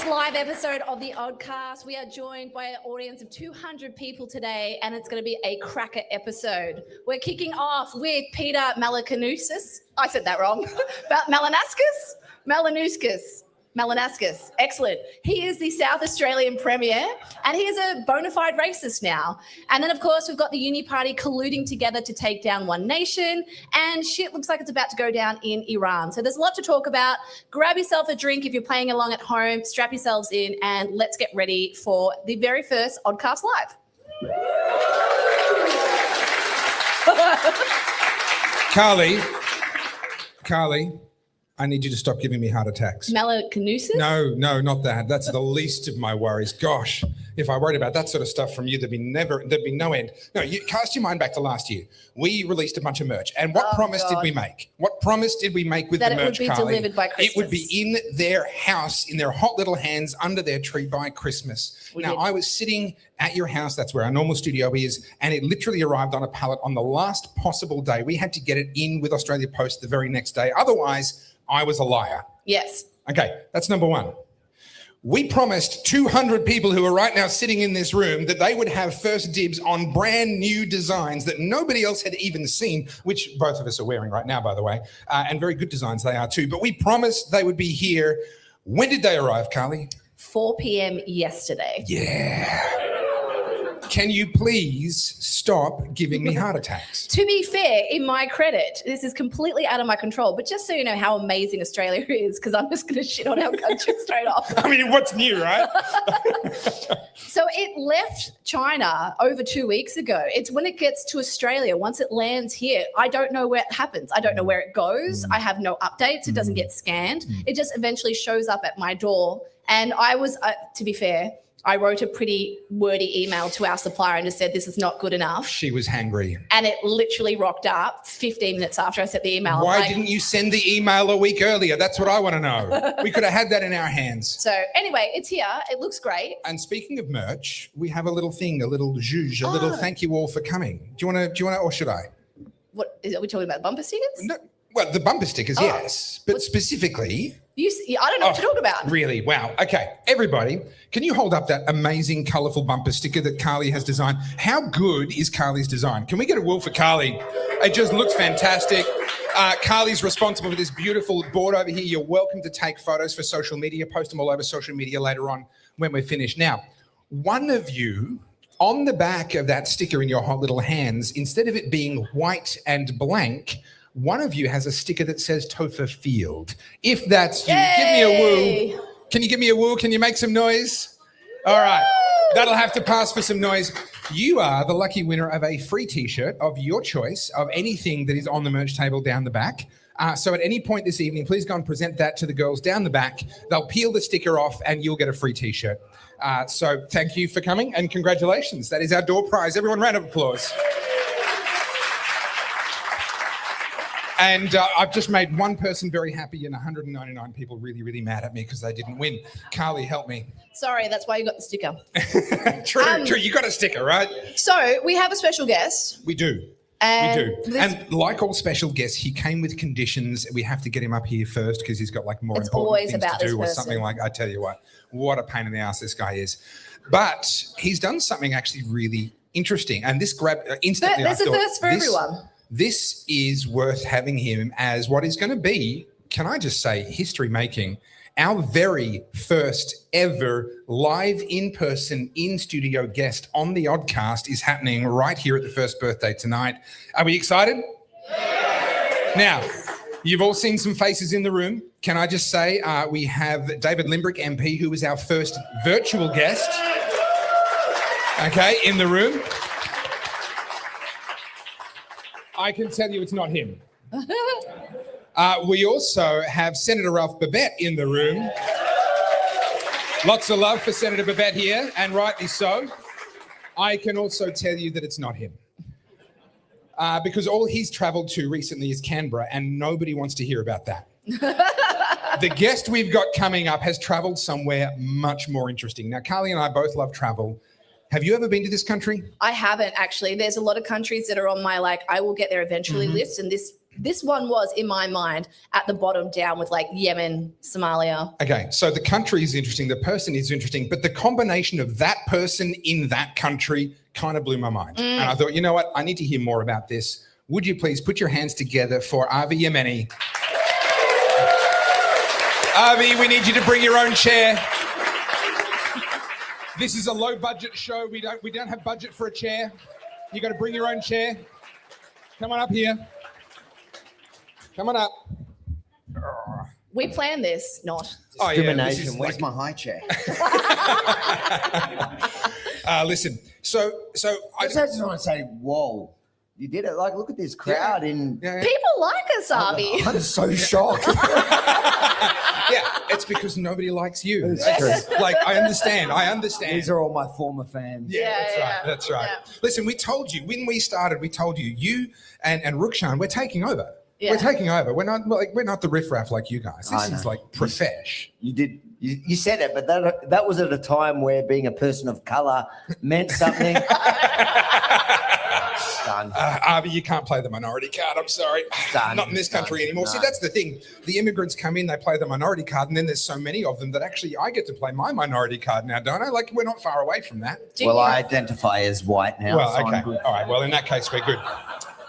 first live episode of the Oddcast. We are joined by an audience of 200 people today, and it's going to be a cracker episode. We're kicking off with Peter Malakanusis. I said that wrong. Malanauskas. Excellent. He is the South Australian Premier, and he is a bona fide racist now. And then, of course, we've got the Uni Party colluding together to take down One Nation, and shit looks like it's about to go down in Iran. So there's a lot to talk about. Grab yourself a drink if you're playing along at home, strap yourselves in, and let's get ready for the very first Oddcast Live. Carly, I need you to stop giving me heart attacks. Malakanusis? No, not that. That's the least of my worries. Gosh, if I worried about that sort of stuff from you, there'd be no end. No, you cast your mind back to last year. We released a bunch of merch. And what promise did we make? What promise did we make with the merch, Carly? That it would be delivered by Christmas. It would be in their house, in their hot little hands, under their tree by Christmas. I was sitting at your house, that's where our normal studio is, and it literally arrived on a pallet on the last possible day. We had to get it in with Australia Post the very next day. Otherwise, I was a liar. Yes. Okay, that's number one. We promised 200 people who are right now sitting in this room that they would have first dibs on brand new designs that nobody else had even seen, which both of us are wearing right now, by the way, and very good designs they are too. But we promised they would be here. When did they arrive, Carly? 4 p.m. yesterday. Yeah. Can you please stop giving me heart attacks? To be fair, in my credit, this is completely out of my control, but just so you know how amazing Australia is, because I'm just going to shit on our country straight off. I mean, what's new, right? So it left China over 2 weeks ago. It's when it gets to Australia, once it lands here, I don't know where it happens. I don't know where it goes. I have no updates. It doesn't get scanned. It just eventually shows up at my door. And I was, to be fair, I wrote a pretty wordy email to our supplier and just said, this is not good enough. She was hangry. And it literally rocked up 15 minutes after I sent the email. Why didn't you send the email a week earlier? That's what I want to know. We could have had that in our hands. So anyway, it's here. It looks great. And speaking of merch, we have a little thing, a little zhuzh, a little thank you all for coming. Do you want to, or should I? What, are we talking about bumper stickers? No, well, the bumper stickers, yes. But specifically... I don't know what to talk about. Really? Wow. Okay. Everybody, can you hold up that amazing, colourful bumper sticker that Carly has designed? How good is Carly's design? Can we get a woo for Carly? It just looks fantastic. Carly's responsible for this beautiful board over here. You're welcome to take photos for social media. Post them all over social media later on when we're finished. Now, one of you, on the back of that sticker in your hot little hands, instead of it being white and blank, one of you has a sticker that says Topher Field. If that's you, give me a woo. Can you give me a woo? Can you make some noise? All right. That'll have to pass for some noise. You are the lucky winner of a free T-shirt of your choice of anything that is on the merch table down the back. So at any point this evening, please go and present that to the girls down the back. They'll peel the sticker off and you'll get a free T-shirt. So thank you for coming and congratulations. That is our door prize. Everyone, round of applause. And I've just made one person very happy and 199 people really, really mad at me because they didn't win. Carly, help me. Sorry, that's why you got the sticker. True. You got a sticker, right? So we have a special guest. We do. And like all special guests, he came with conditions. We have to get him up here first because he's got like more important things to do or something like. I tell you what a pain in the ass this guy is. But he's done something actually really interesting. And this grabbed instantly. There's a first for everyone. This is worth having him as what is going to be, can I just say, history making. Our very first ever live in-person, in-studio guest on the Oddcast is happening right here at the first birthday tonight. Are we excited? Now, you've all seen some faces in the room. Can I just say we have David Limbrick, MP, who was our first virtual guest, okay, in the room. I can tell you it's not him. We also have Senator Ralph Babette in the room. Lots of love for Senator Babette here, and rightly so. I can also tell you that it's not him. Because all he's travelled to recently is Canberra, and nobody wants to hear about that. The guest we've got coming up has travelled somewhere much more interesting. Now, Carly and I both love travel. Have you ever been to this country? I haven't, actually. There's a lot of countries that are on my, I will get there eventually list, and this This one was, in my mind, at the bottom down with like Yemen, Somalia. Okay, so the country is interesting, the person is interesting, but the combination of that person in that country kind of blew my mind. And I thought, you know what? I need to hear more about this. Would you please put your hands together for Avi Yemeni? Avi, we need you to bring your own chair. This is a low budget show. We don't have budget for a chair. You got to bring your own chair. Come on up here. Come on up. We planned this, not. Discrimination. This is Where's my high chair? Listen, so I just want to say, whoa. You did it. Like, look at this crowd in. People like us, Avi. I'm so shocked. yeah, it's because nobody likes you. That's true. Like, I understand. These are all my former fans. That's right. Yeah. Listen, we told you when we started. We told you, you and Rukshan, we're taking over. Yeah. We're taking over. We're not the riffraff like you guys. This is like profesh. You did. You said it, but that was at a time where being a person of color meant something. Done. Avi, you can't play the minority card. I'm sorry. Done. Not in this country anymore. No. See, that's the thing. The immigrants come in, they play the minority card, and then there's so many of them that actually I get to play my minority card now, don't I? Like, we're not far away from that. Well, I identify as white now. Well, so okay. I'm good. All right. Well, in that case, we're good.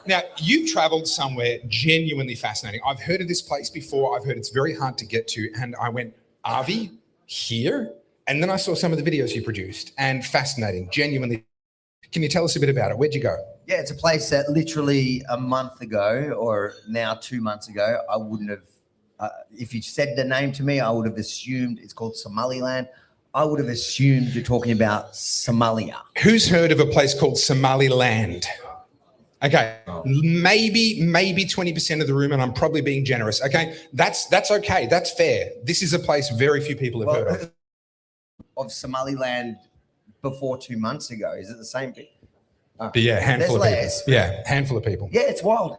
Now, you've traveled somewhere genuinely fascinating. I've heard of this place before. I've heard it's very hard to get to. And I went, Avi, here? And then I saw some of the videos you produced, and fascinating, genuinely. Can you tell us a bit about it? Where'd you go? Yeah, it's a place that literally a month ago, or now 2 months ago, I wouldn't have, if you said the name to me, I would have assumed it's called Somaliland. I would have assumed you're talking about Somalia. Who's heard of a place called Somaliland? Okay, maybe 20% of the room, and I'm probably being generous. Okay, that's okay. That's fair. This is a place very few people have heard of. Of Somaliland before 2 months ago. Is it the same thing? But yeah, handful of There's people. less. Yeah, handful of people. Yeah, it's wild.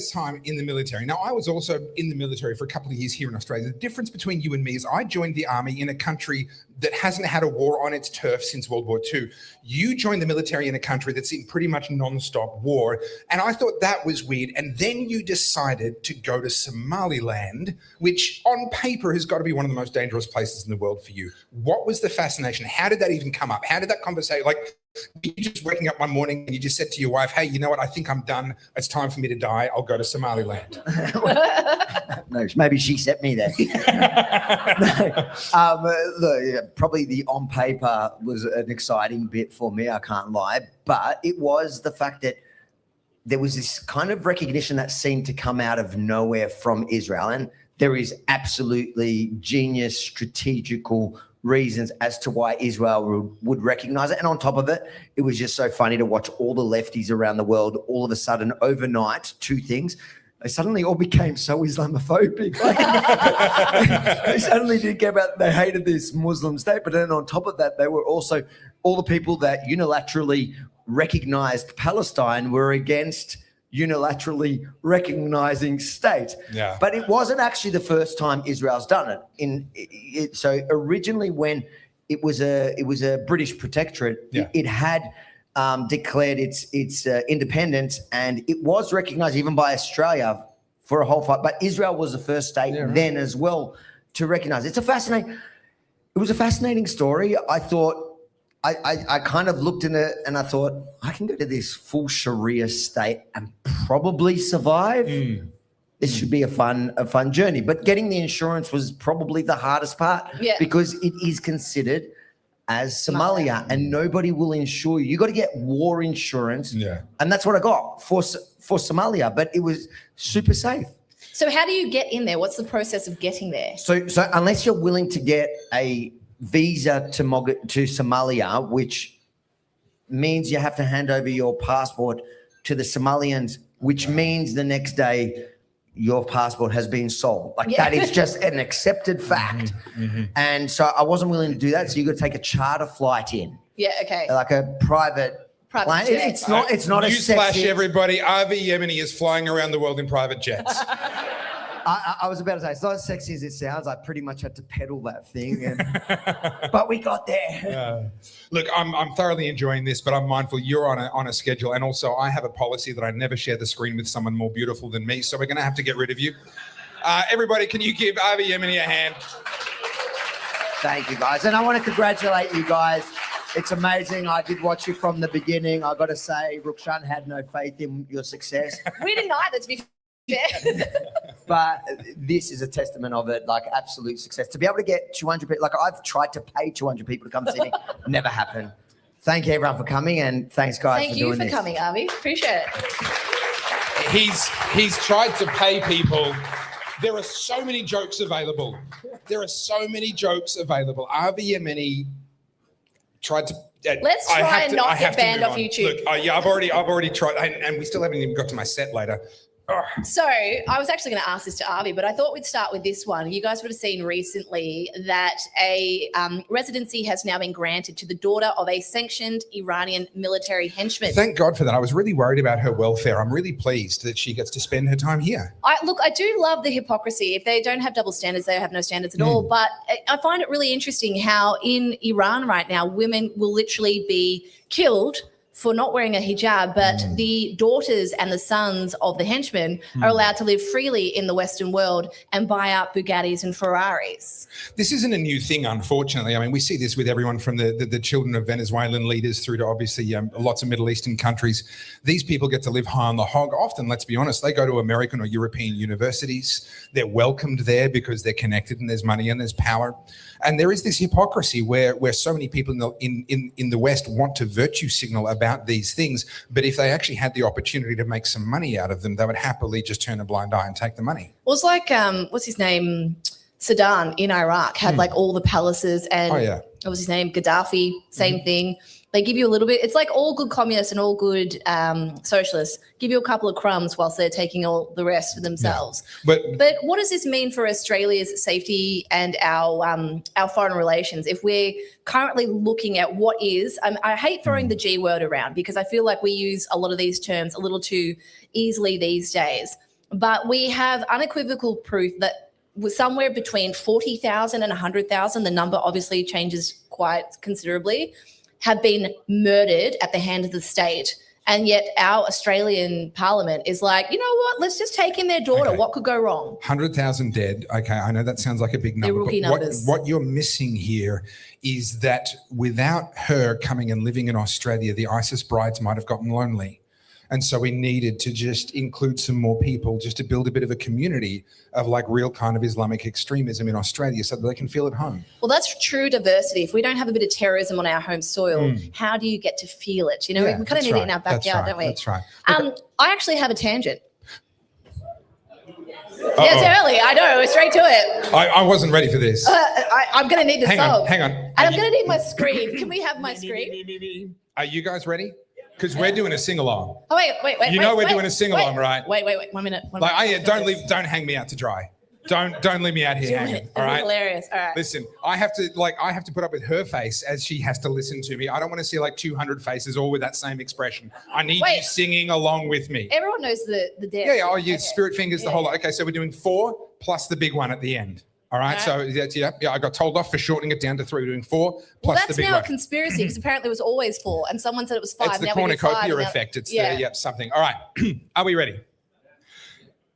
Australia's time in the military. Now, I was also in the military for a couple of years here in Australia. The difference between you and me is I joined the army in a country that hasn't had a war on its turf since World War II. You joined the military in a country that's in pretty much non-stop war. And I thought that was weird. And then you decided to go to Somaliland, which on paper has got to be one of the most dangerous places in the world for you. What was the fascination? How did that even come up? How did that conversation, like, you just waking up one morning and you just said to your wife, hey, you know what? I think I'm done. It's time for me to die. I'll go to Somaliland. No, maybe she sent me there. Probably the on paper was an exciting bit for me, I can't lie. But it was the fact that there was this kind of recognition that seemed to come out of nowhere from Israel. And there is absolutely genius strategical reasons as to why Israel would recognize it. And on top of it, it was just so funny to watch all the lefties around the world all of a sudden overnight, two things. They suddenly all became so Islamophobic. They suddenly didn't care about, they hated this Muslim state. But then on top of that, they were also, all the people that unilaterally recognized Palestine were against unilaterally recognizing states. Yeah. But it wasn't actually the first time Israel's done it. So originally when it was a British protectorate, it had declared its independence, and it was recognized even by Australia for a whole fight. But Israel was the first state then as well to recognize it. It was a fascinating story. I thought, I kind of looked in it and I thought, I can go to this full Sharia state and probably survive. This should be a fun journey. But getting the insurance was probably the hardest part because it is considered as Somalia and nobody will insure you. You got to get war insurance. And that's what I got for Somalia, but it was super safe. So how do you get in there? What's the process of getting there? So unless you're willing to get a visa to Somalia, which means you have to hand over your passport to the Somalians, which means the next day your passport has been sold. Like that is just an accepted fact. And so I wasn't willing to do that. So you got to take a charter flight in. Yeah, okay. Like a private plane. jet. It's not a Newsflash, sexy. Everybody, RV Yemeni is flying around the world in private jets. I was about to say, it's not as sexy as it sounds. I pretty much had to pedal that thing, but we got there. Look, I'm thoroughly enjoying this, but I'm mindful you're on a schedule, and also I have a policy that I never share the screen with someone more beautiful than me, so we're going to have to get rid of you. Everybody, can you give RV Yemeni a hand? Thank you, guys. And I want to congratulate you guys. It's amazing. I did watch you from the beginning. I got to say, Rukshan had no faith in your success. We didn't either, to be fair. But this is a testament of it, like absolute success. To be able to get 200 people, like I've tried to pay 200 people to come see me, never happened. Thank you everyone for coming, and thanks guys for doing this. Thank you for coming, Avi. Appreciate it. He's tried to pay people. There are so many jokes available. RV Yemeni tried to. Let's try and not get banned off YouTube. Look, I've already tried, and we still haven't even got to my set later. So I was actually going to ask this to Avi, but I thought we'd start with this one. You guys would have seen recently that a residency has now been granted to the daughter of a sanctioned Iranian military henchman. Thank God for that. I was really worried about her welfare. I'm really pleased that she gets to spend her time here. I do love the hypocrisy. If they don't have double standards, they have no standards at all. But I find it really interesting how in Iran right now, women will literally be killed for not wearing a hijab, but the daughters and the sons of the henchmen are allowed to live freely in the Western world and buy up Bugattis and Ferraris. This isn't a new thing, unfortunately. I mean, we see this with everyone from the children of Venezuelan leaders through to obviously lots of Middle Eastern countries. These people get to live high on the hog. Often, let's be honest, they go to American or European universities. They're welcomed there because they're connected and there's money and there's power. And there is this hypocrisy where so many people in the West want to virtue signal about these things, but if they actually had the opportunity to make some money out of them, they would happily just turn a blind eye and take the money. Well, it's like, what's his name? Saddam in Iraq had like all the palaces, and what was his name? Gaddafi, same thing. They give you a little bit. It's like all good communists and all good socialists give you a couple of crumbs whilst they're taking all the rest for themselves. Yeah. But what does this mean for Australia's safety and our foreign relations if we're currently looking at what is, I hate throwing the G word around because I feel like we use a lot of these terms a little too easily these days. but we have unequivocal proof that was somewhere between 40,000 and 100,000. The number obviously changes quite considerably, have been murdered at the hand of the state. And yet our Australian parliament is like, you know what, let's just take in their daughter. Okay. What could go wrong? 100,000 dead. Okay, I know that sounds like a big number. They're rookie but numbers. What you're missing here is that without her coming and living in Australia, the ISIS brides might have gotten lonely. And so we needed to just include some more people just to build a bit of a community of like real kind of Islamic extremism in Australia so that they can feel at home. Well, that's true diversity. If we don't have a bit of terrorism on our home soil, how do you get to feel it? You know, Yeah, we kind of need it in our backyard, don't we? That's right. I actually have a tangent. Yeah, it's early. I know. We're straight to it. I wasn't ready for this. I'm going to need the song. Hang on. And I'm going to need my screen. Can we have my screen? Are you guys ready? Because we're doing a sing-along. Oh, wait. You know we're doing a sing-along, right? Wait. 1 minute. Don't hang me out to dry. Don't leave me out here hanging. All right. Hilarious. All right. Listen, I have to put up with her face as she has to listen to me. I don't want to see like 200 faces all with that same expression. I need you singing along with me. Everyone knows the dance. Yeah. Oh, you spirit fingers the whole lot. Okay, so we're doing 4 plus the big one at the end. All right. So yeah, I got told off for shortening it down to 3. We're doing 4 plus the big one. That's now a conspiracy because apparently it was always 4, and someone said it was 5. It's the now cornucopia effect. It's something. All right. Are we ready?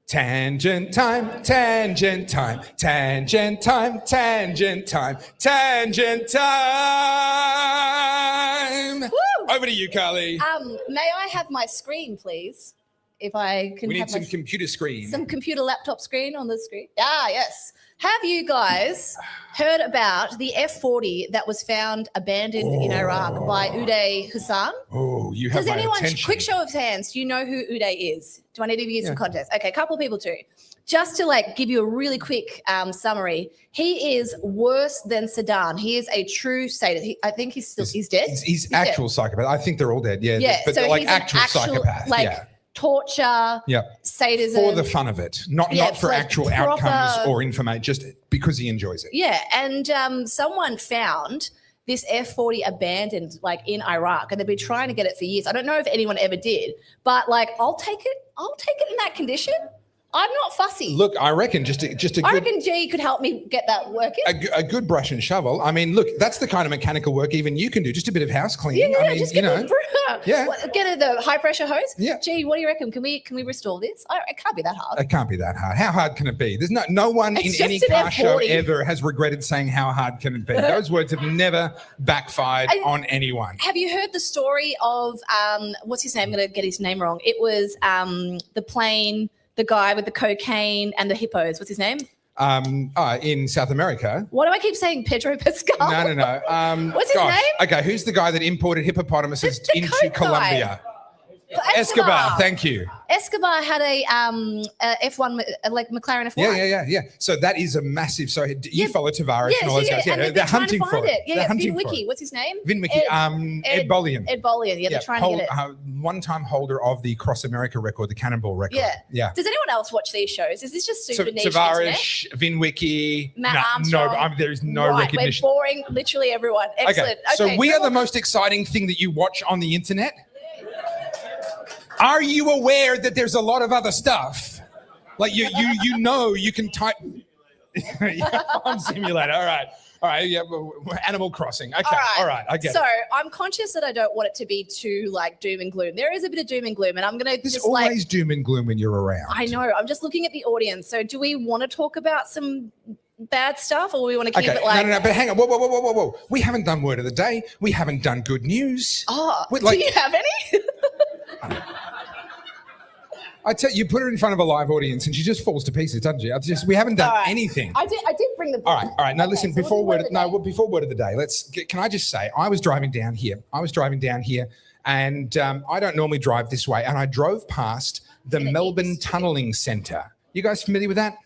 Tangent time, tangent time, tangent time, tangent time, tangent time. Woo! Over to you, Carly. May I have my screen, please? If I can We need have some computer screen. some computer laptop screen on the screen. Yes. Have you guys heard about the F-40 that was found abandoned in Iraq by Uday Hassan? Oh, you have Does my anyone, attention. quick show of hands, do you know who Uday is? Do I need to give you some context? Okay, a couple of people too. Just to like give you a really quick summary, he is worse than Saddam. He is a true sadist. I think he's dead. He's actual psychopath. I think they're all dead. Yeah. Yeah, But so like he's an actual psychopath. Torture, sadism. For the fun of it, not for like actual proper outcomes or information, just because he enjoys it. Yeah, and someone found this F-40 abandoned like in Iraq, and they've been trying to get it for years. I don't know if anyone ever did, but like I'll take it in that condition. I'm not fussy. Look, I reckon just a I good reckon G could help me get that working. a good brush and shovel. I mean, look, that's the kind of mechanical work even you can do. Just a bit of house cleaning. I mean, just you get know. Get the high pressure hose. Yeah. Gee, what do you reckon? Can we restore this? It can't be that hard. It can't be that hard. How hard can it be? There's no one in It's any just an car show F40. ever has regretted saying how hard can it be. Those words have never backfired on anyone. Have you heard the story of what's his name? I'm going to get his name wrong. It was the plane, the guy with the cocaine and the hippos. What's his name? In South America. Why do I keep saying Pedro Pascal? No. What's his name? Okay, who's the guy that imported hippopotamuses The into coke guy. Colombia? Escobar, thank you. Escobar had a F1, like McLaren F1. Yeah. So that is a massive. So you follow Tavares and all those guys. and Yeah, they're trying hunting to find for it. Yeah, They're hunting Vin for Wiki. it. What's his name? Vin Wiki. Ed Bollian. Ed Bollian. Yeah, they're trying to get it. One-time holder of the Cross America record, the Cannonball record. Yeah. Does anyone else watch these shows? Is this just super niche Tavares, Vin Wiki. Matt Armstrong. No, there's no Right, recognition. We're boring literally everyone. Excellent. Okay, so we are the most. most exciting thing that you watch on the internet. Are you aware that there's a lot of other stuff? Like you can type on simulator. All right. Yeah, Animal Crossing. Okay. All right. I get it. So I'm conscious that I don't want it to be too like doom and gloom. There is a bit of doom and gloom, and I'm gonna There's just always doom and gloom when you're around. I know. I'm just looking at the audience. So do we want to talk about some bad stuff, or we want to keep it like? No. But hang on. Whoa. We haven't done word of the day. We haven't done good news. Oh, do you have any? I tell you, put her in front of a live audience and she just falls to pieces, doesn't she? We haven't done anything. I did bring the. All right. Now listen. So before word of the day, can I just say I was driving down here, and I don't normally drive this way, and I drove past the Melbourne Tunnelling Centre. You guys familiar with that?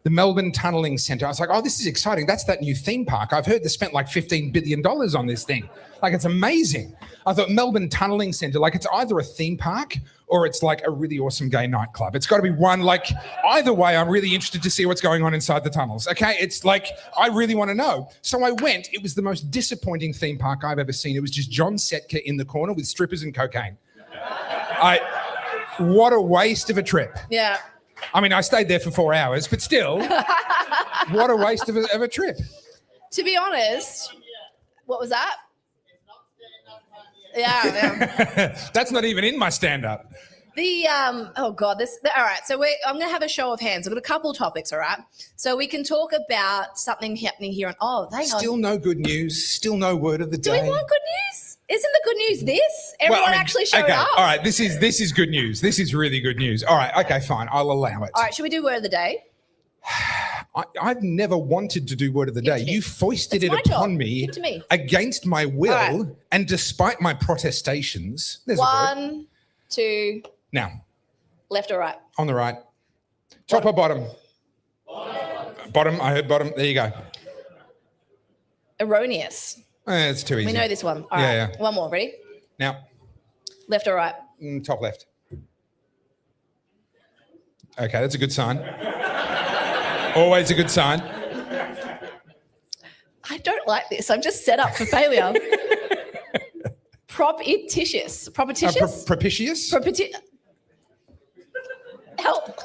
The Melbourne Tunnelling Centre. I was like, oh, this is exciting. That's that new theme park. I've heard they spent like $15 billion on this thing. Like, it's amazing. I thought Melbourne Tunnelling Centre, like it's either a theme park or it's like a really awesome gay nightclub. It's got to be one. Like, either way, I'm really interested to see what's going on inside the tunnels. Okay, it's like, I really want to know. So I went. It was the most disappointing theme park I've ever seen. It was just John Setka in the corner with strippers and cocaine. What a waste of a trip. Yeah. I mean, I stayed there for 4 hours, but still, what a waste of a trip. To be honest, what was that? Yeah. That's not even in my stand-up. All right. So I'm going to have a show of hands. I've got a couple of topics. All right. So we can talk about something happening here. Hang on. Still no good news. Still no word of the day. Do we want good news? Isn't the good news this? Everyone actually showed up. All right. This is good news. This is really good news. All right. Okay, fine. I'll allow it. All right. Should we do word of the day? I've never wanted to do word of the day. You foisted it upon me against my will and despite my protestations. There's one, two. Now. Left or right? On the right. Top or bottom? Bottom. I heard bottom. There you go. Erroneous. It's too easy. We know this one. All right. Yeah. One more. Ready? Now. Left or right? Top left. Okay, that's a good sign. Always a good sign. I don't like this. I'm just set up for failure. Propitious. Propitious? Propitious? Help.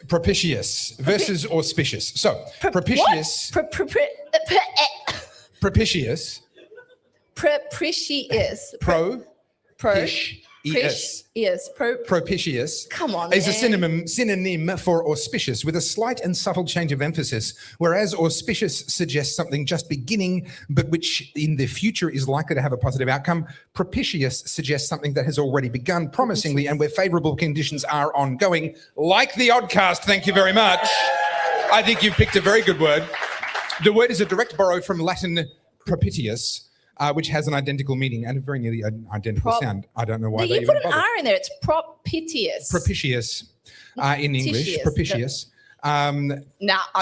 Propitious versus auspicious. So, propitious. Propitious. Propitious. Propitious. Come on, is a synonym for auspicious with a slight and subtle change of emphasis, whereas auspicious suggests something just beginning, but which in the future is likely to have a positive outcome. Propitious suggests something that has already begun promisingly and where favourable conditions are ongoing, like the Oddcast. Thank you very much. I think you've picked a very good word. The word is a direct borrow from Latin propitious, which has an identical meaning and a very nearly identical sound. I don't know why they you even put an bothered. R in there. It's propitious. Propitious in English. Propitious. I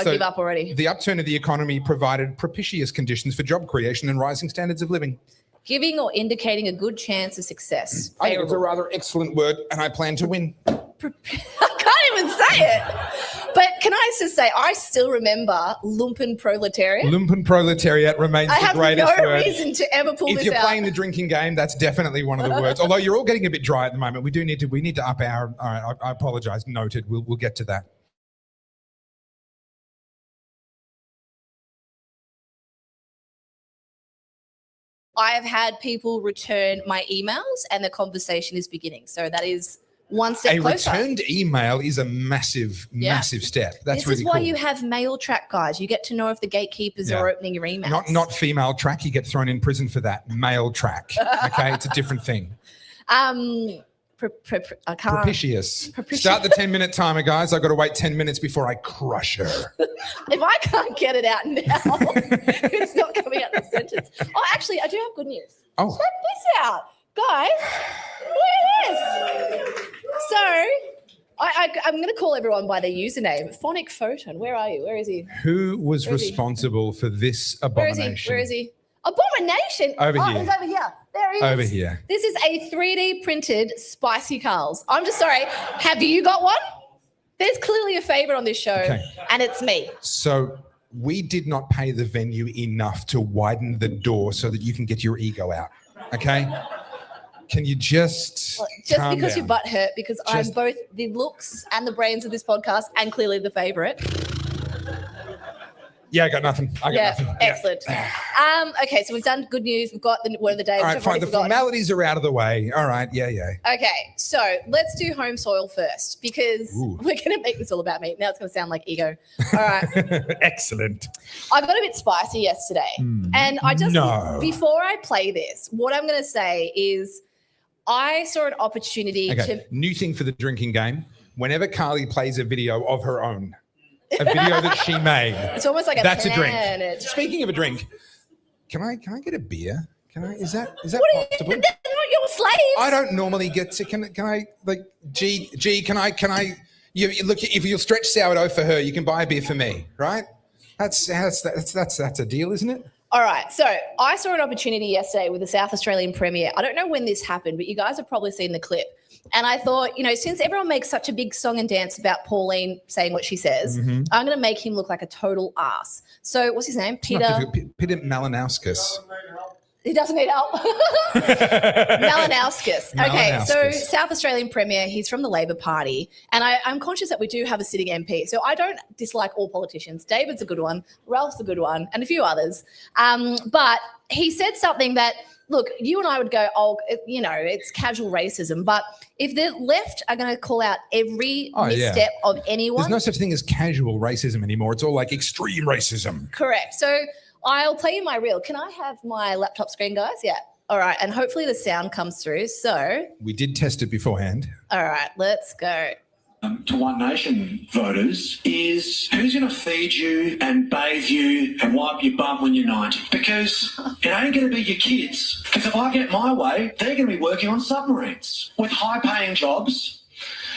give up already. The upturn of the economy provided propitious conditions for job creation and rising standards of living. Giving or indicating a good chance of success. I think it's a rather excellent word, and I plan to win. I can't even say it. But can I just say, I still remember lumpen proletariat. Lumpen proletariat remains the greatest word. I have no reason to ever pull this out. If you're playing the drinking game, that's definitely one of the words. Although you're all getting a bit dry at the moment. We need to up our. All right, I apologise. Noted. We'll get to that. I have had people return my emails, and the conversation is beginning. So that is one step closer. A returned email is a massive step. That's really cool. This is why you have mail track, guys. You get to know if the gatekeepers are opening your emails. Not female track. You get thrown in prison for that. Mail track. Okay, it's a different thing. Propitious. Start the 10-minute timer, guys. I've got to wait 10 minutes before I crush her. If I can't get it out now, it's not coming out in the sentence. Oh, actually, I do have good news. Oh. Check this out. Guys, look at this. So, I'm going to call everyone by their username. Phonic Photon. Where are you? Where is he? Who was responsible for this abomination? Where is he? Abomination? Over here. He's over here. There he is. Over here. This is a 3D printed spicy Carl's. I'm just sorry. Have you got one? There's clearly a favourite on this show, and it's me. So we did not pay the venue enough to widen the door so that you can get your ego out, okay? Can you just calm because down? your butt hurt, because I'm both the looks and the brains of this podcast and clearly the favourite. Yeah, I got nothing. Excellent. Okay, so we've done good news. We've got the word of the day. All right, fine. The formalities are out of the way. All right, yeah. Okay, so let's do home soil first, because we're going to make this all about me. Now it's going to sound like ego. All right. Excellent. I got a bit spicy yesterday. And before I play this, what I'm going to say is I saw an opportunity to... New thing for the drinking game. Whenever Carly plays a video of her own, a video that she made. It's almost like that's a drink. Speaking of a drink, can I get a beer? Is that possible? They're not your slaves. I don't normally get to. Can I like G? Can I? You look, if you'll stretch sourdough for her, you can buy a beer for me, right? That's a deal, isn't it? All right. So I saw an opportunity yesterday with the South Australian Premier. I don't know when this happened, but you guys have probably seen the clip. And I thought, since everyone makes such a big song and dance about Pauline saying what she says, I'm going to make him look like a total ass. So what's his name? Peter Malinauskas. He doesn't need help. Malinowskis. Okay, so Malinowskis. South Australian Premier, he's from the Labor Party. And I'm conscious that we do have a sitting MP. So I don't dislike all politicians. David's a good one. Ralph's a good one. And a few others. But he said something that, look, you and I would go, it's casual racism. But if the left are going to call out every misstep of anyone. There's no such thing as casual racism anymore. It's all like extreme racism. Correct. So I'll play you my reel. Can I have my laptop screen, guys? Yeah. All right. And hopefully the sound comes through. So. We did test it beforehand. All right. Let's go. To One Nation voters is who's going to feed you and bathe you and wipe your bum when you're 90? Because it ain't going to be your kids. Because if I get my way, they're going to be working on submarines with high-paying jobs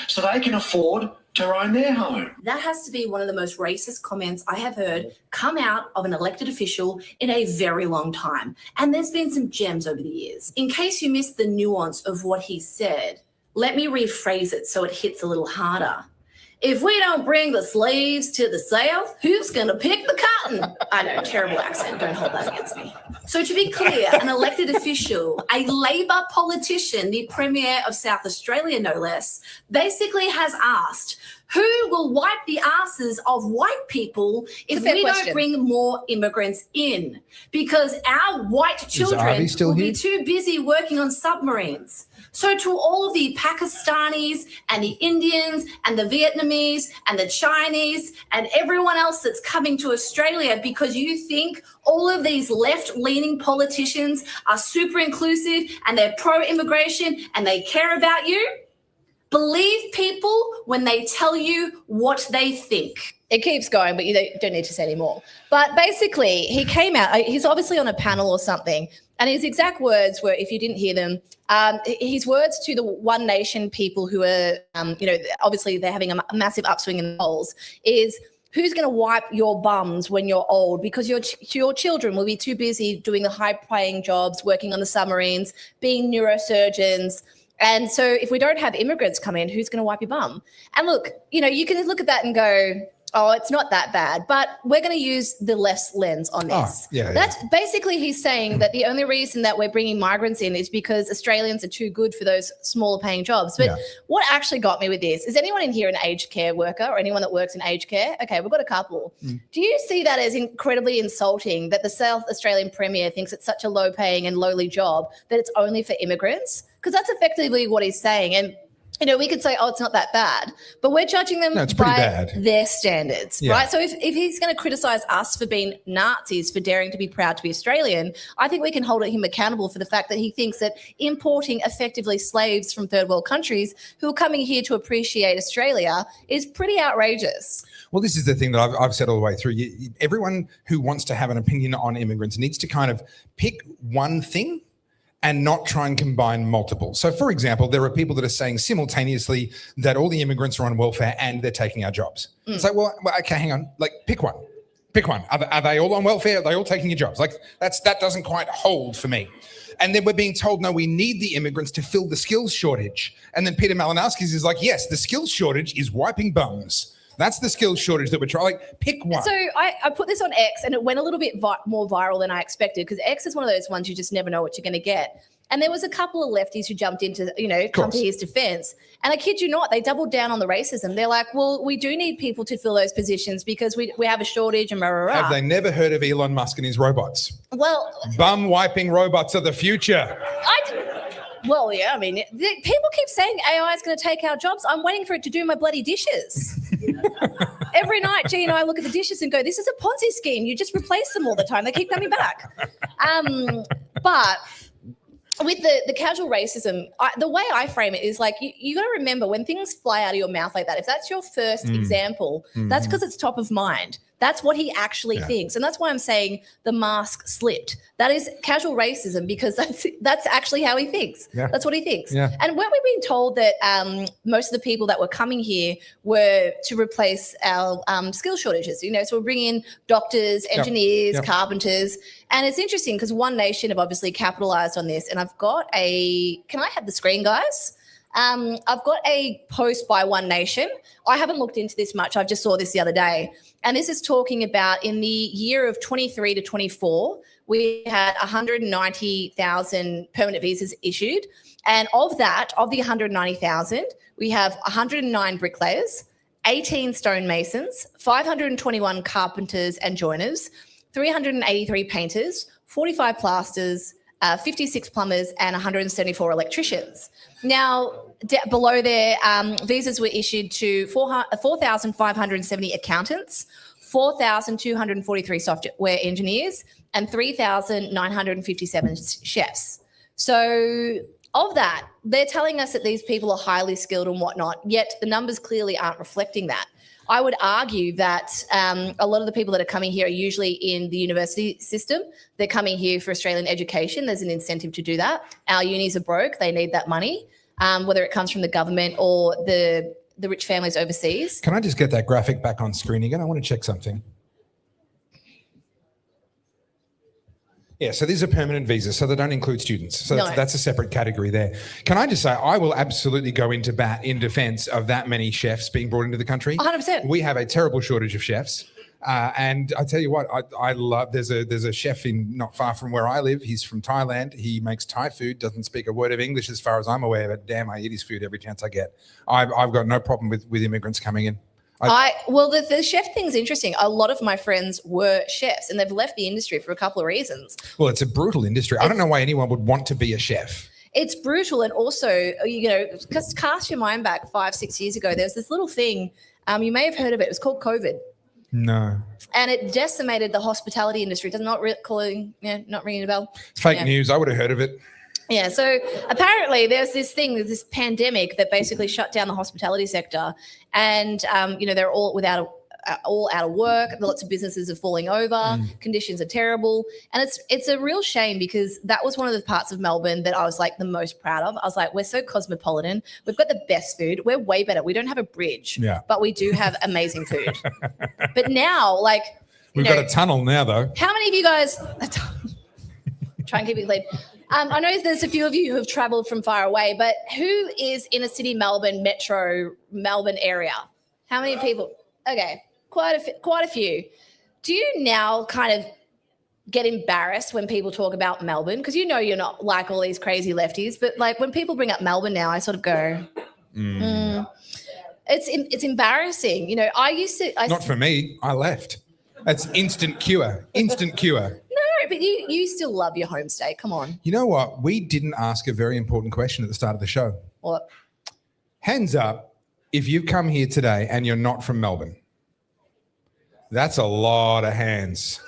so they can afford to own their home. That has to be one of the most racist comments I have heard come out of an elected official in a very long time. And there's been some gems over the years. In case you missed the nuance of what he said, let me rephrase it so it hits a little harder. If we don't bring the slaves to the South, who's going to pick the cotton? I know, terrible accent. Don't hold that against me. So to be clear, an elected official, a Labor politician, the Premier of South Australia, no less, basically has asked, who will wipe the asses of white people if we don't bring more immigrants in? Because our white children will be too busy working on submarines. So to all of the Pakistanis and the Indians and the Vietnamese and the Chinese and everyone else that's coming to Australia because you think all of these left-leaning politicians are super inclusive and they're pro-immigration and they care about you, believe people when they tell you what they think. It keeps going, but you don't need to say any more. But basically, he came out, he's obviously on a panel or something, and his exact words were, if you didn't hear them, his words to the One Nation people who are, obviously they're having a massive upswing in the polls, is who's going to wipe your bums when you're old? Because your children will be too busy doing the high-paying jobs, working on the submarines, being neurosurgeons. And so if we don't have immigrants come in, who's going to wipe your bum? And look, you can look at that and go, oh, it's not that bad. But we're going to use the less lens on this. That's basically he's saying that the only reason that we're bringing migrants in is because Australians are too good for those smaller paying jobs. But what actually got me with this, is anyone in here an aged care worker or anyone that works in aged care? Okay, we've got a couple. Do you see that as incredibly insulting that the South Australian Premier thinks it's such a low paying and lowly job that it's only for immigrants? Because that's effectively what he's saying. And we could say, oh, it's not that bad, but we're judging them by their standards, right? So if he's going to criticize us for being Nazis, for daring to be proud to be Australian, I think we can hold him accountable for the fact that he thinks that importing effectively slaves from third world countries who are coming here to appreciate Australia is pretty outrageous. Well, this is the thing that I've said all the way through. Everyone who wants to have an opinion on immigrants needs to kind of pick one thing and not try and combine multiple. So, for example, there are people that are saying simultaneously that all the immigrants are on welfare and they're taking our jobs. It's like, well, okay, hang on. Like, pick one. Pick one. Are they all on welfare? Are they all taking your jobs? Like, that doesn't quite hold for me. And then we're being told, no, we need the immigrants to fill the skills shortage. And then Peter Malinowskis is like, yes, the skills shortage is wiping bums. That's the skills shortage that we're trying. Like, pick one. So I put this on X and it went a little bit more viral than I expected because X is one of those ones you just never know what you're going to get. And there was a couple of lefties who jumped in to, come to his defense. And I kid you not, they doubled down on the racism. They're like, well, we do need people to fill those positions because we have a shortage and rah, rah, rah. Have they never heard of Elon Musk and his robots? Well, bum wiping robots are the future. Well, yeah, I mean, people keep saying AI is going to take our jobs. I'm waiting for it to do my bloody dishes. Every night, G and I look at the dishes and go, this is a Ponzi scheme. You just replace them all the time. They keep coming back. But with the casual racism, the way I frame it is like, you got to remember when things fly out of your mouth like that, if that's your first example, that's because it's top of mind. That's what he actually thinks. And that's why I'm saying the mask slipped. That is casual racism because that's actually how he thinks. Yeah. That's what he thinks. Yeah. And weren't we being told that most of the people that were coming here were to replace our skill shortages? So we're bringing in doctors, engineers, carpenters. And it's interesting because One Nation have obviously capitalized on this. And I've got can I have the screen, guys? I've got a post by One Nation. I haven't looked into this much. I just saw this the other day. And this is talking about in the year of 23 to 24, we had 190,000 permanent visas issued. And of that, of the 190,000, we have 109 bricklayers, 18 stonemasons, 521 carpenters and joiners, 383 painters, 45 plasters, 56 plumbers, and 174 electricians. Now, below there, visas were issued to 4,570 accountants, 4,243 software engineers, and 3,957 chefs. So of that, they're telling us that these people are highly skilled and whatnot, yet the numbers clearly aren't reflecting that. I would argue that a lot of the people that are coming here are usually in the university system. They're coming here for Australian education. There's an incentive to do that. Our unis are broke. They need that money, whether it comes from the government or the rich families overseas. Can I just get that graphic back on screen again? I want to check something. Yeah, so these are permanent visas, so they don't include students. So that's a separate category there. Can I just say, I will absolutely go into bat in defense of that many chefs being brought into the country. 100%. We have a terrible shortage of chefs. And I tell you what, I love, there's a chef not far from where I live. He's from Thailand. He makes Thai food, doesn't speak a word of English as far as I'm aware, but damn, I eat his food every chance I get. I've got no problem with immigrants coming in. Well, the chef thing's interesting. A lot of my friends were chefs and they've left the industry for a couple of reasons. Well, it's a brutal industry. I don't know why anyone would want to be a chef. It's brutal. And also, because cast your mind back 5-6 years ago, there was this little thing, you may have heard of it. It was called COVID. No. And it decimated the hospitality industry. Does not ringing a bell. It's fake news. I would have heard of it. Yeah, so apparently there's this pandemic that basically shut down the hospitality sector, and they're all out of work. Lots of businesses are falling over. Conditions are terrible, and it's a real shame because that was one of the parts of Melbourne that I was like the most proud of. I was like, we're so cosmopolitan. We've got the best food. We're way better. We don't have a bridge, but we do have amazing food. But now, we've got a tunnel now, though. How many of you guys try and keep it clean? I know there's a few of you who have travelled from far away, but who is inner city Melbourne, metro Melbourne area? How many people? Okay, quite a few. Do you now kind of get embarrassed when people talk about Melbourne? Because you're not like all these crazy lefties, but like when people bring up Melbourne now, I sort of go, It's embarrassing. I used to. Not for me. I left. That's instant cure. Instant cure. But you still love your home state. Come on. You know what? We didn't ask a very important question at the start of the show. What? Hands up if you've come here today and you're not from Melbourne. That's a lot of hands.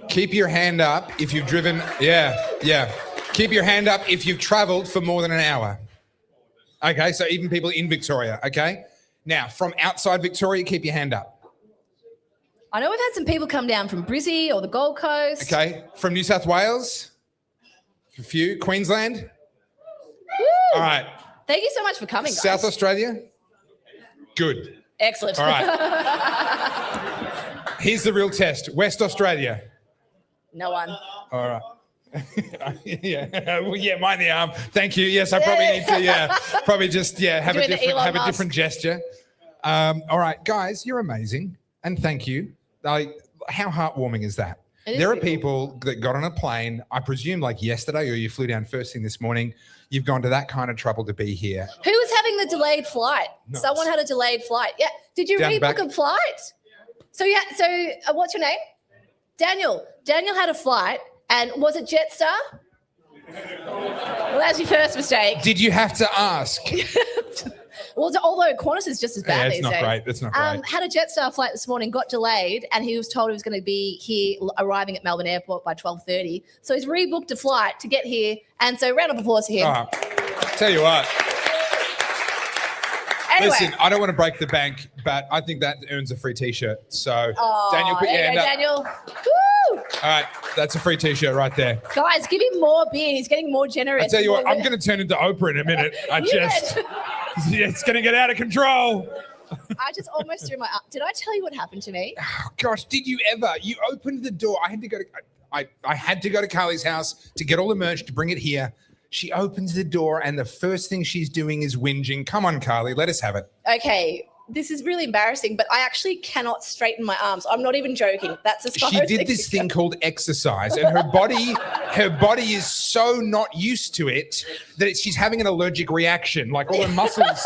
Keep your hand up if you've driven. Yeah. Keep your hand up if you've travelled for more than an hour. Okay, so even people in Victoria, okay? Now, from outside Victoria, keep your hand up. I know we've had some people come down from Brizzy or the Gold Coast. Okay. From New South Wales? A few. Queensland? Woo! All right. Thank you so much for coming, guys. South Australia? Good. Excellent. All right. Here's the real test. West Australia? No one. All right. Well, mind the arm. Thank you. Yes, I probably need to, probably just, have a different gesture. All right, guys, you're amazing. And thank you. How heartwarming is that? There are people that got on a plane, I presume like yesterday, or you flew down first thing this morning. You've gone to that kind of trouble to be here. Who was having the delayed flight? Nice. Someone had a delayed flight. Yeah. Did you rebook a flight? So what's your name? Daniel. Daniel had a flight, and was it Jetstar? Well, that's your first mistake. Did you have to ask? Well, although Qantas is just as bad these days. That's not great. Had a Jetstar flight this morning, got delayed, and he was told he was going to be here, arriving at Melbourne Airport by 12:30. So he's rebooked a flight to get here, and so round of applause for him. Tell you what. Anyway. Listen, I don't want to break the bank, but I think that earns a free T-shirt. So, Daniel, put your hand up. Daniel. Woo! All right, that's a free T-shirt right there. Guys, give him more beer. He's getting more generous. I tell you what, I'm going to turn into Oprah in a minute. It's going to get out of control. I just almost threw my arm. Did I tell you what happened to me? Oh, gosh, did you ever? You opened the door. I had to go to Carly's house to get all the merch to bring it here. She opens the door and the first thing she's doing is whinging. Come on, Carly, let us have it. Okay. this is really embarrassing, but I actually cannot straighten my arms. I'm not even joking. That's as far She as did this thing called exercise, and her body is so not used to it that she's having an allergic reaction. Like all her muscles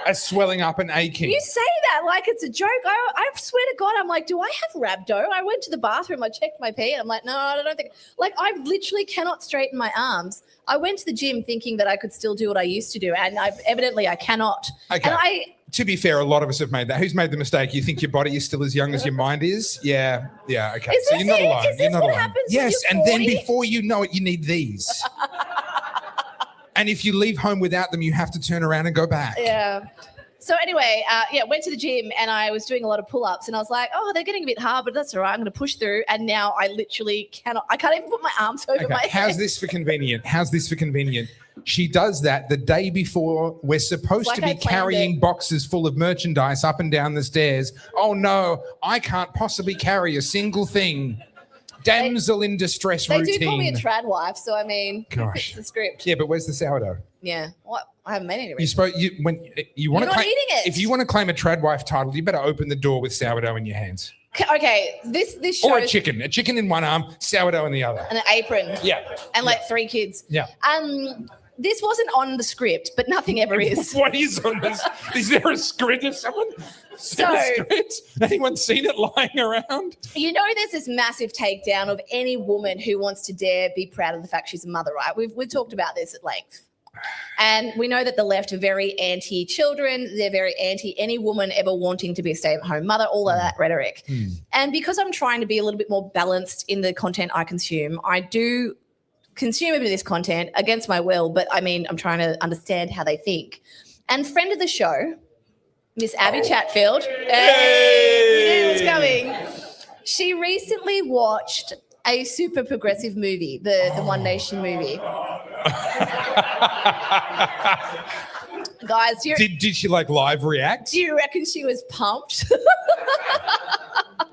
are swelling up and aching. You say that like it's a joke. I swear to God, I'm like, do I have rhabdo? I went to the bathroom, I checked my pee, and I'm like, no, I don't think. Like, I literally cannot straighten my arms. I went to the gym thinking that I could still do what I used to do, and evidently I cannot. Okay. And to be fair, a lot of us have made that. Who's made the mistake? You think your body is still as young as your mind is? Yeah, okay. Is So this you're not it? alone. Is this You're not what alone. happens when Yes, you're and then 40? before you know it, you need these. And if you leave home without them, you have to turn around and go back. Yeah. So anyway, went to the gym and I was doing a lot of pull-ups and I was like, oh, they're getting a bit hard, but that's all right. I'm going to push through. And now I literally cannot. I can't even put my arms over my head. How's this for convenient? She does that the day before we're supposed to be carrying boxes full of merchandise up and down the stairs. Oh, no, I can't possibly carry a single thing. Damsel in distress routine. They do call me a trad wife, so I mean, Gosh. it's the script. Yeah, but where's the sourdough? Yeah. What? I haven't made any. You want to claim eating it. If you want to claim a trad wife title, you better open the door with sourdough in your hands. Okay, this shows. Or a chicken in one arm, sourdough in the other. And an apron. Yeah. And like 3 kids. Yeah. This wasn't on the script, but nothing ever is. What is on this? Is there a script of someone? Script? Anyone seen it lying around? You know, there's this massive takedown of any woman who wants to dare be proud of the fact she's a mother, right? We've talked about this at length. And we know that the left are very anti-children. They're very anti any woman ever wanting to be a stay-at-home mother, all of that rhetoric. And because I'm trying to be a little bit more balanced in the content I consume, I do consume a bit of this content against my will, but I mean, I'm trying to understand how they think. And friend of the show, Miss Abby Chatfield, hey, you knew it was coming. She recently watched a super progressive movie, the One Nation movie. Guys, did she like live react? Do you reckon she was pumped?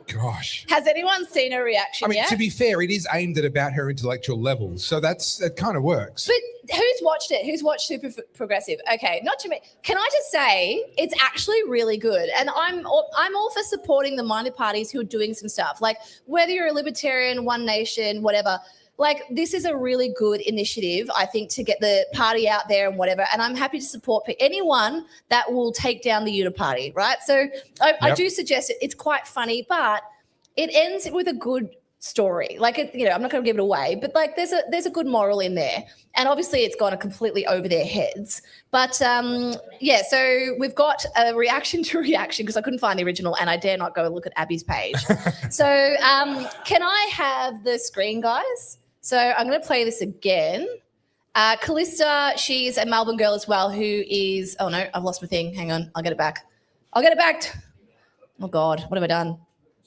Gosh. Has anyone seen her reaction yet? To be fair, it is aimed at about her intellectual levels, so that kind of works. But who's watched it? Who's watched Super Progressive? Okay, not too many. Can I just say it's actually really good, and I'm all for supporting the minor parties who are doing some stuff, like whether you're a libertarian, One Nation, whatever. Like, this is a really good initiative, I think, to get the party out there and whatever. And I'm happy to support anyone that will take down the Uniparty, right? So I do suggest it. It's quite funny, but it ends with a good story. Like, I'm not going to give it away, but like there's a good moral in there. And obviously it's gone completely over their heads. But so we've got a reaction to reaction because I couldn't find the original and I dare not go look at Abby's page. So can I have the screen, guys? So I'm going to play this again. Callista, she's a Melbourne girl as well who is, oh no, I've lost my thing. Hang on, I'll get it back. Oh God, what have I done?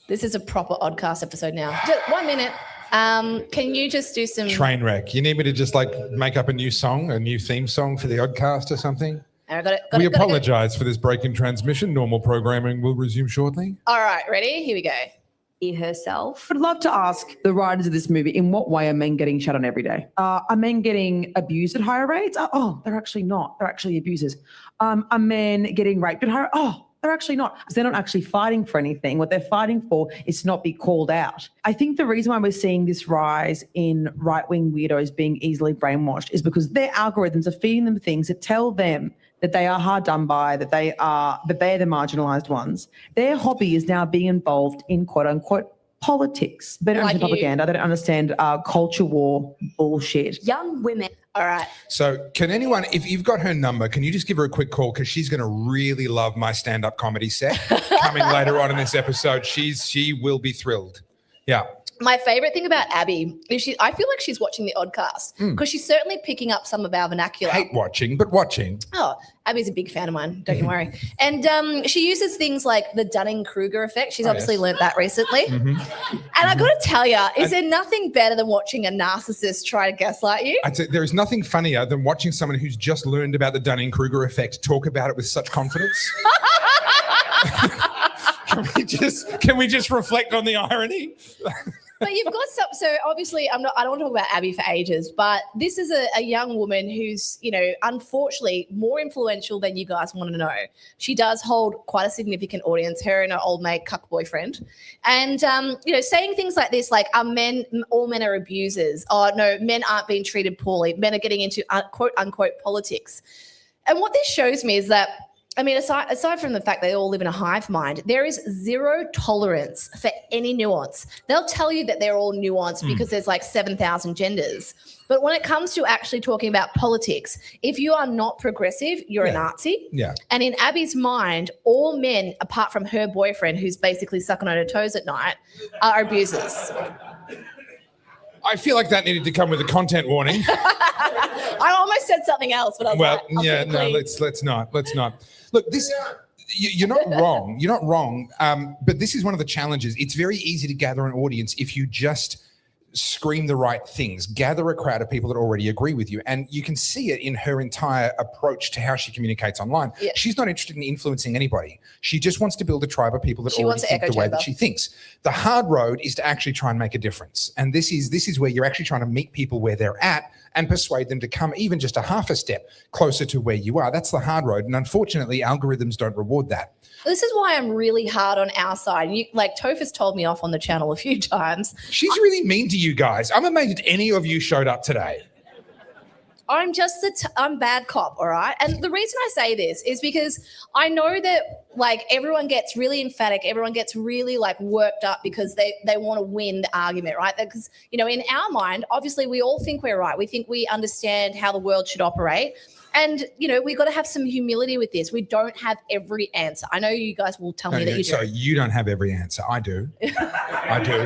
This is a proper Oddcast episode now. Just 1 minute. Can you just do some... Train wreck. You need me to just like make up a new song, a new theme song for the Oddcast or something? I got it. We apologise for this break in transmission. Normal programming will resume shortly. All right, ready? Here we go. Herself. I'd love to ask the writers of this movie, in what way are men getting shut on every day? Are men getting abused at higher rates? Oh, they're actually not. They're actually abusers. Are men getting raped at higher? Oh, they're actually not. Because they're not actually fighting for anything. What they're fighting for is to not be called out. I think the reason why we're seeing this rise in right-wing weirdos being easily brainwashed is because their algorithms are feeding them things that tell them that they are hard done by, that they're the marginalised ones. Their hobby is now being involved in quote-unquote politics. They don't understand propaganda. They don't understand culture war bullshit. Young women. All right. So can anyone, if you've got her number, can you just give her a quick call? Because she's going to really love my stand-up comedy set coming later on in this episode. She will be thrilled. Yeah. My favorite thing about Abby is I feel like she's watching the Oddcast because she's certainly picking up some of our vernacular. Hate watching, but watching. Oh, Abby's a big fan of mine. Don't you worry. And she uses things like the Dunning-Kruger effect. She's obviously learnt that recently. And I got to tell you, is there nothing better than watching a narcissist try to gaslight you? I'd say there is nothing funnier than watching someone who's just learned about the Dunning-Kruger effect talk about it with such confidence. Can we just reflect on the irony? But you've got some. So obviously, I don't want to talk about Abby for ages, but this is a young woman who's, unfortunately more influential than you guys want to know. She does hold quite a significant audience. Her and her old mate, cuck boyfriend, and saying things like this, like, all men are abusers? Oh no, men aren't being treated poorly. Men are getting into quote unquote politics. And what this shows me is that, aside from the fact they all live in a hive mind, there is zero tolerance for any nuance. They'll tell you that they're all nuanced because there's like 7,000 genders. But when it comes to actually talking about politics, if you are not progressive, you're a Nazi. Yeah. And in Abby's mind, all men, apart from her boyfriend, who's basically sucking on her toes at night, are abusers. I feel like that needed to come with a content warning. I almost said something else, but I was let's not. Look, you're not wrong. You're not wrong. But this is one of the challenges. It's very easy to gather an audience if you just scream the right things, gather a crowd of people that already agree with you. And you can see it in her entire approach to how she communicates online. Yeah. She's not interested in influencing anybody. She just wants to build a tribe of people that already think the way that she thinks. The hard road is to actually try and make a difference. And this is where you're actually trying to meet people where they're at and persuade them to come even just a half a step closer to where you are. That's the hard road. And unfortunately, algorithms don't reward that. This is why I'm really hard on our side. Topher's told me off on the channel a few times. She's really mean to you guys. I'm amazed any of you showed up today. I'm just I'm bad cop, all right? And the reason I say this is because I know that everyone gets really emphatic, everyone gets really worked up because they want to win the argument, right? Because, in our mind, obviously we all think we're right. We think we understand how the world should operate. And, we've got to have some humility with this. We don't have every answer. I know you guys will tell me that you do. So you don't have every answer. I do. I do.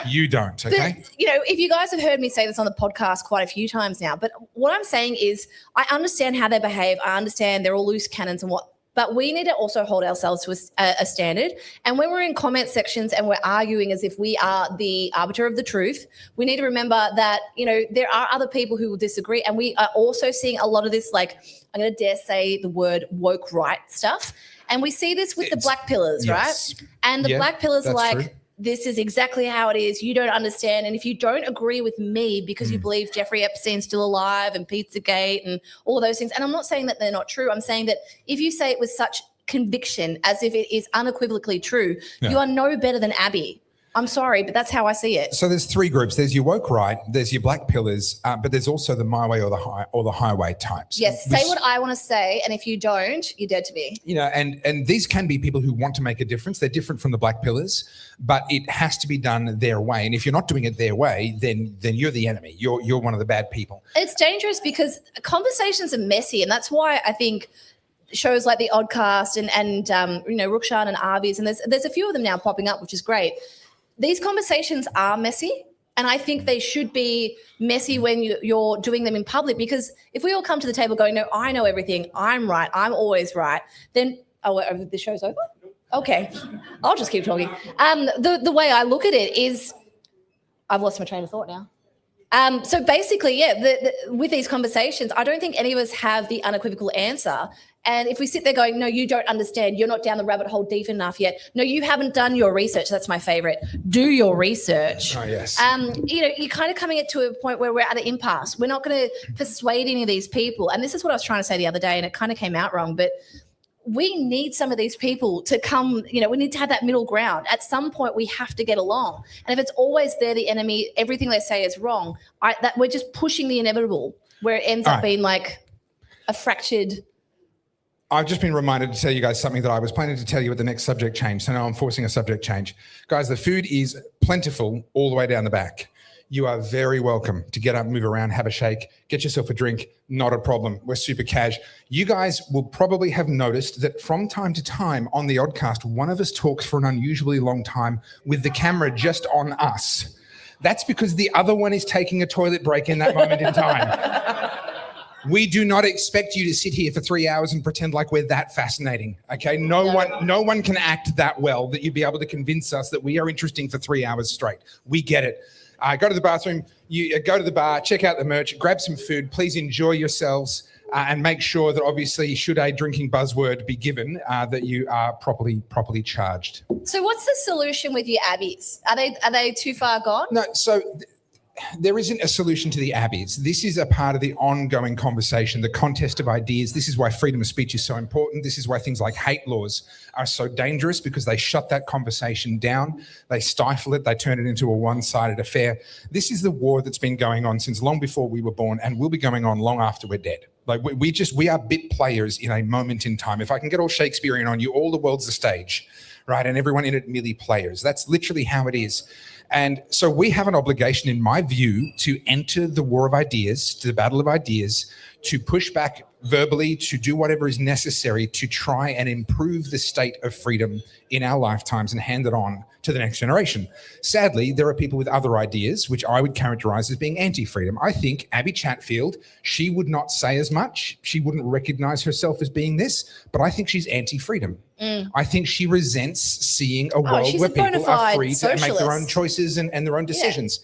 You don't, okay? If you guys have heard me say this on the podcast quite a few times now, but what I'm saying is I understand how they behave. I understand they're all loose cannons and but we need to also hold ourselves to a standard. And when we're in comment sections and we're arguing as if we are the arbiter of the truth, we need to remember that, there are other people who will disagree. And we are also seeing a lot of this, I'm going to dare say the word woke right stuff. And we see this with the black pillars, right? And the black pillars are true. This is exactly how it is. You don't understand. And if you don't agree with me because you believe Jeffrey Epstein's still alive and Pizzagate and all those things, and I'm not saying that they're not true. I'm saying that if you say it with such conviction as if it is unequivocally true, you are no better than Abby. I'm sorry, but that's how I see it. So there's three groups. There's your woke right, there's your black pillars, but there's also the my way or the highway types. Yes, say what I want to say, and if you don't, you're dead to me. And these can be people who want to make a difference. They're different from the black pillars, but it has to be done their way. And if you're not doing it their way, then you're the enemy. You're one of the bad people. It's dangerous because conversations are messy, and that's why I think shows like the Oddcast and Rukshan and Arvies, and there's a few of them now popping up, which is great. These conversations are messy, and I think they should be messy when you're doing them in public, because if we all come to the table going, no, I know everything, I'm right, I'm always right, then, the show's over? Okay, I'll just keep talking. The way I look at it is, I've lost my train of thought now. So basically, with these conversations, I don't think any of us have the unequivocal answer. And if we sit there going, no, you don't understand, you're not down the rabbit hole deep enough yet. No, you haven't done your research. That's my favorite. Do your research. Oh, yes. You're kind of coming to a point where we're at an impasse. We're not going to persuade any of these people. And this is what I was trying to say the other day, and it kind of came out wrong. But we need some of these people to come, we need to have that middle ground. At some point, we have to get along. And if it's always they're the enemy, everything they say is wrong, we're just pushing the inevitable, where it ends up being like a fractured. I've just been reminded to tell you guys something that I was planning to tell you at the next subject change. So now I'm forcing a subject change. Guys, the food is plentiful all the way down the back. You are very welcome to get up, move around, have a shake, get yourself a drink. Not a problem. We're super cash. You guys will probably have noticed that from time to time on the Oddcast, one of us talks for an unusually long time with the camera just on us. That's because the other one is taking a toilet break in that moment in time. We do not expect you to sit here for 3 hours and pretend like we're that fascinating, okay? No one can act that well that you'd be able to convince us that we are interesting for 3 hours straight. We get it. Go to the bathroom, you go to the bar, check out the merch, grab some food. Please enjoy yourselves. and make sure that obviously should a drinking buzzword be given, that you are properly charged. So what's the solution with your Abbies? Are they too far gone? No, so there isn't a solution to the Abbies. This is a part of the ongoing conversation, the contest of ideas. This is why freedom of speech is so important. This is why things like hate laws are so dangerous, because they shut that conversation down. They stifle it. They turn it into a one-sided affair. This is the war that's been going on since long before we were born and will be going on long after we're dead. Like we are bit players in a moment in time. If I can get all Shakespearean on you, all the world's a stage, right? And everyone in it merely players. That's literally how it is. And so we have an obligation, in my view, to enter the war of ideas, to the battle of ideas, to push back verbally, to do whatever is necessary to try and improve the state of freedom in our lifetimes and hand it on to the next generation. Sadly, there are people with other ideas, which I would characterize as being anti-freedom. I think Abby Chatfield, she would not say as much. She wouldn't recognize herself as being this, but I think she's anti-freedom. I think she resents seeing a world where people are free to make their own choices and their own decisions.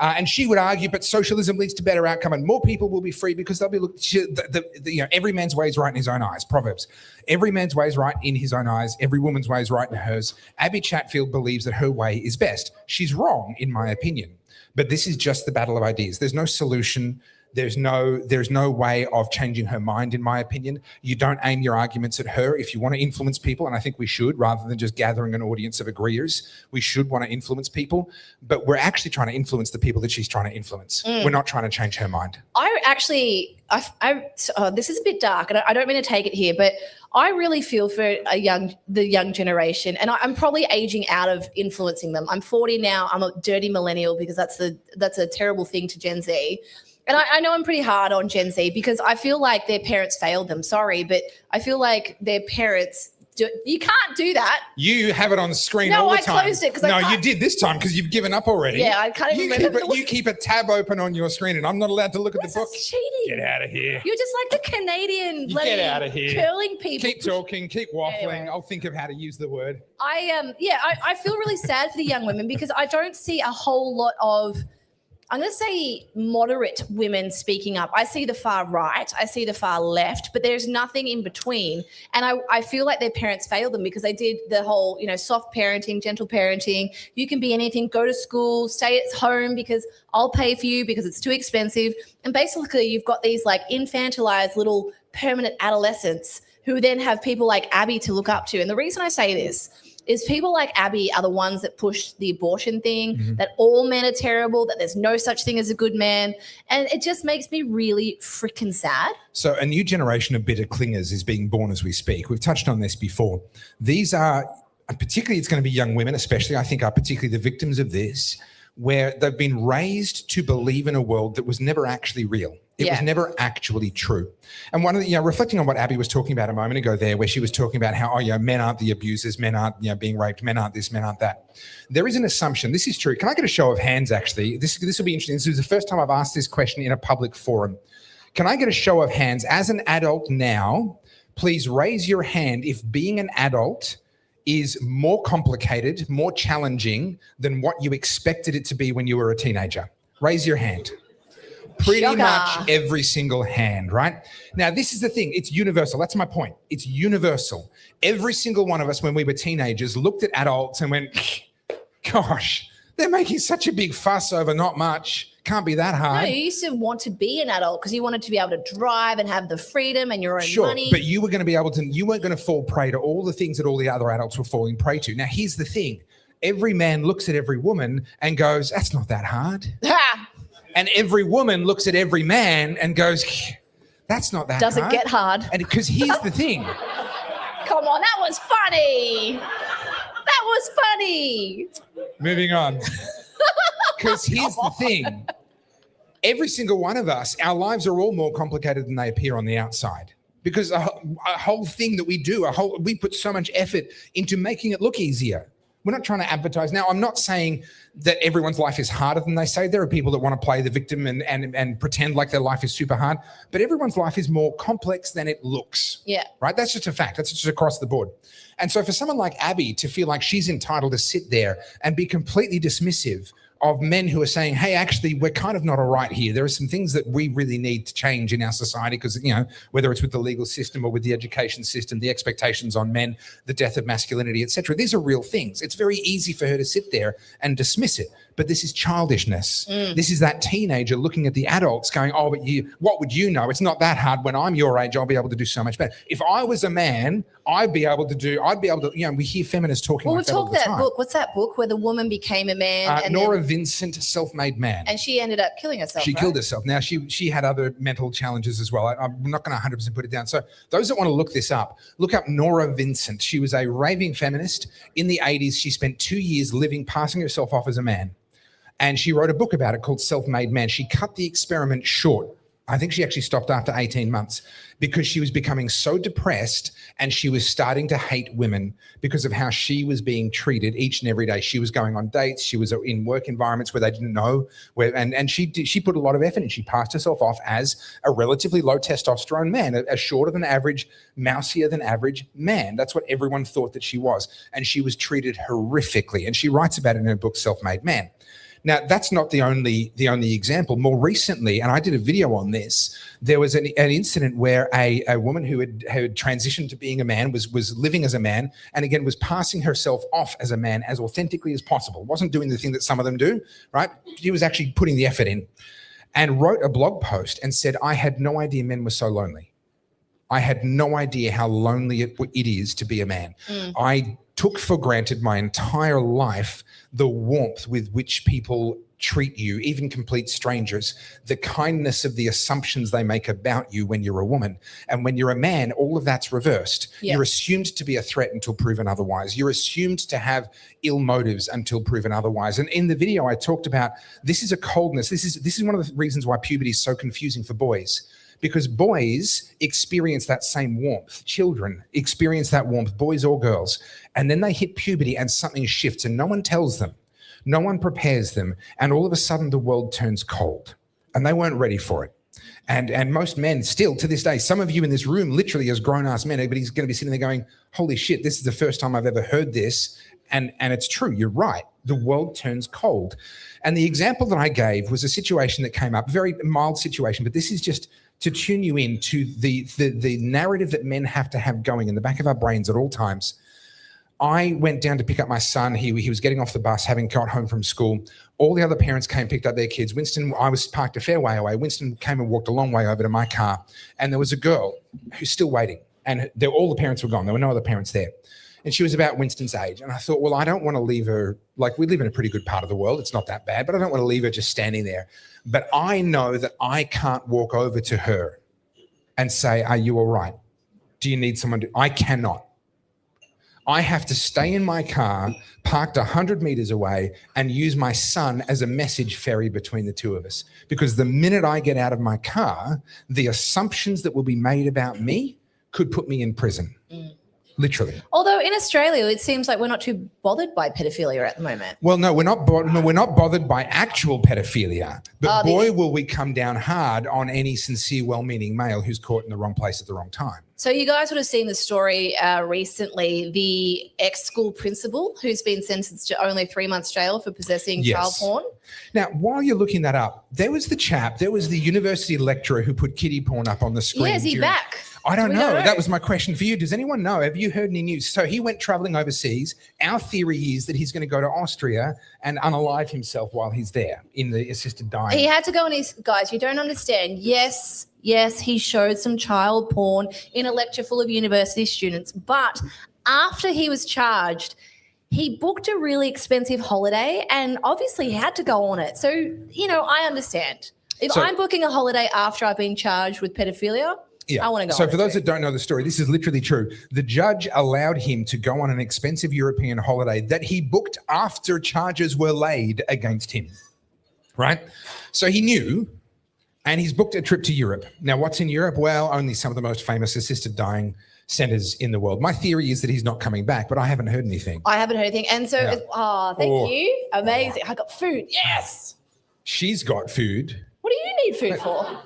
And she would argue, but socialism leads to better outcome, and more people will be free because they'll be every man's way is right in his own eyes. Proverbs. Every man's way is right in his own eyes. Every woman's way is right in hers. Abby Chatfield believes that her way is best. She's wrong, in my opinion. But this is just the battle of ideas. There's no solution. There's no way of changing her mind, in my opinion. You don't aim your arguments at her. If you want to influence people, and I think we should, rather than just gathering an audience of agreeers, we should want to influence people. But we're actually trying to influence the people that she's trying to influence. We're not trying to change her mind. This is a bit dark, and I don't mean to take it here, but I really feel for the young generation, and I'm probably aging out of influencing them. I'm 40 now. I'm a dirty millennial because that's a terrible thing to Gen Z. And I know I'm pretty hard on Gen Z because I feel like their parents failed them. Sorry, but I feel like their parents you can't do that. You have it on the screen all the time. No, I closed it because I can't. You did this time because you've given up already. Yeah, I can't even remember. You keep a tab open on your screen and I'm not allowed to look at the book. That's cheating. Get out of here. You're just like the Canadian get out of here. Curling people. Keep talking, keep waffling. Anyway. I'll think of how to use the word. I feel really sad for the young women because I don't see a whole lot of, I'm going to say, moderate women speaking up. I see the far right, I see the far left, but there's nothing in between. And I feel like their parents failed them because they did the whole, soft parenting, gentle parenting. You can be anything, go to school, stay at home because I'll pay for you because it's too expensive. And basically you've got these like infantilized little permanent adolescents who then have people like Abby to look up to. And the reason I say this is people like Abby are the ones that push the abortion thing, that all men are terrible, that there's no such thing as a good man. And it just makes me really freaking sad. So a new generation of bitter clingers is being born as we speak. We've touched on this before. These are, and particularly it's going to be young women especially, I think are particularly the victims of this, where they've been raised to believe in a world that was never actually real. It was never actually true. And one of the, reflecting on what Abby was talking about a moment ago there, where she was talking about how, men aren't the abusers, men aren't, being raped, men aren't this, men aren't that. There is an assumption, this is true. Can I get a show of hands, actually? This will be interesting. This is the first time I've asked this question in a public forum. Can I get a show of hands as an adult now? Please raise your hand if being an adult is more complicated, more challenging than what you expected it to be when you were a teenager. Raise your hand. Pretty much every single hand, right? Now, this is the thing. It's universal. That's my point. It's universal. Every single one of us, when we were teenagers, looked at adults and went, gosh, they're making such a big fuss over not much. Can't be that hard. No, you used to want to be an adult because you wanted to be able to drive and have the freedom and your own money. But you were going to be able to, you weren't going to fall prey to all the things that all the other adults were falling prey to. Now, here's the thing. Every man looks at every woman and goes, that's not that hard. And every woman looks at every man and goes, that's not that hard. Does it get hard? And because here's the thing. Come on, that was funny. That was funny. Moving on. Because here's the thing. Every single one of us, our lives are all more complicated than they appear on the outside. Because a whole thing that we do, we put so much effort into making it look easier. We're not trying to advertise. Now, I'm not saying that everyone's life is harder than they say. There are people that want to play the victim and pretend like their life is super hard. But everyone's life is more complex than it looks. Yeah. Right? That's just a fact. That's just across the board. And so for someone like Abby to feel like she's entitled to sit there and be completely dismissive of men who are saying, hey, actually, we're kind of not all right here. There are some things that we really need to change in our society because, whether it's with the legal system or with the education system, the expectations on men, the death of masculinity, etc. These are real things. It's very easy for her to sit there and dismiss it. But this is childishness. This is that teenager looking at the adults going, oh, but what would you know? It's not that hard. When I'm your age, I'll be able to do so much better. If I was a man, I'd be able to, we hear feminists talking Well, like we that all talked the that time. book. What's that book where the woman became a man? And Nora Vincent, Self-Made Man. And she ended up killing herself. She killed herself. Now, she had other mental challenges as well. I'm not going to 100% put it down. So those that want to look this up, look up Nora Vincent. She was a raving feminist. In the 80s, she spent 2 years passing herself off as a man. And she wrote a book about it called Self-Made Man. She cut the experiment short. I think she actually stopped after 18 months because she was becoming so depressed and she was starting to hate women because of how she was being treated each and every day. She was going on dates. She was in work environments where they didn't know where, and she put a lot of effort in. She passed herself off as a relatively low testosterone man, a shorter than average, mousier than average man. That's what everyone thought that she was. And she was treated horrifically. And she writes about it in her book, Self-Made Man. Now, that's not the only example. More recently, and I did a video on this, there was an incident where a woman who had transitioned to being a man was living as a man and again was passing herself off as a man as authentically as possible. Wasn't doing the thing that some of them do, right? She was actually putting the effort in and wrote a blog post and said, I had no idea men were so lonely. I had no idea how lonely it is to be a man. I took for granted my entire life the warmth with which people treat you, even complete strangers, the kindness of the assumptions they make about you when you're a woman. And when you're a man, all of that's reversed. You're assumed to be a threat until proven otherwise. You're assumed to have ill motives until proven otherwise. And in the video, I talked about this is a coldness. This is one of the reasons why puberty is so confusing for boys. Because boys experience that same warmth. Children experience that warmth, boys or girls. And then they hit puberty and something shifts and no one tells them. No one prepares them. And all of a sudden the world turns cold and they weren't ready for it. And most men still to this day, some of you in this room literally as grown-ass men, everybody's going to be sitting there going, holy shit, this is the first time I've ever heard this. And it's true, you're right. The world turns cold. And the example that I gave was a situation that came up, very mild situation, but this is just to tune you in to the narrative that men have to have going in the back of our brains at all times. I went down to pick up my son. He was getting off the bus, having got home from school. All the other parents came, picked up their kids. I was parked a fair way away. Winston came and walked a long way over to my car. And there was a girl who's still waiting. And all the parents were gone. There were no other parents there. And she was about Winston's age. And I thought, well, I don't want to leave her. Like, we live in a pretty good part of the world. It's not that bad, but I don't want to leave her just standing there. But I know that I can't walk over to her and say, are you all right? Do you need someone to? I cannot. I have to stay in my car, parked 100 meters away, and use my son as a message ferry between the two of us. Because the minute I get out of my car, the assumptions that will be made about me could put me in prison. Literally. Although in Australia, it seems like we're not too bothered by pedophilia at the moment. Well, no, we're not bothered by actual pedophilia. But boy, will we come down hard on any sincere, well-meaning male who's caught in the wrong place at the wrong time. So you guys would have seen the story recently, the ex-school principal who's been sentenced to only 3 months jail for possessing child porn. Now, while you're looking that up, there was the university lecturer who put kiddie porn up on the screen. Yeah, is he back? I don't know. That was my question for you. Does anyone know? Have you heard any news? So he went traveling overseas. Our theory is that he's going to go to Austria and unalive himself while he's there in the assisted dying. He had to go on his, guys, you don't understand. Yes, he showed some child porn in a lecture full of university students. But after he was charged, he booked a really expensive holiday and obviously he had to go on it. So, I understand. If I'm booking a holiday after I've been charged with pedophilia, I want to go. So for those that don't know the story, this is literally true. The judge allowed him to go on an expensive European holiday that he booked after charges were laid against him, right? So he knew, and he's booked a trip to Europe. Now, what's in Europe? Well, only some of the most famous assisted dying centers in the world. My theory is that he's not coming back, but I haven't heard anything. I haven't heard anything. And so, thank you. Amazing. I got food. Yes. She's got food. What do you need food for?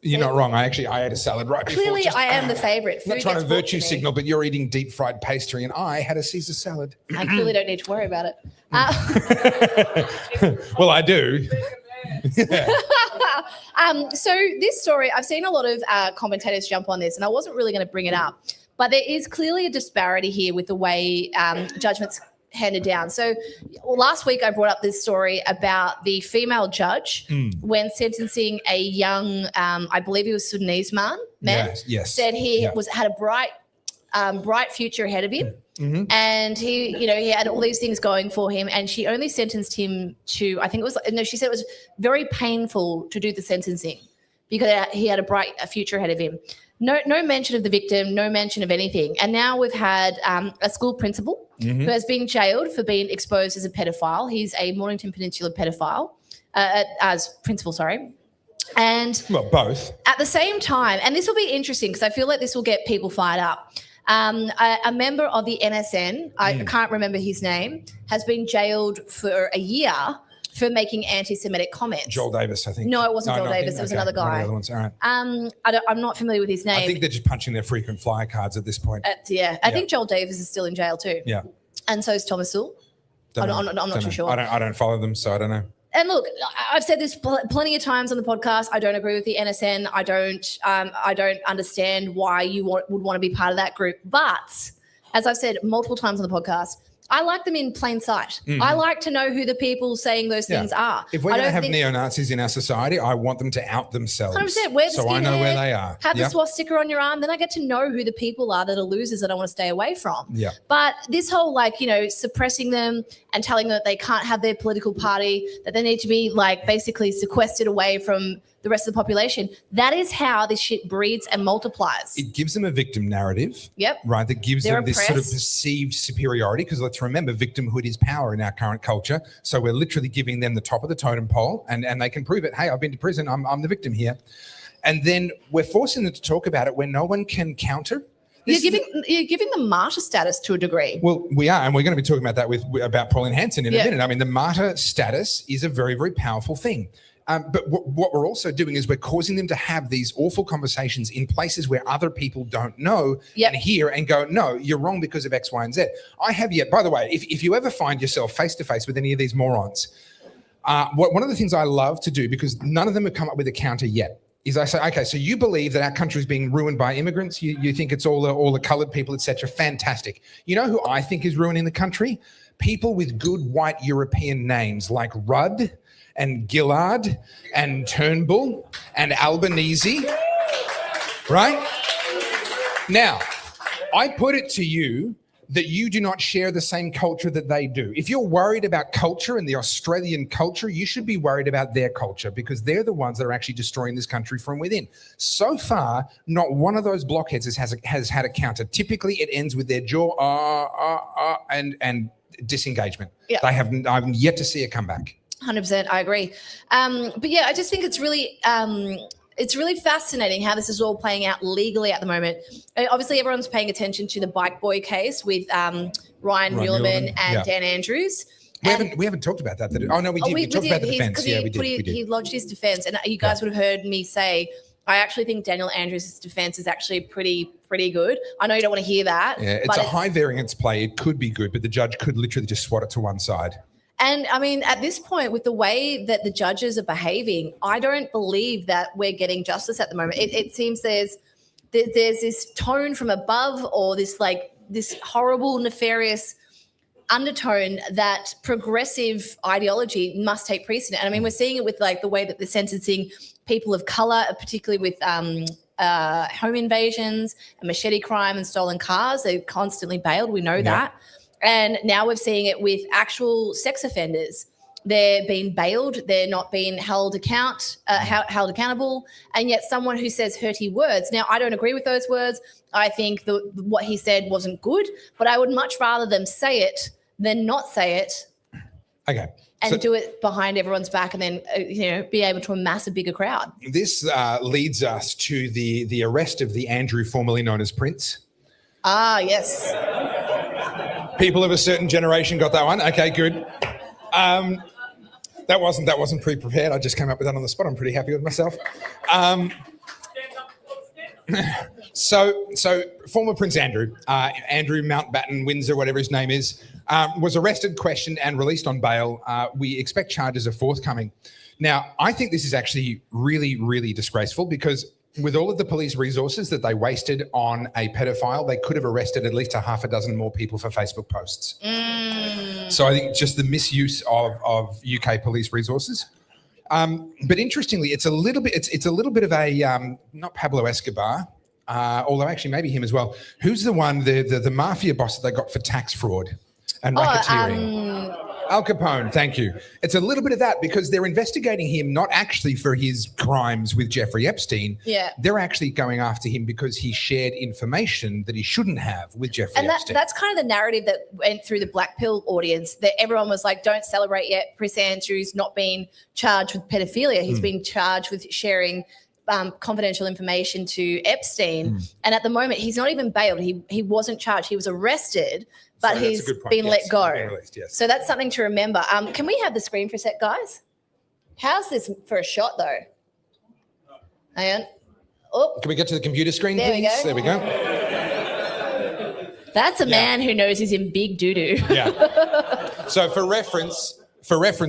You're not wrong. I ate a salad right before. Clearly, I am the favourite. I'm not Food trying to gets brought virtue me. signal, but you're eating deep fried pastry and I had a Caesar salad. I clearly don't need to worry about it. Well, I do. So this story, I've seen a lot of commentators jump on this, and I wasn't really going to bring it up, but there is clearly a disparity here with the way judgments handed down. So last week I brought up this story about the female judge when sentencing a young, I believe he was Sudanese man, Yes. said he had a bright future ahead of him. Mm-hmm. And he had all these things going for him, and she only sentenced him to, she said it was very painful to do the sentencing because he had a bright future ahead of him. No mention of the victim, no mention of anything. And now we've had a school principal who has been jailed for being exposed as a pedophile. He's a Mornington Peninsula pedophile, as principal, sorry. And Well, both. at the same time, and this will be interesting because I feel like this will get people fired up. A member of the NSN, I can't remember his name, has been jailed for a year for making anti-Semitic comments. Joel Davis, I think. No, it wasn't Joel Davis. It was another One of guy. the other ones. All right. I'm not familiar with his name. I think they're just punching their frequent flyer cards at this point. I think Joel Davis is still in jail too. Yeah. And so is Thomas Sewell. Don't know. I'm not Don't too know. sure. I don't follow them, so I don't know. And look, I've said this plenty of times on the podcast. I don't agree with the NSN. I don't understand why you would want to be part of that group. But as I've said multiple times on the podcast, I like them in plain sight. I like to know who the people saying those things are. If we're going to have neo-Nazis in our society, I want them to out themselves. 100%. Wear the so I know skinhead, where they are. Have the swastika on your arm. Then I get to know who the people are that are losers that I want to stay away from. Yeah. But this whole suppressing them and telling them that they can't have their political party, that they need to be basically sequestered away from the rest of the population. That is how this shit breeds and multiplies. It gives them a victim narrative. Yep. Right. That gives They're them this sort of oppressed. perceived superiority. Because let's remember, victimhood is power in our current culture. So we're literally giving them the top of the totem pole, and they can prove it. Hey, I've been to prison. I'm the victim here. And then we're forcing them to talk about it where no one can counter. You're giving them martyr status to a degree. Well, we are, and we're going to be talking about that about Pauline Hanson in a Yeah. minute. I mean, the martyr status is a very, very powerful thing. But what we're also doing is we're causing them to have these awful conversations in places where other people don't know and hear and go, no, you're wrong because of X, Y, and Z. I have yet, by the way, if you ever find yourself face to face with any of these morons, one of the things I love to do, because none of them have come up with a counter yet, is I say, okay, so you believe that our country is being ruined by immigrants. You think it's all the coloured people, etc. Fantastic. You know who I think is ruining the country? People with good white European names like Rudd and Gillard and Turnbull and Albanese, right? Now, I put it to you that you do not share the same culture that they do. If you're worried about culture and the Australian culture, you should be worried about their culture, because they're the ones that are actually destroying this country from within. So far, not one of those blockheads has had a counter. Typically, it ends with their jaw and disengagement. Yeah. I've yet to see a comeback. 100%, I agree. But yeah, I just think it's really fascinating how this is all playing out legally at the moment. Obviously, everyone's paying attention to the bike boy case with Ryan Muirleman and Dan Andrews. We haven't talked about that. Oh no, we did. We talked about the defense. Yeah, we did. He lodged his defense, and you guys would have heard me say, I actually think Daniel Andrews' defense is actually pretty good. I know you don't want to hear that. Yeah, it's a high variance play. It could be good, but the judge could literally just swat it to one side. And I mean, at this point, with the way that the judges are behaving, I don't believe that we're getting justice at the moment. It seems there's this tone from above, or this horrible, nefarious undertone that progressive ideology must take precedent. And I mean, we're seeing it with the way that they're sentencing people of color, particularly with home invasions and machete crime and stolen cars. They're constantly bailed. We know that. And now we're seeing it with actual sex offenders. They're being bailed. They're not being held accountable. And yet someone who says hurty words. Now, I don't agree with those words. I think what he said wasn't good, but I would much rather them say it than not say it. Okay. And do it behind everyone's back, and then be able to amass a bigger crowd. This leads us to the arrest of the Andrew formerly known as Prince. Ah, yes. People of a certain generation got that one. Okay, good. That wasn't pre-prepared. I just came up with that on the spot. I'm pretty happy with myself. So former Prince Andrew, Andrew Mountbatten Windsor, whatever his name is, was arrested, questioned, and released on bail. We expect charges are forthcoming. Now, I think this is actually really, really disgraceful because with all of the police resources that they wasted on a pedophile, they could have arrested at least a half a dozen more people for Facebook posts. So I think just the misuse of UK police resources. But interestingly, it's a little bit of a not Pablo Escobar, although actually maybe him as well. Who's the one, the mafia boss that they got for tax fraud and racketeering? Al Capone, thank you. It's a little bit of that because they're investigating him not actually for his crimes with Jeffrey Epstein. Yeah. They're actually going after him because he shared information that he shouldn't have with Jeffrey Epstein. That's kind of the narrative that went through the Black Pill audience, that everyone was like, don't celebrate yet. Prince Andrew's not been charged with pedophilia. He's been charged with sharing confidential information to Epstein. And at the moment, he's not even bailed. He wasn't charged. He was arrested, but he's been let go. Released, yes. So that's something to remember. Can we have the screen for a sec, guys? How's this for a shot, though? Hang on. Oh, Can we get to the computer screen, There we please? go. There we go. that's a man who knows he's in big doo-doo. Yeah. So for reference,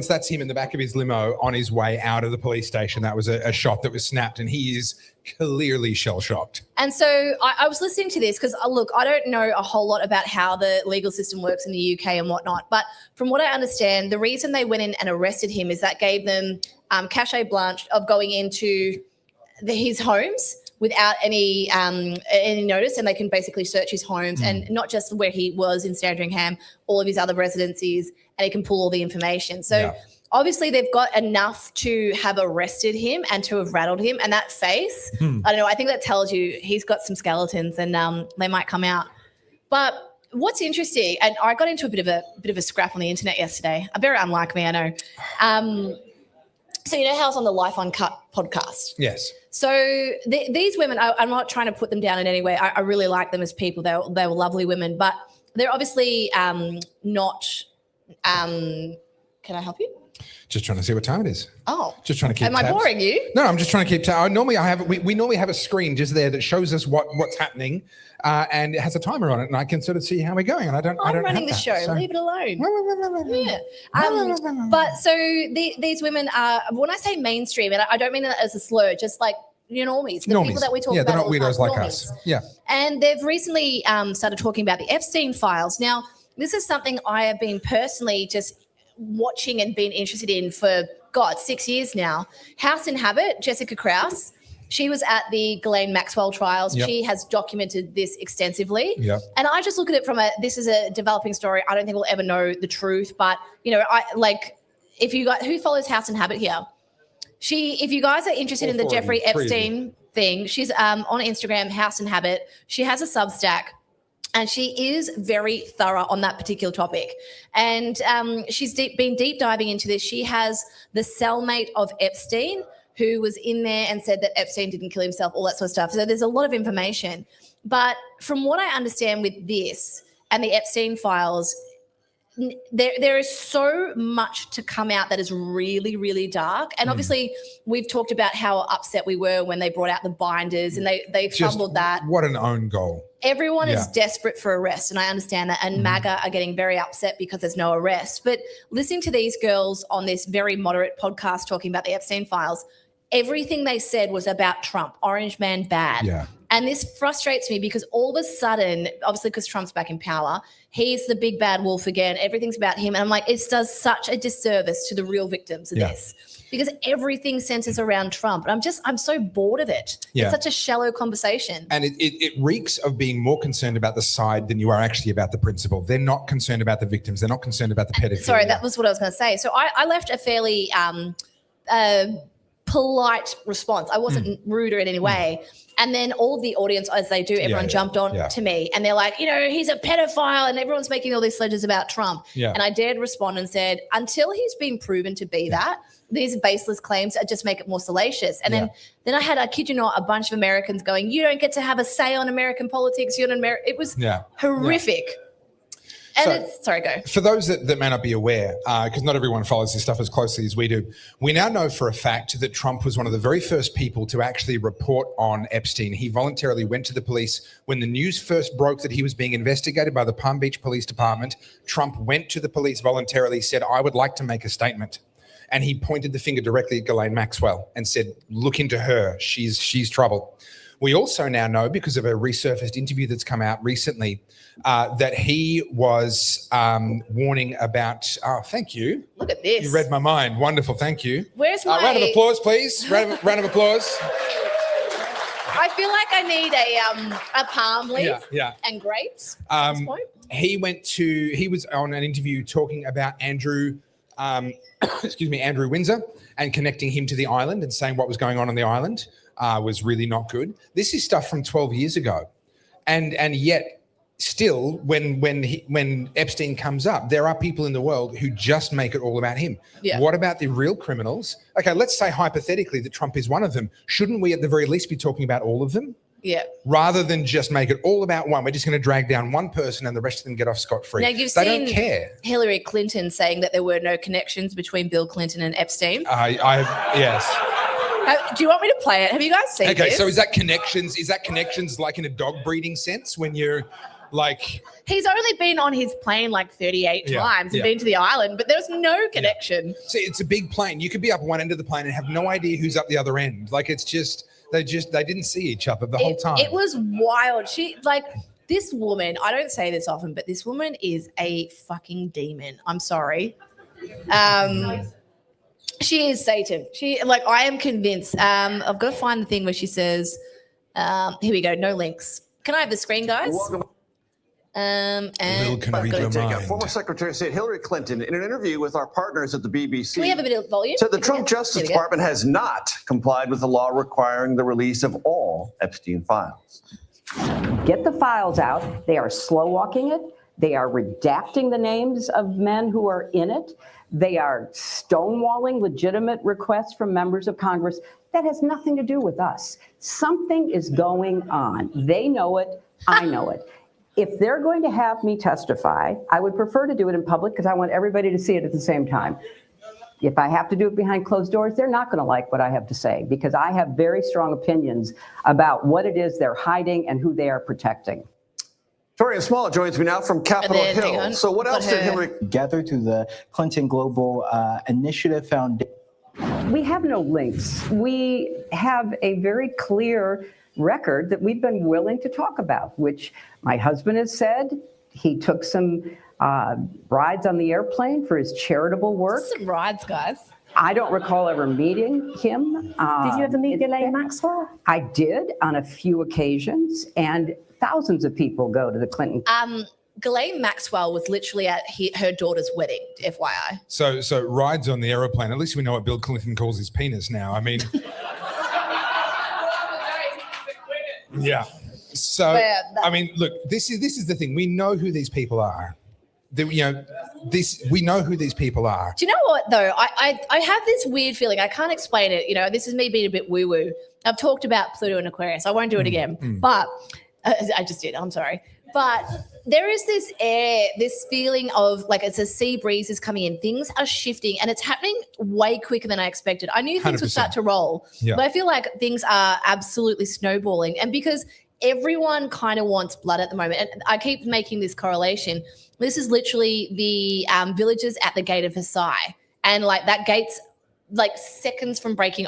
that's him in the back of his limo on his way out of the police station. That was a shot that was snapped, and he is clearly shell-shocked. And so I was listening to this because, look, I don't know a whole lot about how the legal system works in the UK and whatnot. But from what I understand, the reason they went in and arrested him is that gave them carte blanche of going into his homes without any notice, and they can basically search his homes and not just where he was in Sandringham, all of his other residencies, and he can pull all the information. So obviously they've got enough to have arrested him and to have rattled him. And that face, I don't know, I think that tells you he's got some skeletons and they might come out. But what's interesting, and I got into a bit of a scrap on the internet yesterday. Very unlike me, I know. So you know how I was on the Life Uncut podcast? Yes. So these women, I'm not trying to put them down in any way. I really like them as people. They were lovely women, but they're obviously not. Can I help you? Just trying to see what time it is. Oh, Just trying to keep am I tabs. boring you? No, I'm just trying to keep tabs. We normally have a screen just there that shows us what's happening, and it has a timer on it, and I can sort of see how we're going. And I don't running the have show. that, so. Leave it alone. Yeah. But so these women are, when I say mainstream, and I don't mean that as a slur, just like normies, the people that we talk about. Yeah, they're not all the weirdos time, like normies. us. Yeah. And they've recently started talking about the Epstein files. Now, this is something I have been personally just watching and been interested in for, 6 years now. House and Habit, Jessica Krause, she was at the Ghislaine Maxwell trials. Yep. She has documented this extensively. Yep. And I just look at it from this is a developing story. I don't think we'll ever know the truth, but if you got, who follows House and Habit here? If you guys are interested in the Jeffrey Epstein thing, she's on Instagram, House and Habit. She has a Substack. And she is very thorough on that particular topic. And she's been deep diving into this. She has the cellmate of Epstein who was in there and said that Epstein didn't kill himself, all that sort of stuff. So there's a lot of information. But from what I understand with this and the Epstein files, there is so much to come out that is really, really dark. And obviously we've talked about how upset we were when they brought out the binders and they fumbled that. What an own goal. Everyone is desperate for arrest, and I understand that. And MAGA are getting very upset because there's no arrest. But listening to these girls on this very moderate podcast talking about the Epstein files, everything they said was about Trump, orange man bad. Yeah. And this frustrates me because all of a sudden, obviously because Trump's back in power, he's the big bad wolf again. Everything's about him. And I'm like, it does such a disservice to the real victims of this. Because everything centers around Trump. And I'm so bored of it. Yeah. It's such a shallow conversation. And it reeks of being more concerned about the side than you are actually about the principle. They're not concerned about the victims. They're not concerned about the pedophilia. Sorry, that was what I was going to say. So I left a fairly polite response. I wasn't rude or in any way. And then all of the audience, as they do, everyone jumped on to me. And they're like, he's a pedophile. And everyone's making all these sledges about Trump. Yeah. And I dared respond and said, until he's been proven to be that, these baseless claims just make it more salacious. And then I had, I kid you not, a bunch of Americans going, you don't get to have a say on American politics. You're an American. It was horrific. And sorry, go. For those that may not be aware, because not everyone follows this stuff as closely as we do, we now know for a fact that Trump was one of the very first people to actually report on Epstein. He voluntarily went to the police. When the news first broke that he was being investigated by the Palm Beach Police Department, Trump went to the police voluntarily, said, I would like to make a statement. And he pointed the finger directly at Ghislaine Maxwell and said, look into her. She's trouble. We also now know, because of a resurfaced interview that's come out recently, that he was warning about, thank you. Look at this. You read my mind. Wonderful, thank you. Where's my... round of applause, please. Round of applause. I feel like I need a palm leaf and grapes at this point. He was on an interview talking about Andrew Windsor and connecting him to the island and saying what was going on the island was really not good. This is stuff from 12 years ago. And yet still when Epstein comes up, there are people in the world who just make it all about him. Yeah. What about the real criminals? Okay, let's say hypothetically that Trump is one of them. Shouldn't we at the very least be talking about all of them? Yeah. Rather than just make it all about one. We're just going to drag down one person and the rest of them get off scot-free. Now, you've they seen don't care. Hillary Clinton saying that there were no connections between Bill Clinton and Epstein. Yes. Do you want me to play it? Have you guys seen Okay, this? so is that connections? Is that connections like in a dog breeding sense when you're like... He's only been on his plane like 38 times and been to the island, but there's no connection. See, it's a big plane. You could be up one end of the plane and have no idea who's up the other end. Like it's just... They didn't see each other the whole time. It was wild. This woman, I don't say this often, but this woman is a fucking demon. I'm sorry. She is Satan. I am convinced. I've got to find the thing where she says, here we go, no links. Can I have the screen, guys? Little can read your mind. Former Secretary of State Hillary Clinton, in an interview with our partners at the BBC, Can we have a bit of volume? said the Trump Justice Department has not complied with the law requiring the release of all Epstein files. Get the files out. They are slow walking it. They are redacting the names of men who are in it. They are stonewalling legitimate requests from members of Congress. That has nothing to do with us. Something is going on. They know it. I know it. If they're going to have me testify, I would prefer to do it in public because I want everybody to see it at the same time. If I have to do it behind closed doors, they're not going to like what I have to say because I have very strong opinions about what it is they're hiding and who they are protecting. Torian Smollett joins me now from Capitol Hill. So what else did Hillary gather through the Clinton Global Initiative Foundation? We have no links. We have a very clear record that we've been willing to talk about, which my husband has said. He took some rides on the airplane for his charitable work. Some rides, guys. I don't recall ever meeting him. Did you ever meet Ghislaine Maxwell? I did on a few occasions, and thousands of people go to the Clinton. Ghislaine Maxwell was literally at her daughter's wedding, FYI. So rides on the aeroplane. At least we know what Bill Clinton calls his penis now. I mean... Yeah. So, I mean, look, this is the thing. We know who these people are. We know who these people are. Do you know what, though? I have this weird feeling. I can't explain it. This is me being a bit woo-woo. I've talked about Pluto and Aquarius. I won't do it again. But I just did. I'm sorry. But there is this air, this feeling of like it's a sea breeze is coming in. Things are shifting and it's happening way quicker than I expected. I knew things 100%. would start to roll, but I feel like things are absolutely snowballing. And because everyone kind of wants blood at the moment, and I keep making this correlation, this is literally the villagers at the gate of Versailles. And like that gate's like seconds from breaking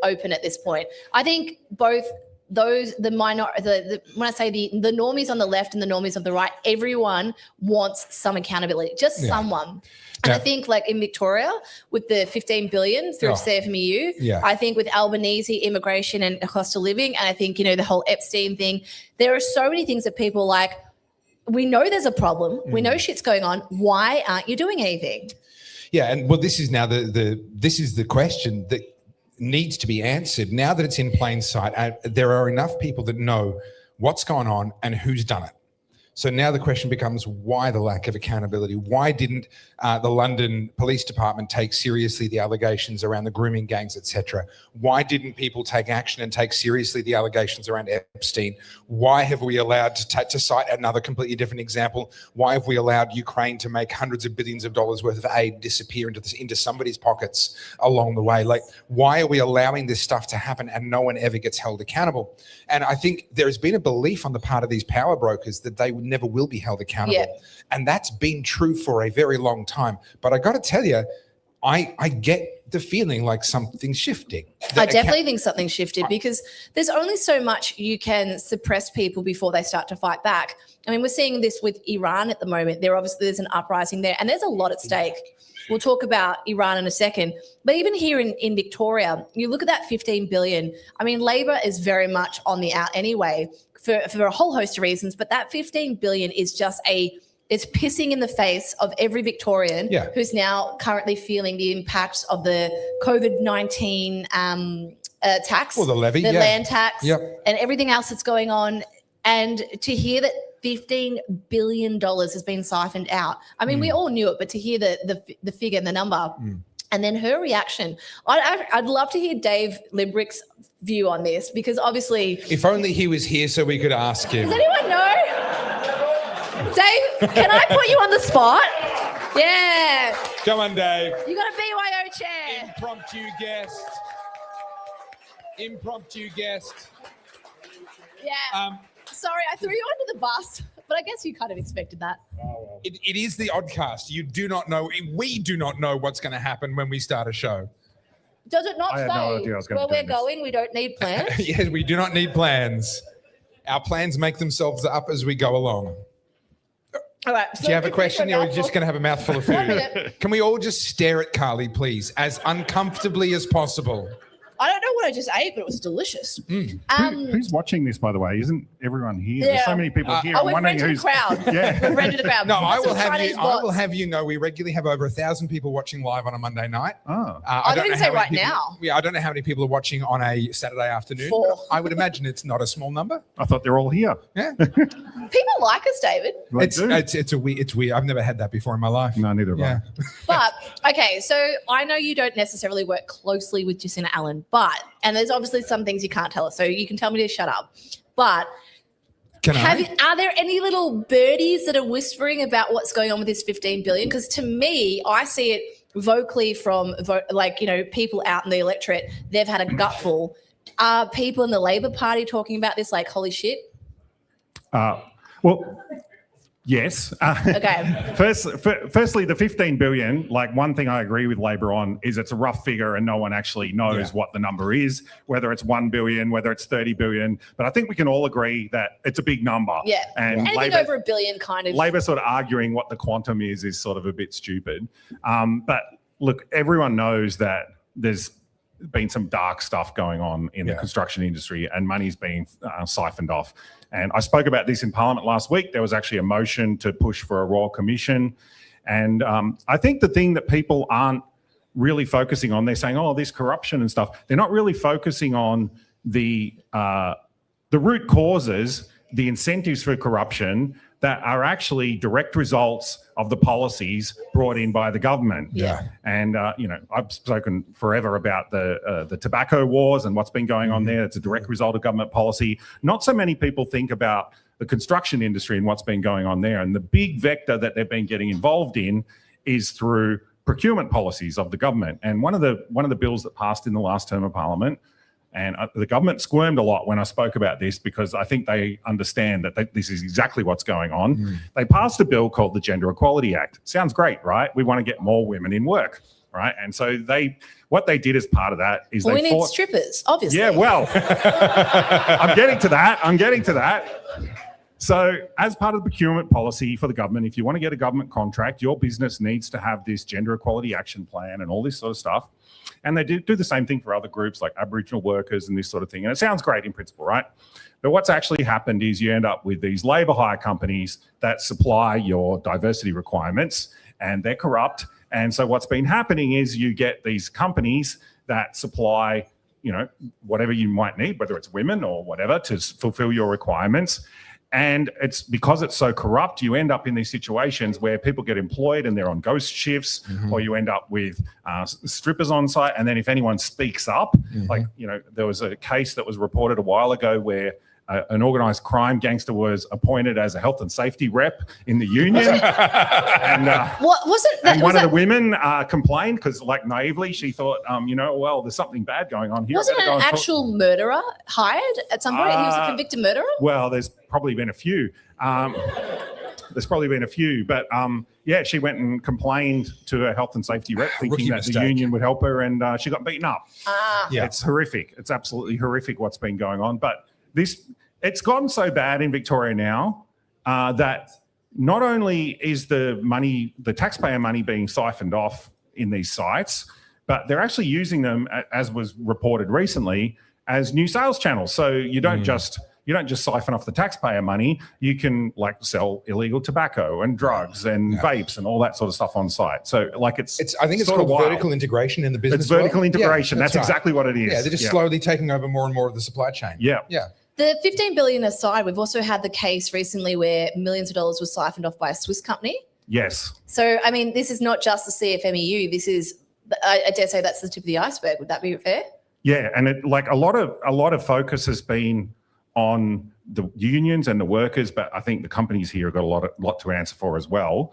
open at this point. I think both those, when I say the normies on the left and the normies on the right, everyone wants some accountability, just someone. And I think like in Victoria with the 15 billion through CFMEU, I think with Albanese immigration and cost of living, and I think, the whole Epstein thing, there are so many things that people like, we know there's a problem. We know shit's going on. Why aren't you doing anything? Yeah. And well, this is now this is the question that needs to be answered. Now that it's in plain sight, there are enough people that know what's gone on and who's done it. So now the question becomes, why the lack of accountability? Why didn't the London Police Department take seriously the allegations around the grooming gangs, etc.? Why didn't people take action and take seriously the allegations around Epstein? Why have we allowed, to cite another completely different example, why have we allowed Ukraine to make hundreds of billions of dollars worth of aid disappear into somebody's pockets along the way? Like, why are we allowing this stuff to happen and no one ever gets held accountable? And I think there's been a belief on the part of these power brokers that they never will be held accountable. Yeah. And that's been true for a very long time. But I got to tell you, I get the feeling like something's shifting. I definitely think something's shifted because there's only so much you can suppress people before they start to fight back. I mean, we're seeing this with Iran at the moment. There's an uprising there and there's a lot at stake. We'll talk about Iran in a second. But even here in Victoria, you look at that 15 billion. I mean, Labor is very much on the out anyway for a whole host of reasons. But that 15 billion is just it's pissing in the face of every Victorian who's now currently feeling the impacts of the COVID-19 tax. Well, the levy, the land tax, and everything else that's going on. And to hear that $15 billion has been siphoned out. I mean, we all knew it, but to hear the figure and the number, and then her reaction, I'd love to hear Dave Limbrick's view on this because obviously, if only he was here so we could ask him. Does anyone know? Dave, can I put you on the spot? Yeah. Come on, Dave. You got a BYO chair. Impromptu guest. Yeah. Sorry, I threw you under the bus, but I guess you kind of expected that. It is the Oddcast. You do not know. We do not know what's going to happen when we start a show. Does it not I had say no idea I was gonna where be we're doing this. going? We don't need plans. Yes, we do not need plans. Our plans make themselves up as we go along. All right. Do you have a question, or are we just going to have a mouthful of 1 food? minute. Can we all just stare at Carly, please, as uncomfortably as possible? I don't know what I just ate, but it was delicious. Who's watching this, by the way? Isn't everyone here? There's so many people here. Oh, I'm we've wondering rented a who's. crowd. Yeah. We've rented a crowd. No, I Some will have Chinese you. I will bots. have you know, we regularly have over 1,000 people watching live on a Monday night. Oh. I don't didn't know say how many right people- now. Yeah, I don't know how many people are watching on a Saturday afternoon. 4. but I would imagine it's not a small number. I thought they're all here. Yeah, People like us, David. They it's do. weird. I've never had that before in my life. No, neither have I. But okay, so I know you don't necessarily work closely with Jacinta Allen, and there's obviously some things you can't tell us, so you can tell me to shut up. But Can I? are there any little birdies that are whispering about what's going on with this 15 billion? Because to me, I see it vocally from people out in the electorate. They've had a gutful. Are people in the Labor Party talking about this like, holy shit? Well, yes. Okay. Firstly, the 15 billion, like one thing I agree with Labor on is it's a rough figure and no one actually knows what the number is, whether it's 1 billion, whether it's 30 billion. But I think we can all agree that it's a big number. Yeah. And Anything Labor, over $1 billion kind of. Labor sort of arguing what the quantum is sort of a bit stupid. But look, everyone knows that there's been some dark stuff going on in the construction industry and money's being siphoned off. And I spoke about this in Parliament last week. There was actually a motion to push for a Royal Commission. And I think the thing that people aren't really focusing on, they're saying, oh, this corruption and stuff. They're not really focusing on the root causes, the incentives for corruption that are actually direct results of the policies brought in by the government. Yeah. And, I've spoken forever about the tobacco wars and what's been going on there. It's a direct result of government policy. Not so many people think about the construction industry and what's been going on there. And the big vector that they've been getting involved in is through procurement policies of the government. And one of the bills that passed in the last term of Parliament, and the government squirmed a lot when I spoke about this because I think they understand that this is exactly what's going on. They passed a bill called the Gender Equality Act. Sounds great, right? We want to get more women in work, right? And so what they did as part of that is we need strippers, obviously. Yeah, well, I'm getting to that. So as part of the procurement policy for the government, if you want to get a government contract, your business needs to have this gender equality action plan and all this sort of stuff. And they do the same thing for other groups like Aboriginal workers and this sort of thing. And it sounds great in principle, right? But what's actually happened is you end up with these labour hire companies that supply your diversity requirements and they're corrupt. And so what's been happening is you get these companies that supply, whatever you might need, whether it's women or whatever, to fulfill your requirements. And it's because it's so corrupt, you end up in these situations where people get employed and they're on ghost shifts, or you end up with strippers on site. And then if anyone speaks up, like, there was a case that was reported a while ago where an organised crime gangster was appointed as a health and safety rep in the union. And what wasn't that? And one of the women complained because, like, naively, she thought, well, there's something bad going on here. Wasn't an actual murderer hired at some point? He was a convicted murderer? Well, there's probably been a few. But yeah, she went and complained to her health and safety rep, thinking that the union would help her, and she got beaten up. It's horrific. It's absolutely horrific what's been going on. But it's gotten so bad in Victoria now that not only is the taxpayer money being siphoned off in these sites, but they're actually using them, as was reported recently, as new sales channels. So you don't just siphon off the taxpayer money. You can, like, sell illegal tobacco and drugs and vapes and all that sort of stuff on site. So, like, I think it's called wild. vertical integration in the business. It's vertical world. integration. Yeah, that's right. exactly what it is. Yeah, they're just slowly taking over more and more of the supply chain. Yeah. The 15 billion aside, we've also had the case recently where millions of dollars was siphoned off by a Swiss company. Yes. So, I mean, this is not just the CFMEU. This is, I dare say, that's the tip of the iceberg. Would that be fair? Yeah, and a lot of focus has been on the unions and the workers, but I think the companies here have got a lot to answer for as well,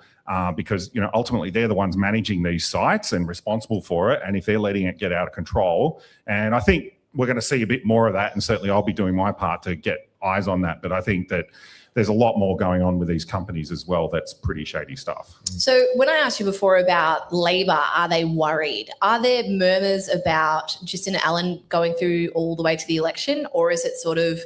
because ultimately they're the ones managing these sites and responsible for it. And if they're letting it get out of control, and I think we're going to see a bit more of that, and certainly I'll be doing my part to get eyes on that. But I think that there's a lot more going on with these companies as well. That's pretty shady stuff. So when I asked you before about Labor, are they worried? Are there murmurs about Jacinda Allen going through all the way to the election, or is it sort of